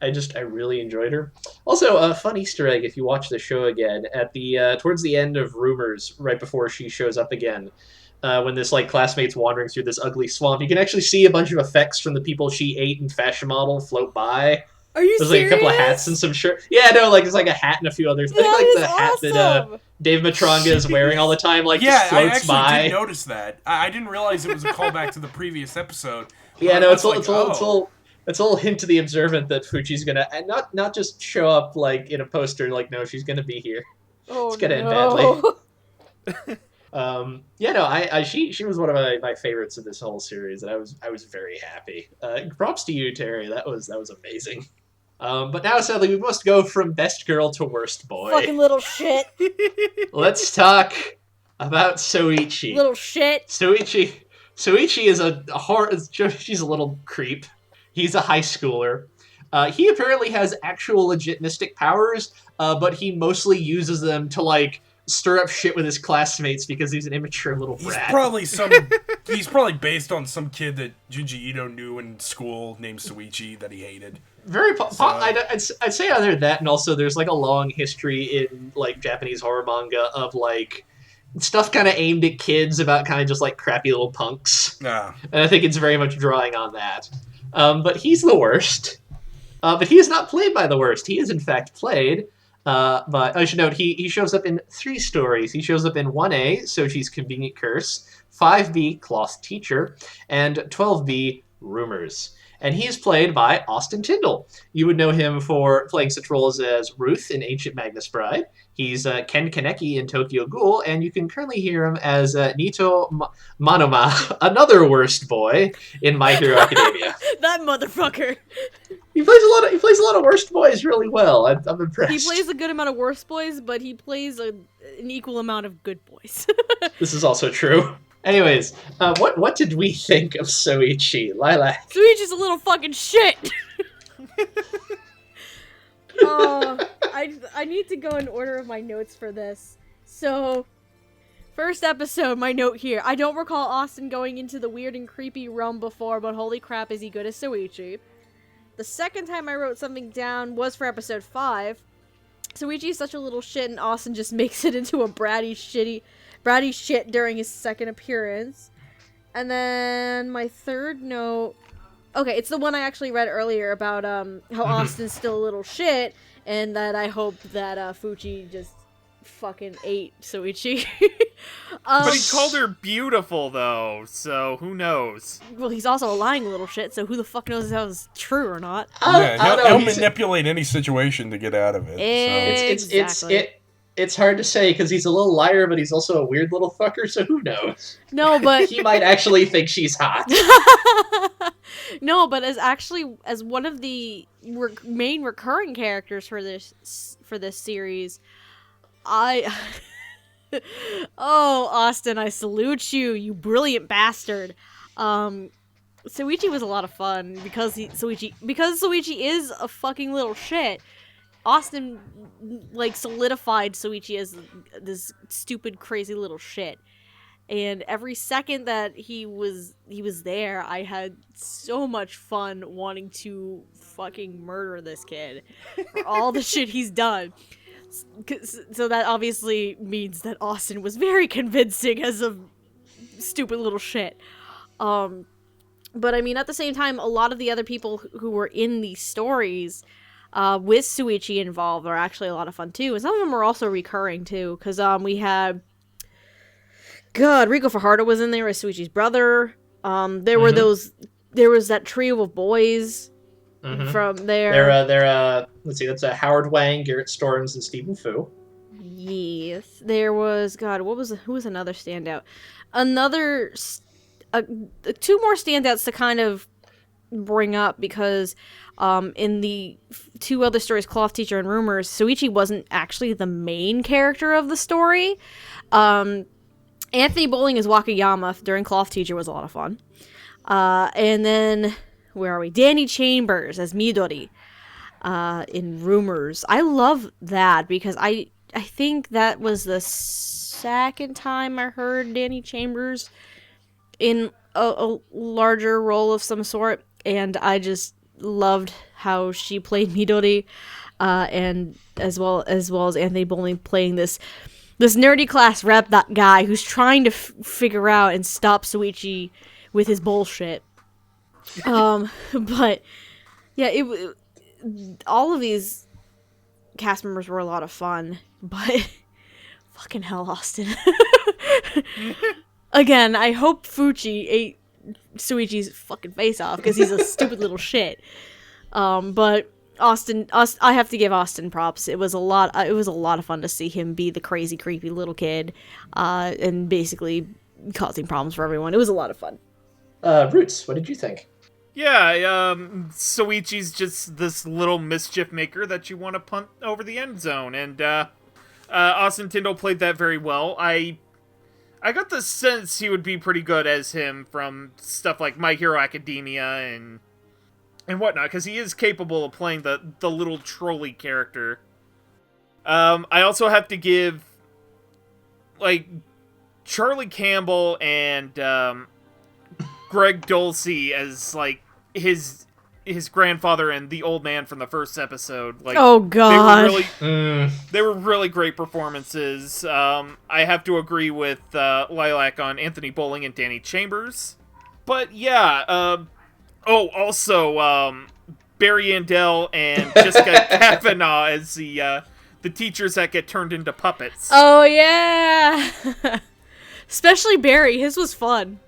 I really enjoyed her. Also, a fun Easter egg if you watch the show again at the towards the end of Rumors, right before she shows up again, when this like classmate's wandering through this ugly swamp, you can actually see a bunch of effects from the people she ate in Fashion Model float by. Are you There's serious? like a couple of hats and some shirt. Yeah, no, like it's like a hat and a few others. I think like the hat that Dave Matronga is wearing all the time, like Yeah, just I floats actually by. did notice that. I didn't realize it was a callback to the previous episode. Yeah, But no, I it's was all it's all hint to the observant that Fuchi's gonna and not just show up like in a poster. Like, no, she's gonna be here. Oh, It's gonna end no. badly. She was one of my favorites of this whole series, and I was very happy. Props to you, Terry. That was amazing. But now, sadly, we must go from best girl to worst boy. Fucking little shit. Let's talk about Soichi. Little shit. Soichi is a horror. She's a little creep. He's a high schooler. He apparently has actual legit mystic powers, but he mostly uses them to like stir up shit with his classmates because he's an immature little brat. He's probably based on some kid that Junji Ito knew in school named Soichi that he hated. I'd say either that, and also there's like a long history in like Japanese horror manga of like stuff kind of aimed at kids about kind of just like crappy little punks. Nah. And I think it's very much drawing on that. But he's the worst. But he is not played by the worst. He is in fact played. But I should note he shows up in 3 stories. He shows up in 1A, Sochi's Convenient Curse, 5B, Cloth Teacher, and 12B, Rumors. And he is played by Austin Tyndall. You would know him for playing such roles as Ruth in Ancient Magnus Bride. He's Ken Kaneki in Tokyo Ghoul, and you can currently hear him as Nito Manoma, another worst boy in My Hero Academia. That motherfucker. He plays a lot of worst boys really well. I'm impressed. He plays a good amount of worst boys, but he plays an equal amount of good boys. This is also true. Anyways, what did we think of Soichi, Lilac? Suichi's a little fucking shit. I need to go in order of my notes for this. So, first episode, my note here. I don't recall Austin going into the weird and creepy realm before, but holy crap, is he good as Soichi. The second time I wrote something down was for episode 5. Soichi's such a little shit, and Austin just makes it into a bratty shit during his second appearance. And then my third note... Okay, it's the one I actually read earlier about how Austin's still a little shit, and that I hope that Fuchi just fucking ate Soichi. But he called her beautiful, though, so who knows? Well, he's also a lying little shit, so who the fuck knows if that was true or not? He'll manipulate any situation to get out of it. Exactly. It's hard to say because he's a little liar, but he's also a weird little fucker, so who knows? No, but... He might actually think she's hot. No, but as one of the main recurring characters for this series, Oh, Austin, I salute you, you brilliant bastard. Soichi was a lot of fun because Soichi is a fucking little shit. Austin like solidified Soichi as this stupid, crazy little shit. And every second that he was there, I had so much fun wanting to fucking murder this kid for all the shit he's done. So that obviously means that Austin was very convincing as a stupid little shit. But I mean, at the same time, a lot of the other people who were in these stories with Soichi involved are actually a lot of fun too. And some of them are also recurring too, because we had Rico Fajardo was in there as Soichi's brother. There was that trio of boys from there. They're let's see, that's Howard Wang, Garrett Storms, and Stephen Fu. Yes, there was who was another standout? Two more standouts to kind of bring up because in the two other stories, Cloth Teacher and Rumors, Soichi wasn't actually the main character of the story. Anthony Bowling as Wakayama during Cloth Teacher was a lot of fun. And then, where are we? Danny Chambers as Midori in Rumors. I love that because I think that was the second time I heard Danny Chambers in a larger role of some sort, and I just loved how she played Midori, and as well as Anthony Bowling playing this nerdy class rep, that guy who's trying to figure out and stop Soichi with his bullshit. But yeah, all of these cast members were a lot of fun, but fucking hell, Austin. Again, I hope Fuchi ate Soichi's fucking face off because he's a stupid little shit. But Austin, I have to give Austin props. It was a lot of fun to see him be the crazy, creepy little kid, and basically causing problems for everyone. It was a lot of fun. Roots, what did you think? Yeah, Soichi's just this little mischief maker that you want to punt over the end zone, and Austin Tyndall played that very well. I got the sense he would be pretty good as him from stuff like My Hero Academia and whatnot, because he is capable of playing the little trolley character. I also have to give, like, Charlie Campbell and Greg Dulce as, like, his grandfather and the old man from the first episode. Like, oh god, they were really great performances. I have to agree with Lilac on Anthony Bowling and Danny Chambers. But yeah, also Barry Andel and Jessica Kavanaugh as the teachers that get turned into puppets. Oh yeah, especially Barry. His was fun.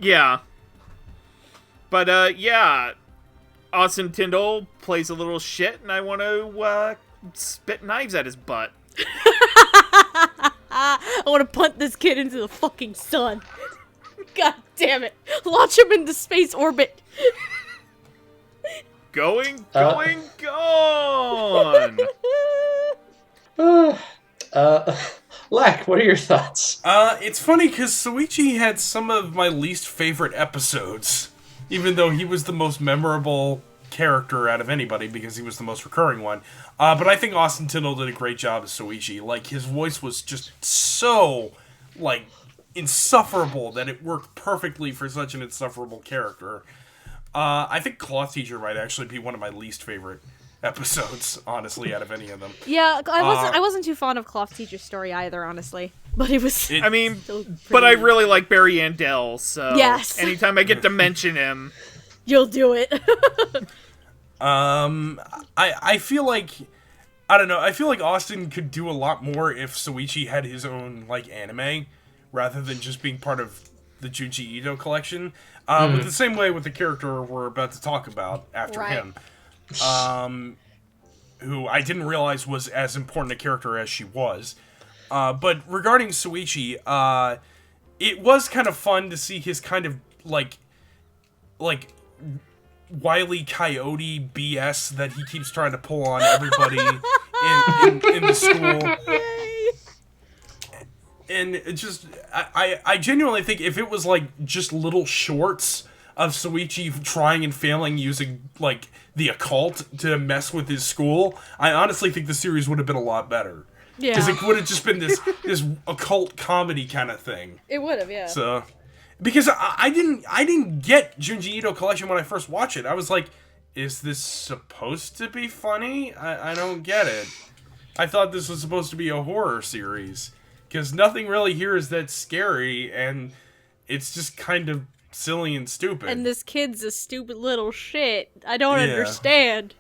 Yeah. But yeah. Austin Tyndall plays a little shit, and I want to spit knives at his butt. I want to punt this kid into the fucking sun. God damn it. Launch him into space orbit. Going. Lack, what are your thoughts? It's funny because Soichi had some of my least favorite episodes. Even though he was the most memorable character out of anybody because he was the most recurring one. But I think Austin Tyndall did a great job as Soichi. Like, his voice was just so, like, insufferable that it worked perfectly for such an insufferable character. I think Cloth Teacher might actually be one of my least favorite episodes, honestly, out of any of them. Yeah, I wasn't too fond of Cloth Teacher's story either, honestly. But it was. But I really like Barry Andel, so yes. Anytime I get to mention him, you'll do it. I feel like, I don't know. I feel like Austin could do a lot more if Soichi had his own like anime, rather than just being part of the Junji Ito collection. With the same way with the character we're about to talk about after him, who I didn't realize was as important a character as she was. But regarding Soichi, it was kind of fun to see his kind of, like Wile E. Coyote BS that he keeps trying to pull on everybody in the school. And it just, I genuinely think if it was, like, just little shorts of Soichi trying and failing using, like, the occult to mess with his school, I honestly think the series would have been a lot better. Yeah. Because it would have just been this occult comedy kind of thing. It would have, yeah. So, because I didn't get Junji Ito Collection when I first watched it. I was like, is this supposed to be funny? I don't get it. I thought this was supposed to be a horror series. Because nothing really here is that scary, and it's just kind of silly and stupid. And this kid's a stupid little shit. I don't understand.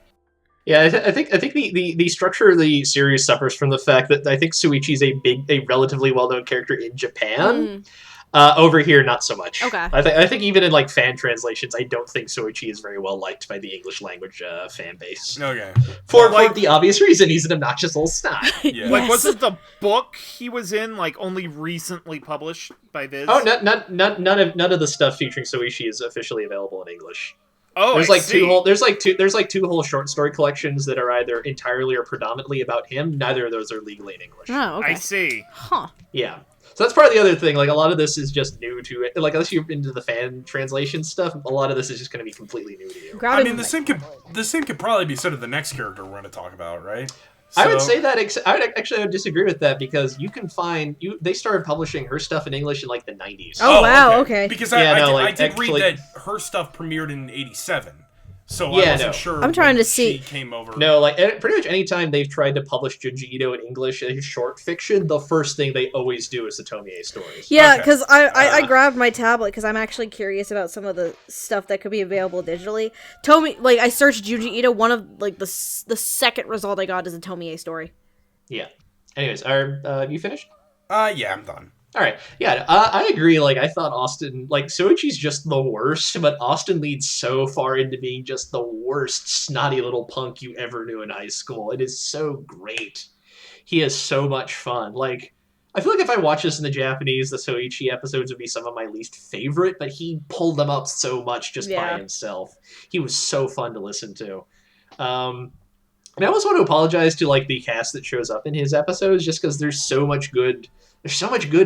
Yeah, I think the structure of the series suffers from the fact that I think Suichi's a relatively well-known character in Japan. Over here, not so much. Okay. I think even in like fan translations, I don't think Soichi is very well liked by the English language fan base. Okay. For the obvious reason, he's an obnoxious little snot. Yeah. Like, wasn't the book he was in like only recently published by Viz? Oh, none of the stuff featuring Soichi is officially available in English. Oh, There's I like see. there's like two whole short story collections that are either entirely or predominantly about him. Neither of those are legally in English. Oh, okay. I see. Huh. Yeah. So that's part of the other thing. Like, a lot of this is just new to it. Like, unless you're into the fan translation stuff, a lot of this is just going to be completely new to you. I mean, the same could probably be said of the next character we're going to talk about, right? I would say that. I would disagree with that, because you can find they started publishing her stuff in English in like the 90s. Oh, wow, okay. Because Yeah, I did read that her stuff premiered in '87, so I Yeah, wasn't sure. I'm trying to when see. she came over. No, like pretty much any time they've tried to publish Junji Ito in English as short fiction, the first thing they always do is the Tomie stories. Yeah, Okay. because I grabbed my tablet because I'm actually curious about some of the stuff that could be available digitally. Like, I searched Junji Ito, one of, like, the second result I got is a Tomie story. Yeah. Anyways, are you finished? Yeah, I'm done. All right. Yeah, I agree. Like, I thought Austin, like, Soichi's just the worst, but Austin leads so far into being just the worst snotty little punk you ever knew in high school. It is so great. He has so much fun. Like, I feel like if I watch this in the Japanese, the Soichi episodes would be some of my least favorite, but he pulled them up so much just by himself. He was so fun to listen to. And I always want to apologize to, like, the cast that shows up in his episodes, just because there's so much good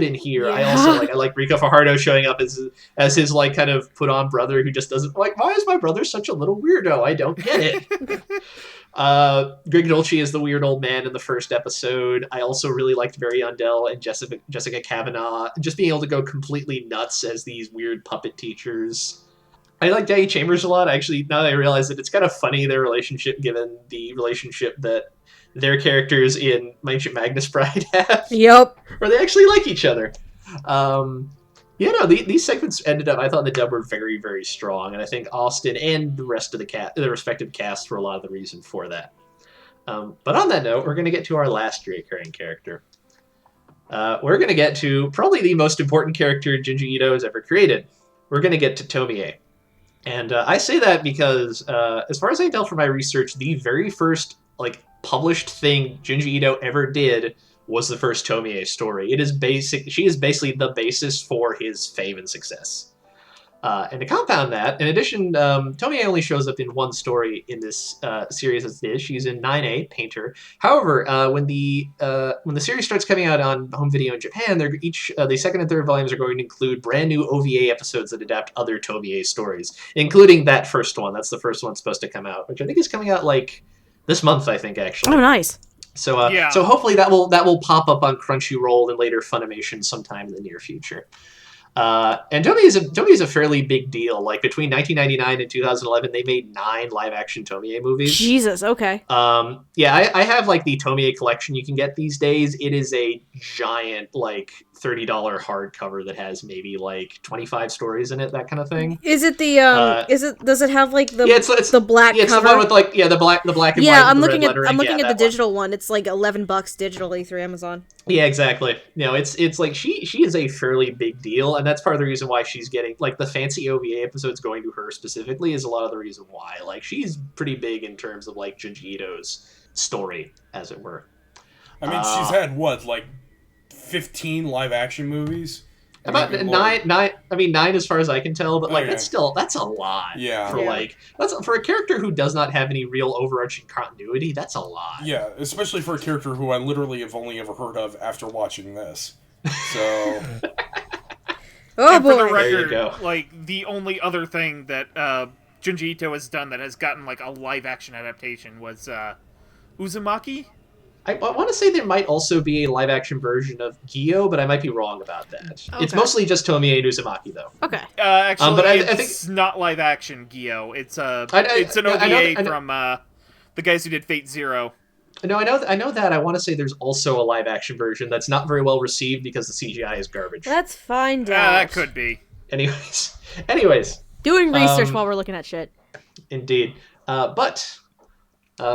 in here. Yeah. I like Rika Fajardo showing up as his, like, kind of put on brother who just doesn't, like, why is my brother such a little weirdo? I don't get it. Greg Dulci is the weird old man in the first episode. I also really liked Barry Undell and Jessica Kavanaugh, just being able to go completely nuts as these weird puppet teachers. I like Daggy Chambers a lot. Actually, now that I realize that it's kind of funny, their relationship, given the relationship that their characters in My Ancient Magnus Bride have. Yep. Where they actually like each other. These segments ended up, I thought the dub were very, very strong, and I think Austin and the rest of the respective casts were a lot of the reason for that. But on that note, we're going to get to our last recurring character. We're going to get to probably the most important character Junji Ito has ever created. We're going to get to Tomie. And I say that because, as far as I can tell from my research, the very first, like, published thing Junji Ito ever did was the first Tomie story. She is basically the basis for his fame and success. And to compound that, in addition, Tomie only shows up in one story in this series as it is. She's in 9A, Painter. However, when the series starts coming out on home video in Japan, they're the second and third volumes are going to include brand new OVA episodes that adapt other Tomie stories, including that first one. That's the first one supposed to come out, which I think is coming out like this month. I think actually. Oh, nice. So so hopefully that will pop up on Crunchyroll and later Funimation sometime in the near future. And Tomie is a fairly big deal. Like, between 1999 and 2011, they made 9 live-action Tomie movies. Jesus, okay. I have, like, the Tomie collection you can get these days. It is a giant, like, $30 hardcover that has maybe, like, 25 stories in it, that kind of thing. Is it the, does it have, like, the black cover? It's the one with, like, the black and white. I'm looking at the digital one. It's, like, $11 digitally through Amazon. Yeah, exactly. It's like she is a fairly big deal, and that's part of the reason why she's getting, like, the fancy OVA episodes going to her specifically is a lot of the reason why. Like, she's pretty big in terms of, like, Junji Ito's story, as it were. I mean, she's had what, like 15 live action movies? About nine. I mean, 9 as far as I can tell, but like that's a lot. Yeah. For a character who does not have any real overarching continuity, that's a lot. Yeah, especially for a character who I literally have only ever heard of after watching this. So Oh And for the boy. There you record, go. like, the only other thing that Junji Ito has done that has gotten, like, a live-action adaptation was Uzumaki? I want to say there might also be a live-action version of Gyo, but I might be wrong about that. It's Okay. mostly just Tomie and Uzumaki, though. Okay. Actually, but I it's think- not live-action, Gyo. It's it's an OVA I know- from the guys who did Fate Zero. No, I know that. I want to say there's also a live-action version that's not very well received because the CGI is garbage. Let's find out. That could be. Anyways, Doing research Um, while we're looking at shit. indeed. But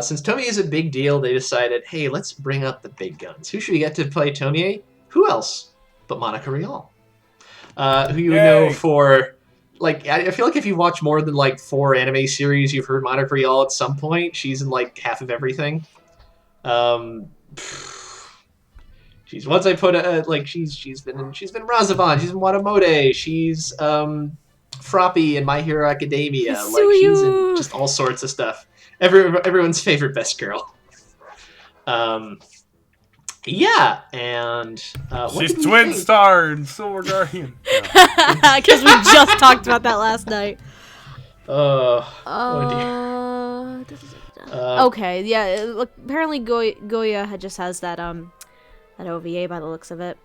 since Tomie is a big deal, they decided, hey, let's bring up the big guns. Who should we get to play Tomie? Who else but Monica Rial? Who you know Yay. for... Like, I feel like if you watch more than, like, 4 anime series, you've heard Monica Rial at some point. She's in, like, half of everything. She's once I put like she's been Razavon, she's in Watamode, she's Froppy in My Hero Academia, like she's in Suyu. just all sorts of stuff. Everyone's favorite best girl. Yeah, and what She's did we Twin think? Star and Silver Guardian. Because we just talked about that last night. Oh dear. Okay, yeah. Look, apparently Goya just has that that OVA by the looks of it.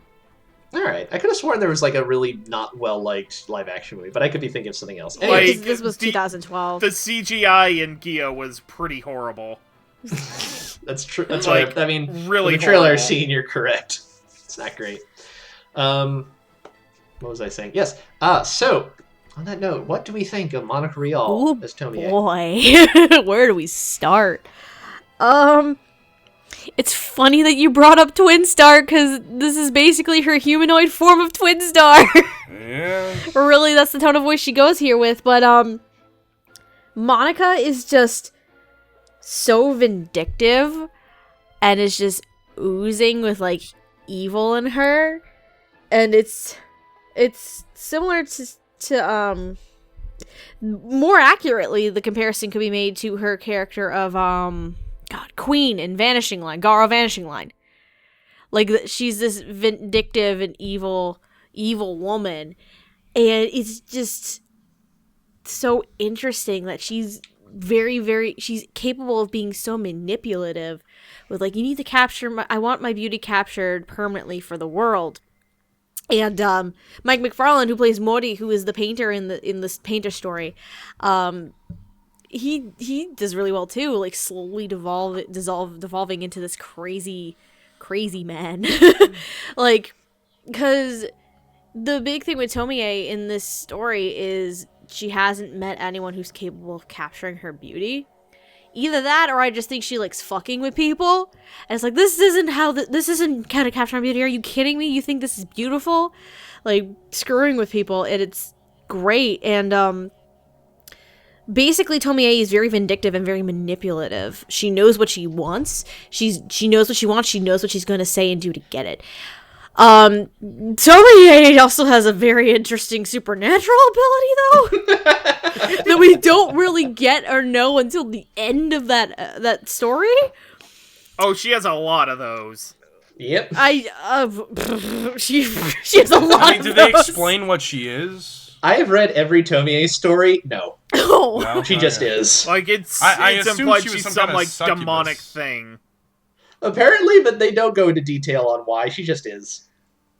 All right, I could have sworn there was like a really not well liked live action movie, but I could be thinking of something else. Like, Anyways, This was the- 2012. The CGI in Gyo was pretty horrible. that's true. That's like, right. I mean, really from the trailer horrible. scene, you're correct. It's not great. What was I saying? Yes. So on that note, what do we think of Monica Rial Oh as Tomie? boy, where do we start? It's funny that you brought up Twin Star because this is basically her humanoid form of Twin Star. Yeah. Really, that's the tone of voice she goes here with. But Monica is just so vindictive and is just oozing with like evil in her, and it's similar to more accurately the comparison could be made to her character of Queen in Vanishing Line, Gara Vanishing Line. Like she's this vindictive and evil woman, and it's just so interesting that she's she's capable of being so manipulative with like, you need to capture I want my beauty captured permanently for the world. And Mike McFarlane, who plays Mori, who is the painter in this painter story, he does really well too, like slowly devolving into this crazy man. Like, because the big thing with Tomie in this story is she hasn't met anyone who's capable of capturing her beauty. Either that, or I just think she likes fucking with people. And it's like, this isn't how to capture my beauty. Are you kidding me? You think this is beautiful? Like, screwing with people, and it's great. And, basically, Tomie is very vindictive and very manipulative. She knows what she wants. She knows what she wants. She knows what she's going to say and do to get it. Tomie also has a very interesting supernatural ability, though, that we don't really get or know until the end of that story. Oh, she has a lot of those. Yep. She has a lot I mean, of do they those. explain what she is? I have read every Tomie story. No, Oh. No? she just Okay. is. Like, it's I it's assumed implied she was she's some some kind of like succubus. demonic thing. Apparently, but they don't go into detail on why. She just is.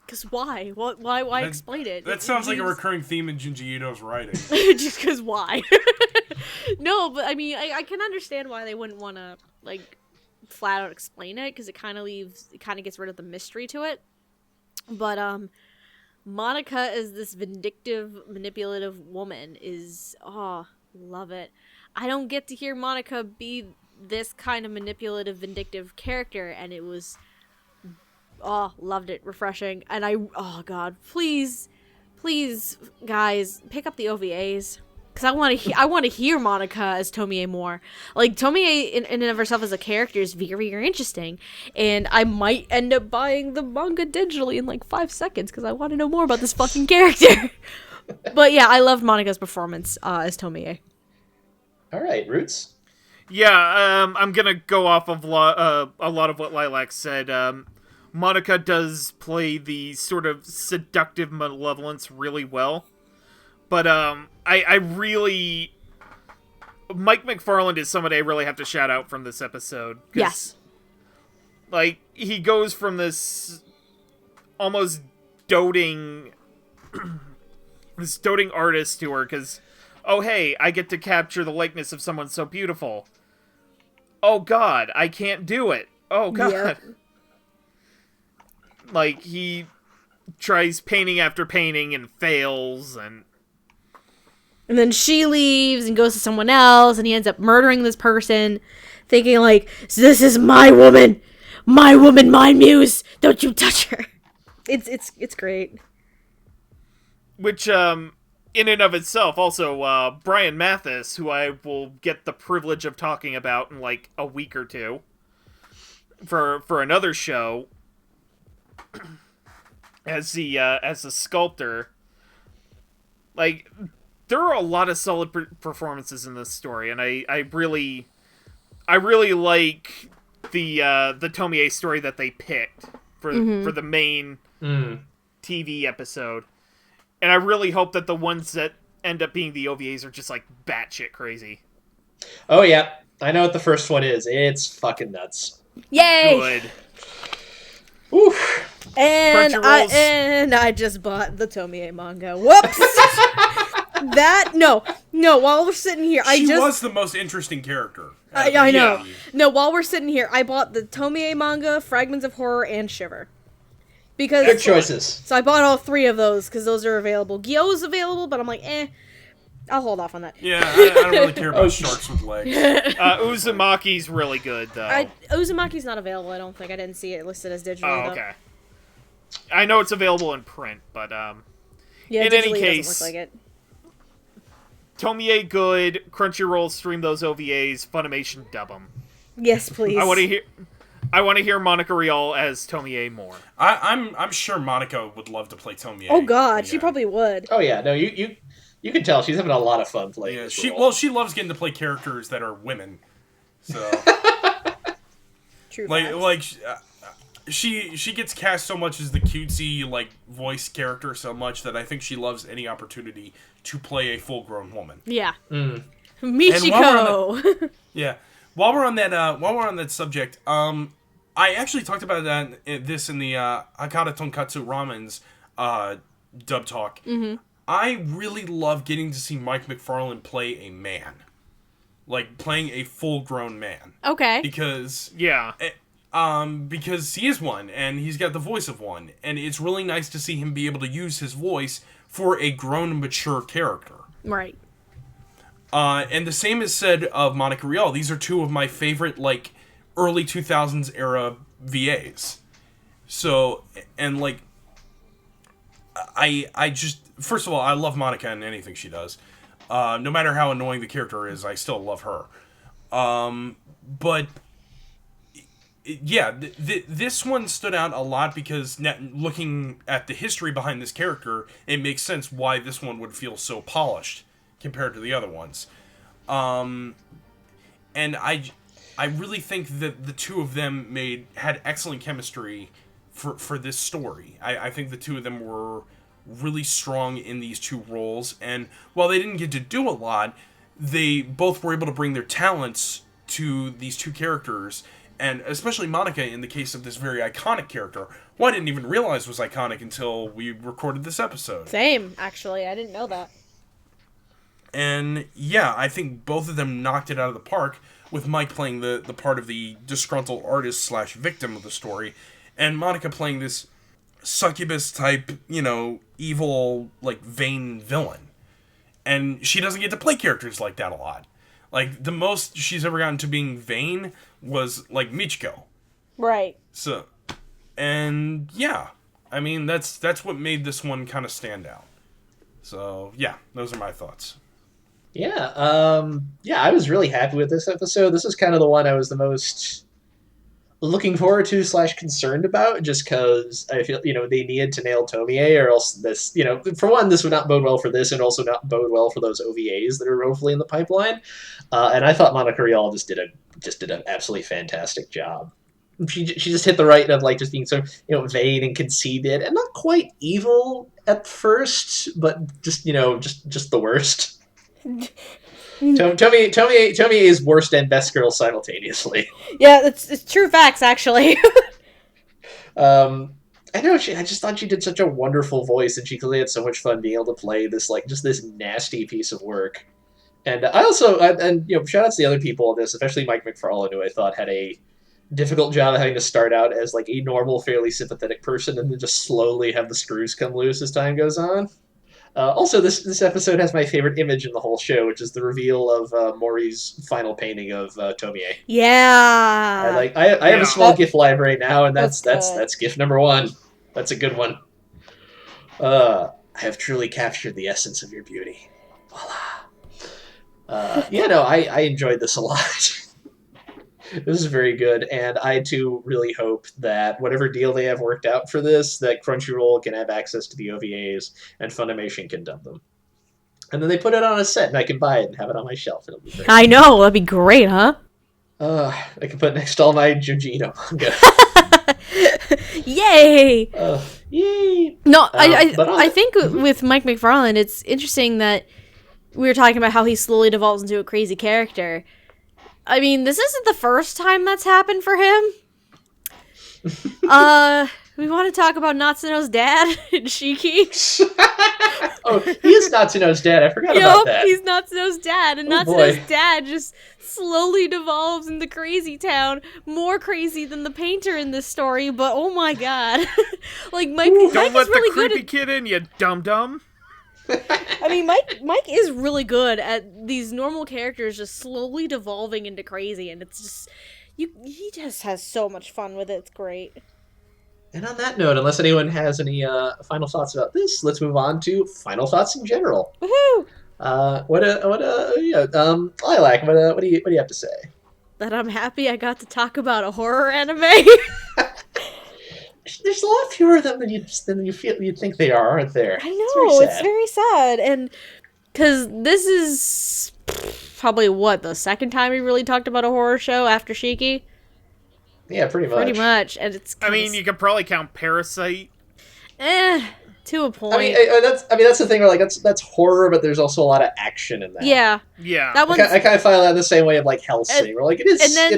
Because why? Why That- explain it? That sounds like a Just- recurring theme in Junji Ito's writing. Just because why? No, but I mean, I can understand why they wouldn't want to, like, flat out explain it, because it kind of gets rid of the mystery to it. But, Monica as this vindictive, manipulative woman is, love it. I don't get to hear Monica be this kind of manipulative, vindictive character, and it was, loved it, refreshing. And God, please, guys, pick up the OVAs. Because I want to hear Monica as Tomie more. Like, Tomie in and of herself as a character is very, very interesting. And I might end up buying the manga digitally in like 5 seconds because I want to know more about this fucking character. But yeah, I loved Monica's performance as Tomie. All right, Roots. Yeah, I'm gonna go off of a lot of what Lilac said. Monica does play the sort of seductive malevolence really well. But I really... Mike McFarland is somebody I really have to shout out from this episode. Yes. Like, he goes from this almost doting... this doting artist to her, because, oh hey, I get to capture the likeness of someone so beautiful. Oh god, I can't do it. Oh god. Yep. Like, he tries painting after painting and fails, and then she leaves and goes to someone else, and he ends up murdering this person, thinking like, this is my woman, my muse, don't you touch her. It's great. which, in and of itself, also, Brian Mathis, who I will get the privilege of talking about in, like, a week or two, for another show, as the sculptor. Like, there are a lot of solid performances in this story, and I really like the Tomie story that they picked for the main TV episode, and I really hope that the ones that end up being the OVAs are just like batshit crazy. Oh yeah, I know what the first one is. It's fucking nuts. Yay! Good. Oof. And I just bought the Tomie manga. Whoops. While we're sitting here, She was the most interesting character. I know. No, while we're sitting here, I bought the Tomie manga, Fragments of Horror, and Shiver. Because Good choices. So I bought all three of those because those are available. Gyo's available, but I'm like, I'll hold off on that. Yeah, I don't really care about sharks with legs. Uzumaki's really good, though. Uzumaki's not available, I don't think. I didn't see it listed as digital. Oh, okay. I know it's available in print, but yeah, in any digitally case, doesn't look like it. Tomie good, Crunchyroll stream those OVAs, Funimation dub them. Yes, please. I want to hear Monica Rial as Tomie more. I'm sure Monica would love to play Tomie. Oh god, she probably would. Oh yeah, no, you can tell she's having a lot of fun playing. Yeah, this role. she loves getting to play characters that are women. So True. she gets cast so much as the cutesy like voice character so much that I think she loves any opportunity to play a full-grown woman. Yeah. Mm. Michiko. Yeah. While we're on that subject, I actually talked about this in the Hakata Tonkatsu Ramen's dub talk. Mm-hmm. I really love getting to see Mike McFarland play a man, like playing a full-grown man. Okay. Because he is one, and he's got the voice of one, and it's really nice to see him be able to use his voice for a grown, mature character. Right. And the same is said of Monica Rial. These are two of my favorite, like, early 2000s era VAs. So, and, like, I just... First of all, I love Monica in anything she does. No matter how annoying the character is, I still love her. But... Yeah, this one stood out a lot because looking at the history behind this character, it makes sense why this one would feel so polished compared to the other ones. And I really think that the two of them had excellent chemistry for this story. I think the two of them were really strong in these two roles, and while they didn't get to do a lot, they both were able to bring their talents to these two characters. And especially Monica, in the case of this very iconic character, who I didn't even realize was iconic until we recorded this episode. Same, actually. I didn't know that. And yeah, I think both of them knocked it out of the park, with Mike playing the part of the disgruntled artist / victim of the story, and Monica playing this succubus-type, evil, like, vain villain. And she doesn't get to play characters like that a lot. Like, the most she's ever gotten to being vain was, like, Michiko. Right. So, and, yeah. I mean, that's what made this one kind of stand out. So, yeah, those are my thoughts. Yeah, I was really happy with this episode. This is kind of the one I was the most looking forward to / concerned about, just because I feel, they needed to nail Tomie, or else this, for one, this would not bode well for this, and also not bode well for those OVAs that are hopefully in the pipeline. And I thought Monica Rial just did an absolutely fantastic job. she just hit the right of like just being so vain and conceited and not quite evil at first, but just just the worst. Tomi is worst and best girl simultaneously. Yeah, it's true facts actually. I know I just thought she did such a wonderful voice, and she clearly had so much fun being able to play this like just this nasty piece of work. And I also shout out to the other people in this, especially Mike McFarlane, who I thought had a difficult job of having to start out as like a normal, fairly sympathetic person, and then just slowly have the screws come loose as time goes on. Also, this episode has my favorite image in the whole show, which is the reveal of Mori's final painting of Tomie. Yeah. I have a small GIF library now, and that's GIF number 1. That's a good one. I have truly captured the essence of your beauty. Voila. I enjoyed this a lot. This is very good, and I too really hope that whatever deal they have worked out for this, that Crunchyroll can have access to the OVAs and Funimation can dub them. And then they put it on a set, and I can buy it and have it on my shelf. It'll be great. I know, that'd be great, huh? I can put it next to all my Junji Ito manga. Yay! Yay! No, I think with Mike McFarlane, it's interesting that we were talking about how he slowly devolves into a crazy character. I mean, this isn't the first time that's happened for him. We want to talk about Natsuno's dad in Shiki. Oh, he is Natsuno's dad. I forgot about that. He's Natsuno's dad, and Natsuno's dad just slowly devolves into Crazy Town. More crazy than the painter in this story, but oh my god. Like, Mike Don't is let really the good creepy kid in, you dum-dum. I mean, Mike is really good at these normal characters just slowly devolving into crazy, and it's just he just has so much fun with it. It's great. And on that note, unless anyone has any final thoughts about this, let's move on to final thoughts in general. Woohoo! Lilac, what do you have to say? That I'm happy I got to talk about a horror anime. There's a lot fewer of them than you'd think they are, aren't there? I know, it's very sad, and because this is probably the second time we really talked about a horror show after Shiki. Yeah, pretty much, and it's. I mean, you could probably count Parasite. To a point. I mean, that's the thing. Where, like, that's horror, but there's also a lot of action in that. Yeah. That one's... I kind of feel that the same way of like Hellsing, where like it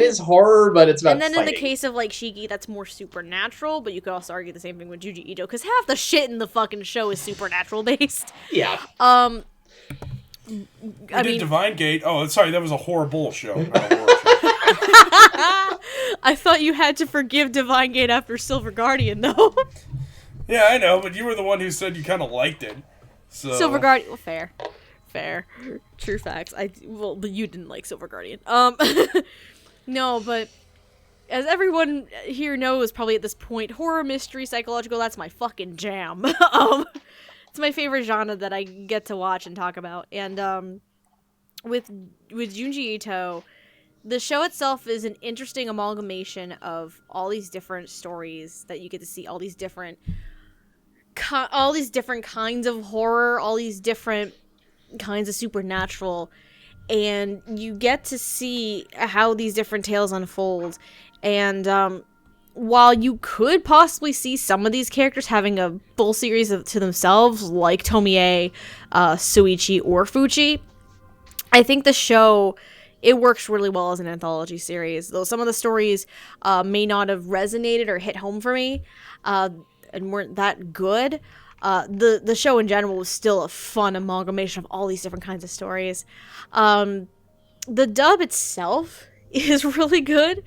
is horror, but it's about. And then fighting. In the case of like Shiki, that's more supernatural. But you could also argue the same thing with Junji Ito, because half the shit in the fucking show is supernatural based. Yeah. I mean, Divine Gate. Oh, sorry, that was a horrible show. Not a horror show. I thought you had to forgive Divine Gate after Silver Guardian, though. Yeah, I know, but you were the one who said you kind of liked it. So Silver Guardian, well, fair, true facts. But you didn't like Silver Guardian. No, but as everyone here knows, probably at this point, horror, mystery, psychological, that's my fucking jam. It's my favorite genre that I get to watch and talk about. And with Junji Ito, the show itself is an interesting amalgamation of all these different stories that you get to see, all these different kinds of horror, all these different kinds of supernatural, and you get to see how these different tales unfold. And while you could possibly see some of these characters having a full series to themselves, like Tomie, Suichi, or Fuchi, I think the show, it works really well as an anthology series. Though some of the stories may not have resonated or hit home for me, and weren't that good, the show in general was still a fun amalgamation of all these different kinds of stories. The dub itself is really good.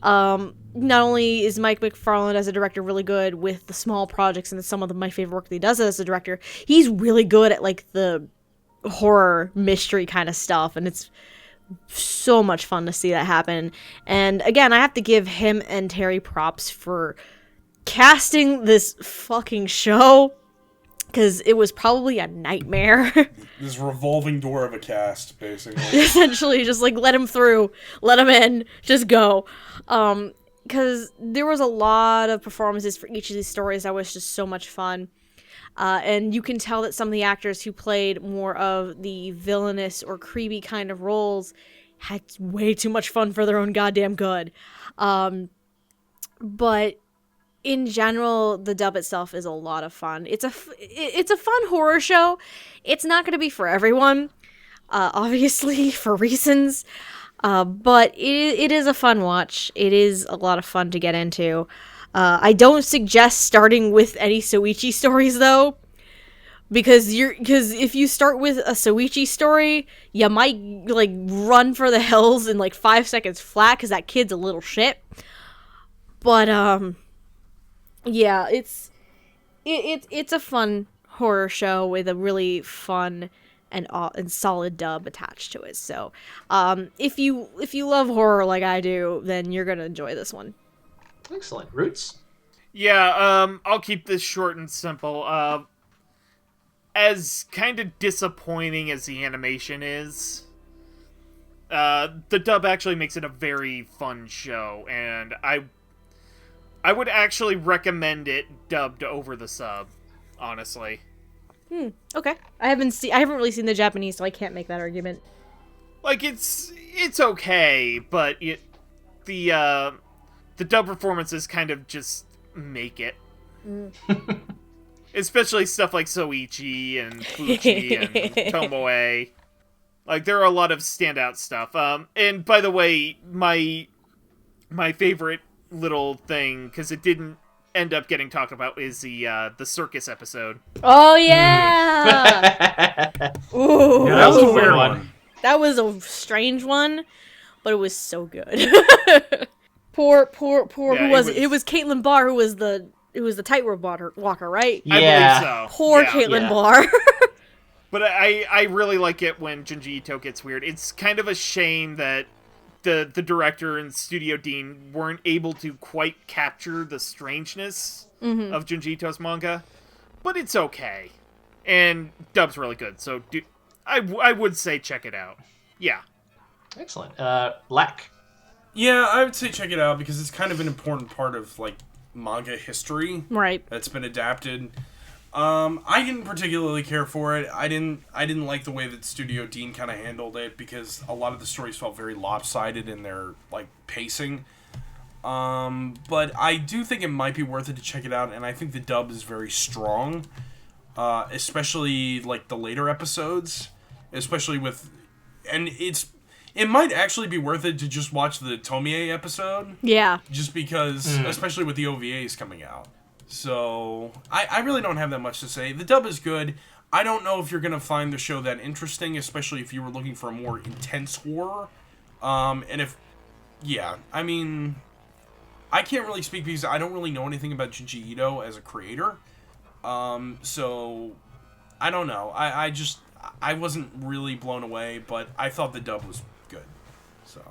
Not only is Mike McFarlane as a director really good with the small projects and some of my favorite work that he does as a director, he's really good at like the horror mystery kind of stuff, and it's so much fun to see that happen. And again, I have to give him and Terry props for casting this fucking show, because it was probably a nightmare. This revolving door of a cast, basically. Essentially, just like let him through, let him in, just go. Because there was a lot of performances for each of these stories that was just so much fun. And you can tell that some of the actors who played more of the villainous or creepy kind of roles had way too much fun for their own goddamn good. but in general, the dub itself is a lot of fun. It's a fun horror show. It's not going to be for everyone, obviously, for reasons. But it is a fun watch. It is a lot of fun to get into. I don't suggest starting with any Soichi stories, though. Because if you start with a Soichi story, you might, like, run for the hills in, like, 5 seconds flat, because that kid's a little shit. But, yeah, it's a fun horror show with a really fun and solid dub attached to it. So, if you love horror like I do, then you're gonna enjoy this one. Excellent. Roots? Yeah, I'll keep this short and simple. As kind of disappointing as the animation is, the dub actually makes it a very fun show, and I would actually recommend it dubbed over the sub, honestly. Okay. I haven't really seen the Japanese, so I can't make that argument. Like, it's okay, but the dub performances kind of just make it. Especially stuff like Soichi and Fuji and Tomoe. Like, there are a lot of standout stuff. And by the way, my favorite little thing, because it didn't end up getting talked about, is the circus episode. Oh yeah. Ooh, Yeah, that was a weird one. That was a strange one, but it was so good. poor. Yeah, Who was it? It was Caitlin Barr who was the tightrope walker, right? Yeah. I believe so. Poor Yeah. Caitlin Barr. But I really like it when Junji Ito gets weird. It's kind of a shame that the director and studio dean weren't able to quite capture the strangeness of Junji Ito's manga, but it's okay. And dub's really good, so I would say check it out. Yeah. Excellent. Lac? Yeah, I would say check it out because it's kind of an important part of, like, manga history. Right. That's been adapted. I didn't particularly care for it. I didn't like the way that Studio Dean kind of handled it because a lot of the stories felt very lopsided in their, like, pacing. But I do think it might be worth it to check it out, and I think the dub is very strong, especially, like, the later episodes, especially with, and it might actually be worth it to just watch the Tomie episode. Yeah. Just because, especially with the OVAs coming out. So, I really don't have that much to say. The dub is good. I don't know if you're going to find the show that interesting, especially if you were looking for a more intense horror. And if, yeah, I mean, I can't really speak because I don't really know anything about Junji Ito as a creator. So, I don't know. I wasn't really blown away, but I thought the dub was good. So...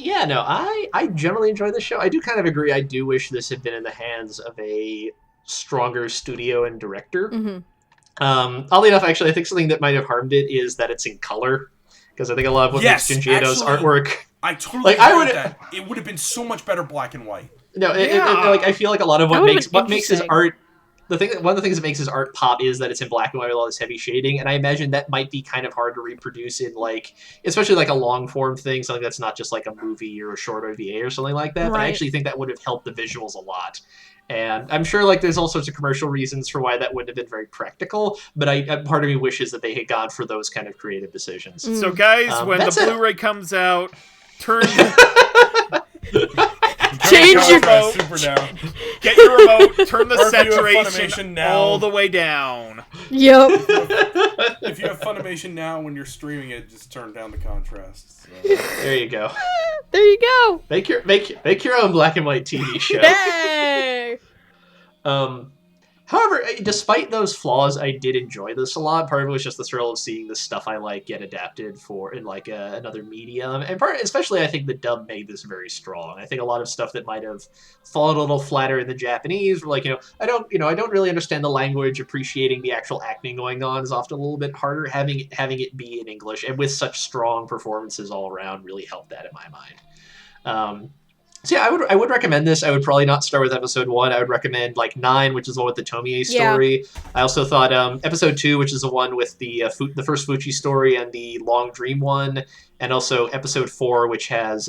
Yeah, no, I generally enjoy the show. I do kind of agree. I do wish this had been in the hands of a stronger studio and director. Oddly enough, actually, I think something that might have harmed it is that it's in color. Because I think a lot of what makes Junji Ito's artwork... I totally agree with that. It would have been so much better black and white. No, like I feel like a lot of what makes his art... one of the things that makes his art pop is that it's in black and white with all this heavy shading, and I imagine that might be kind of hard to reproduce in, like, especially like a long form thing, something that's not just like a movie or a short OVA or something like that. Right. But I actually think that would have helped the visuals a lot. And I'm sure, like, there's all sorts of commercial reasons for why that wouldn't have been very practical, but part of me wishes that they had gone for those kind of creative decisions. So, guys, when the Blu-ray comes out, turn... Change your remote. Super down. Get your remote. Turn the saturation all the way down. Yep. If you have Funimation now, when you're streaming it, just turn down the contrast. So. There you go. There you go. Make your own black and white TV show. Hey. However, despite those flaws, I did enjoy this a lot. Part of it was just the thrill of seeing the stuff I like get adapted for in like another medium, and especially I think the dub made this very strong. I think a lot of stuff that might have fallen a little flatter in the Japanese, like I don't really understand the language. Appreciating the actual acting going on is often a little bit harder. Having it be in English and with such strong performances all around really helped that in my mind. So yeah, I would recommend this. I would probably not start with episode 1. I would recommend like 9, which is the one with the Tomie story. Yeah. I also thought episode 2, which is the one with the first Fuchi story and the Long Dream one, and also episode 4, which has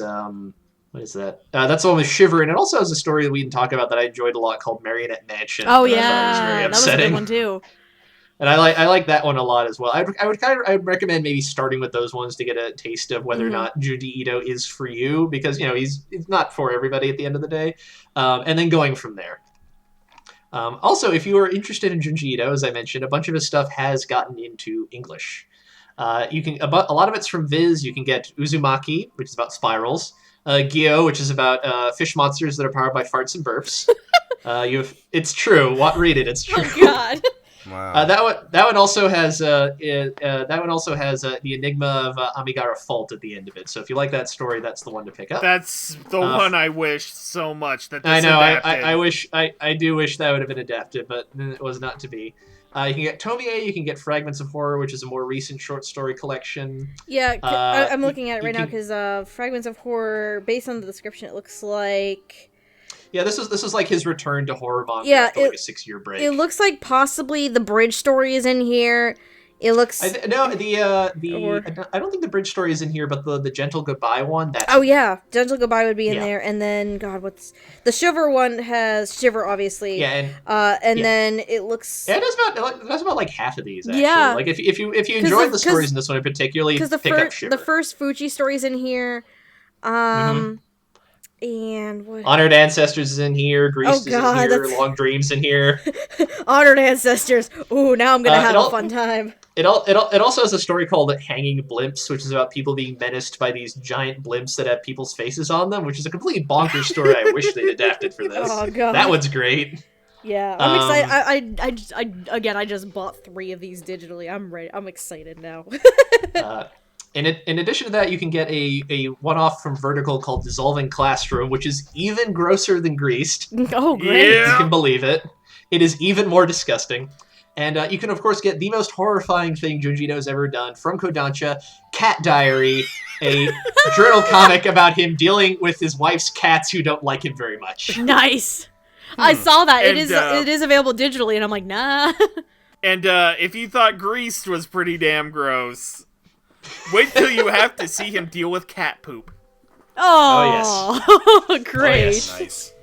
What is that? That's the one with Shiver, and it also has a story that we didn't talk about that I enjoyed a lot called Marionette Mansion. Oh that I thought was very yeah, that was a upsetting. good one too. And I like that one a lot as well. I would recommend maybe starting with those ones to get a taste of whether or not Junji Ito is for you, because he's not for everybody at the end of the day, and then going from there. Also, if you are interested in Junji Ito, as I mentioned, a bunch of his stuff has gotten into English. You can a lot of it's from Viz. You can get Uzumaki, which is about spirals. Gyo, which is about fish monsters that are powered by farts and burps. It's true. Read it. It's true. Oh God. Wow. That one also has the enigma of Amigara Fault at the end of it. So if you like that story, that's the one to pick up. That's the one I wish so much that this I know. adapted. I do wish that would have been adapted, but it was not to be. You can get Tomie. You can get Fragments of Horror, which is a more recent short story collection. Yeah, I'm looking at it right now because Fragments of Horror, based on the description, it looks like. Yeah, this is like his return to horror manga after like a 6-year break. It looks like possibly the bridge story is in here. It looks. I don't think the bridge story is in here, but the Gentle Goodbye one. Yeah, Gentle Goodbye would be in there, and then what's the Shiver one has Shiver obviously. Yeah, then it looks. Yeah, that's about like half of these. Actually. Yeah, like if you enjoyed the stories in this one in particularly, pick up Shiver. The first Fuji story is in here. And what? Honored Ancestors is in here. Greased is in here. That's... Long Dreams in here. Honored Ancestors. Ooh, now I'm gonna have a fun time. It also has a story called Hanging Blimps, which is about people being menaced by these giant blimps that have people's faces on them, which is a completely bonkers story I wish they'd adapted for this. Oh god. That one's great. Yeah, I'm excited. I just bought 3 of these digitally. I'm ready. I'm excited now. In addition to that, you can get a one-off from Vertical called Dissolving Classroom, which is even grosser than Greased. Oh, great. Yeah. You can believe it. It is even more disgusting. And you can, of course, get the most horrifying thing Junji Ito's ever done from Kodansha, Cat Diary, a journal comic about him dealing with his wife's cats who don't like him very much. Nice. I saw that. It is available digitally, and I'm like, nah. And if you thought Greased was pretty damn gross... Wait till you have to see him deal with cat poop. Oh, yes. Great. Oh, yes.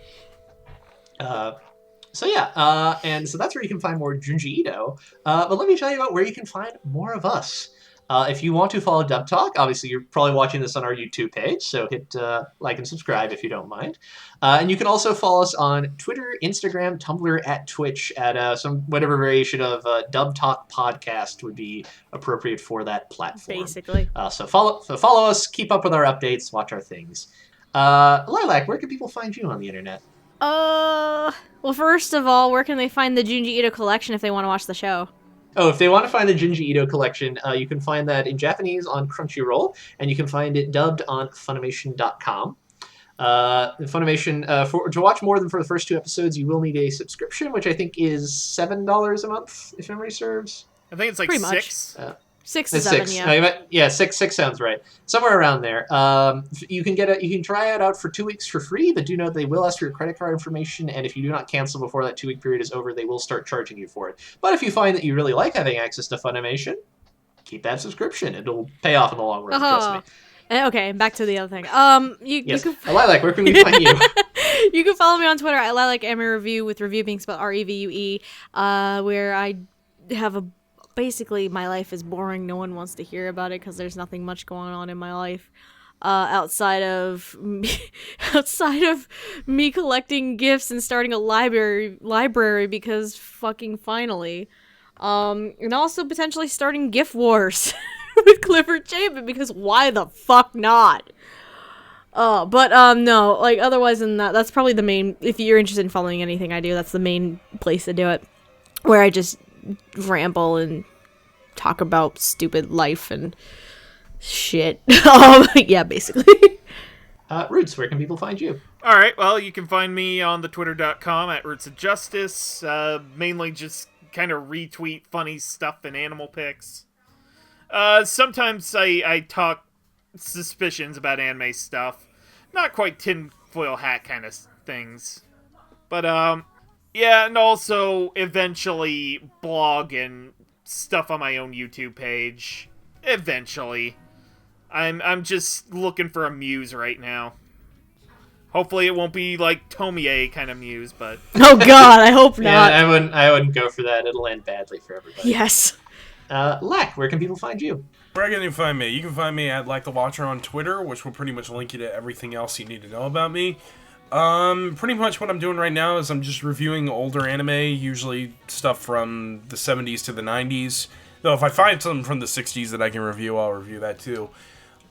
Nice. And so that's where you can find more Junji Ito. But let me tell you about where you can find more of us. If you want to follow Dub Talk, obviously you're probably watching this on our YouTube page, so hit like and subscribe if you don't mind. And you can also follow us on Twitter, Instagram, Tumblr, at Twitch, at some whatever variation of Dub Talk podcast would be appropriate for that platform. Basically. So follow us, keep up with our updates, watch our things. Lilac, where can people find you on the internet? Well, first of all, where can they find the Junji Ito collection if they want to watch the show? Oh, if they want to find the Junji Ito collection, you can find that in Japanese on Crunchyroll, and you can find it dubbed on Funimation.com. Funimation, to watch more than for the first 2 episodes, you will need a subscription, which I think is $7 a month, if memory serves. I think it's like pretty 6. 6 to 7, 6. yeah. Yeah, 6 sounds right. Somewhere around there. You can try it out for 2 weeks for free, but do note they will ask for your credit card information, and if you do not cancel before that 2-week period is over, they will start charging you for it. But if you find that you really like having access to Funimation, keep that subscription. It'll pay off in the long run, trust me. Okay, back to the other thing. Yes. Lilac, where can we find you? You can follow me on Twitter at Lilac Anime Review, with review being spelled REVUE, where I have basically my life is boring. No one wants to hear about it because there's nothing much going on in my life outside of me collecting gifts and starting a library because fucking finally. And also potentially starting gift wars with Clifford Chapin because why the fuck not? No, like otherwise than that, that's probably the main, if you're interested in following anything I do, that's the main place to do it, where I just ramble and talk about stupid life and shit. Yeah, basically. Roots, where can people find you? Alright, well, you can find me on the twitter.com at Roots of Justice, mainly just kind of retweet funny stuff and animal pics. Sometimes I talk suspicions about anime stuff. Not quite tinfoil hat kind of things. But, yeah, and also eventually blog and stuff on my own YouTube page. Eventually. I'm just looking for a muse right now. Hopefully it won't be like Tomie kind of muse, but Oh God, I hope Yeah, not. I wouldn't go for that. It'll end badly for everybody. Yes. Lac, where can people find you? Where can you find me? You can find me at Like the Watcher on Twitter, which will pretty much link you to everything else you need to know about me. Pretty much what I'm doing right now is I'm just reviewing older anime, usually stuff from the 70s to the 90s. Though if I find something from the 60s that I can review, I'll review that too.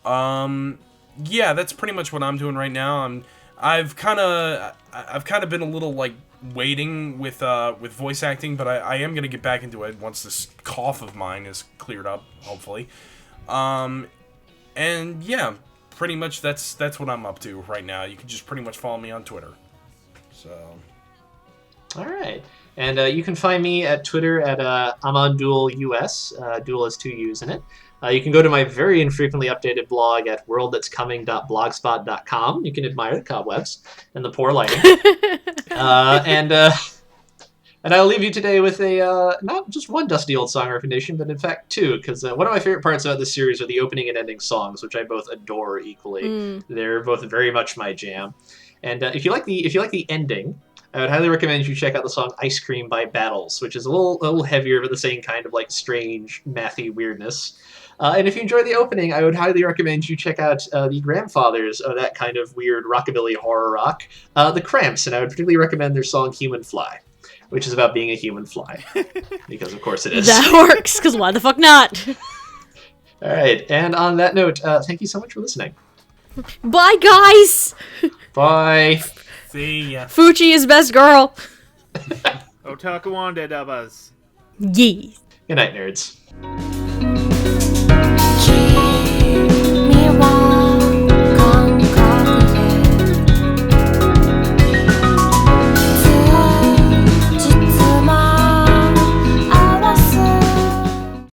Yeah, that's pretty much what I'm doing right now. I've kind of been a little like waiting with voice acting, but I am gonna get back into it once this cough of mine is cleared up, hopefully. And yeah, pretty much that's what I'm up to right now. You can just pretty much follow me on Twitter. So. All right. And you can find me at Twitter at AmonDuelUS. Duel has 2 U's in it. You can go to my very infrequently updated blog at worldthat'scoming.blogspot.com. You can admire the cobwebs and the poor lighting. And I'll leave you today with a not just one dusty old song recommendation, but in fact 2, because one of my favorite parts about this series are the opening and ending songs, which I both adore equally. They're both very much my jam. And if you like the ending, I would highly recommend you check out the song "Ice Cream" by Battles, which is a little heavier, but the same kind of like strange, mathy weirdness. And if you enjoy the opening, I would highly recommend you check out the grandfathers of that kind of weird rockabilly horror rock, the Cramps, and I would particularly recommend their song "Human Fly," which is about being a human fly, because of course it is. That works, because why the fuck not? All right, and on that note, thank you so much for listening. Bye, guys! Bye. See ya. Fuchi is best girl. Otaku Wanda Dabas. Yee. Good night, nerds.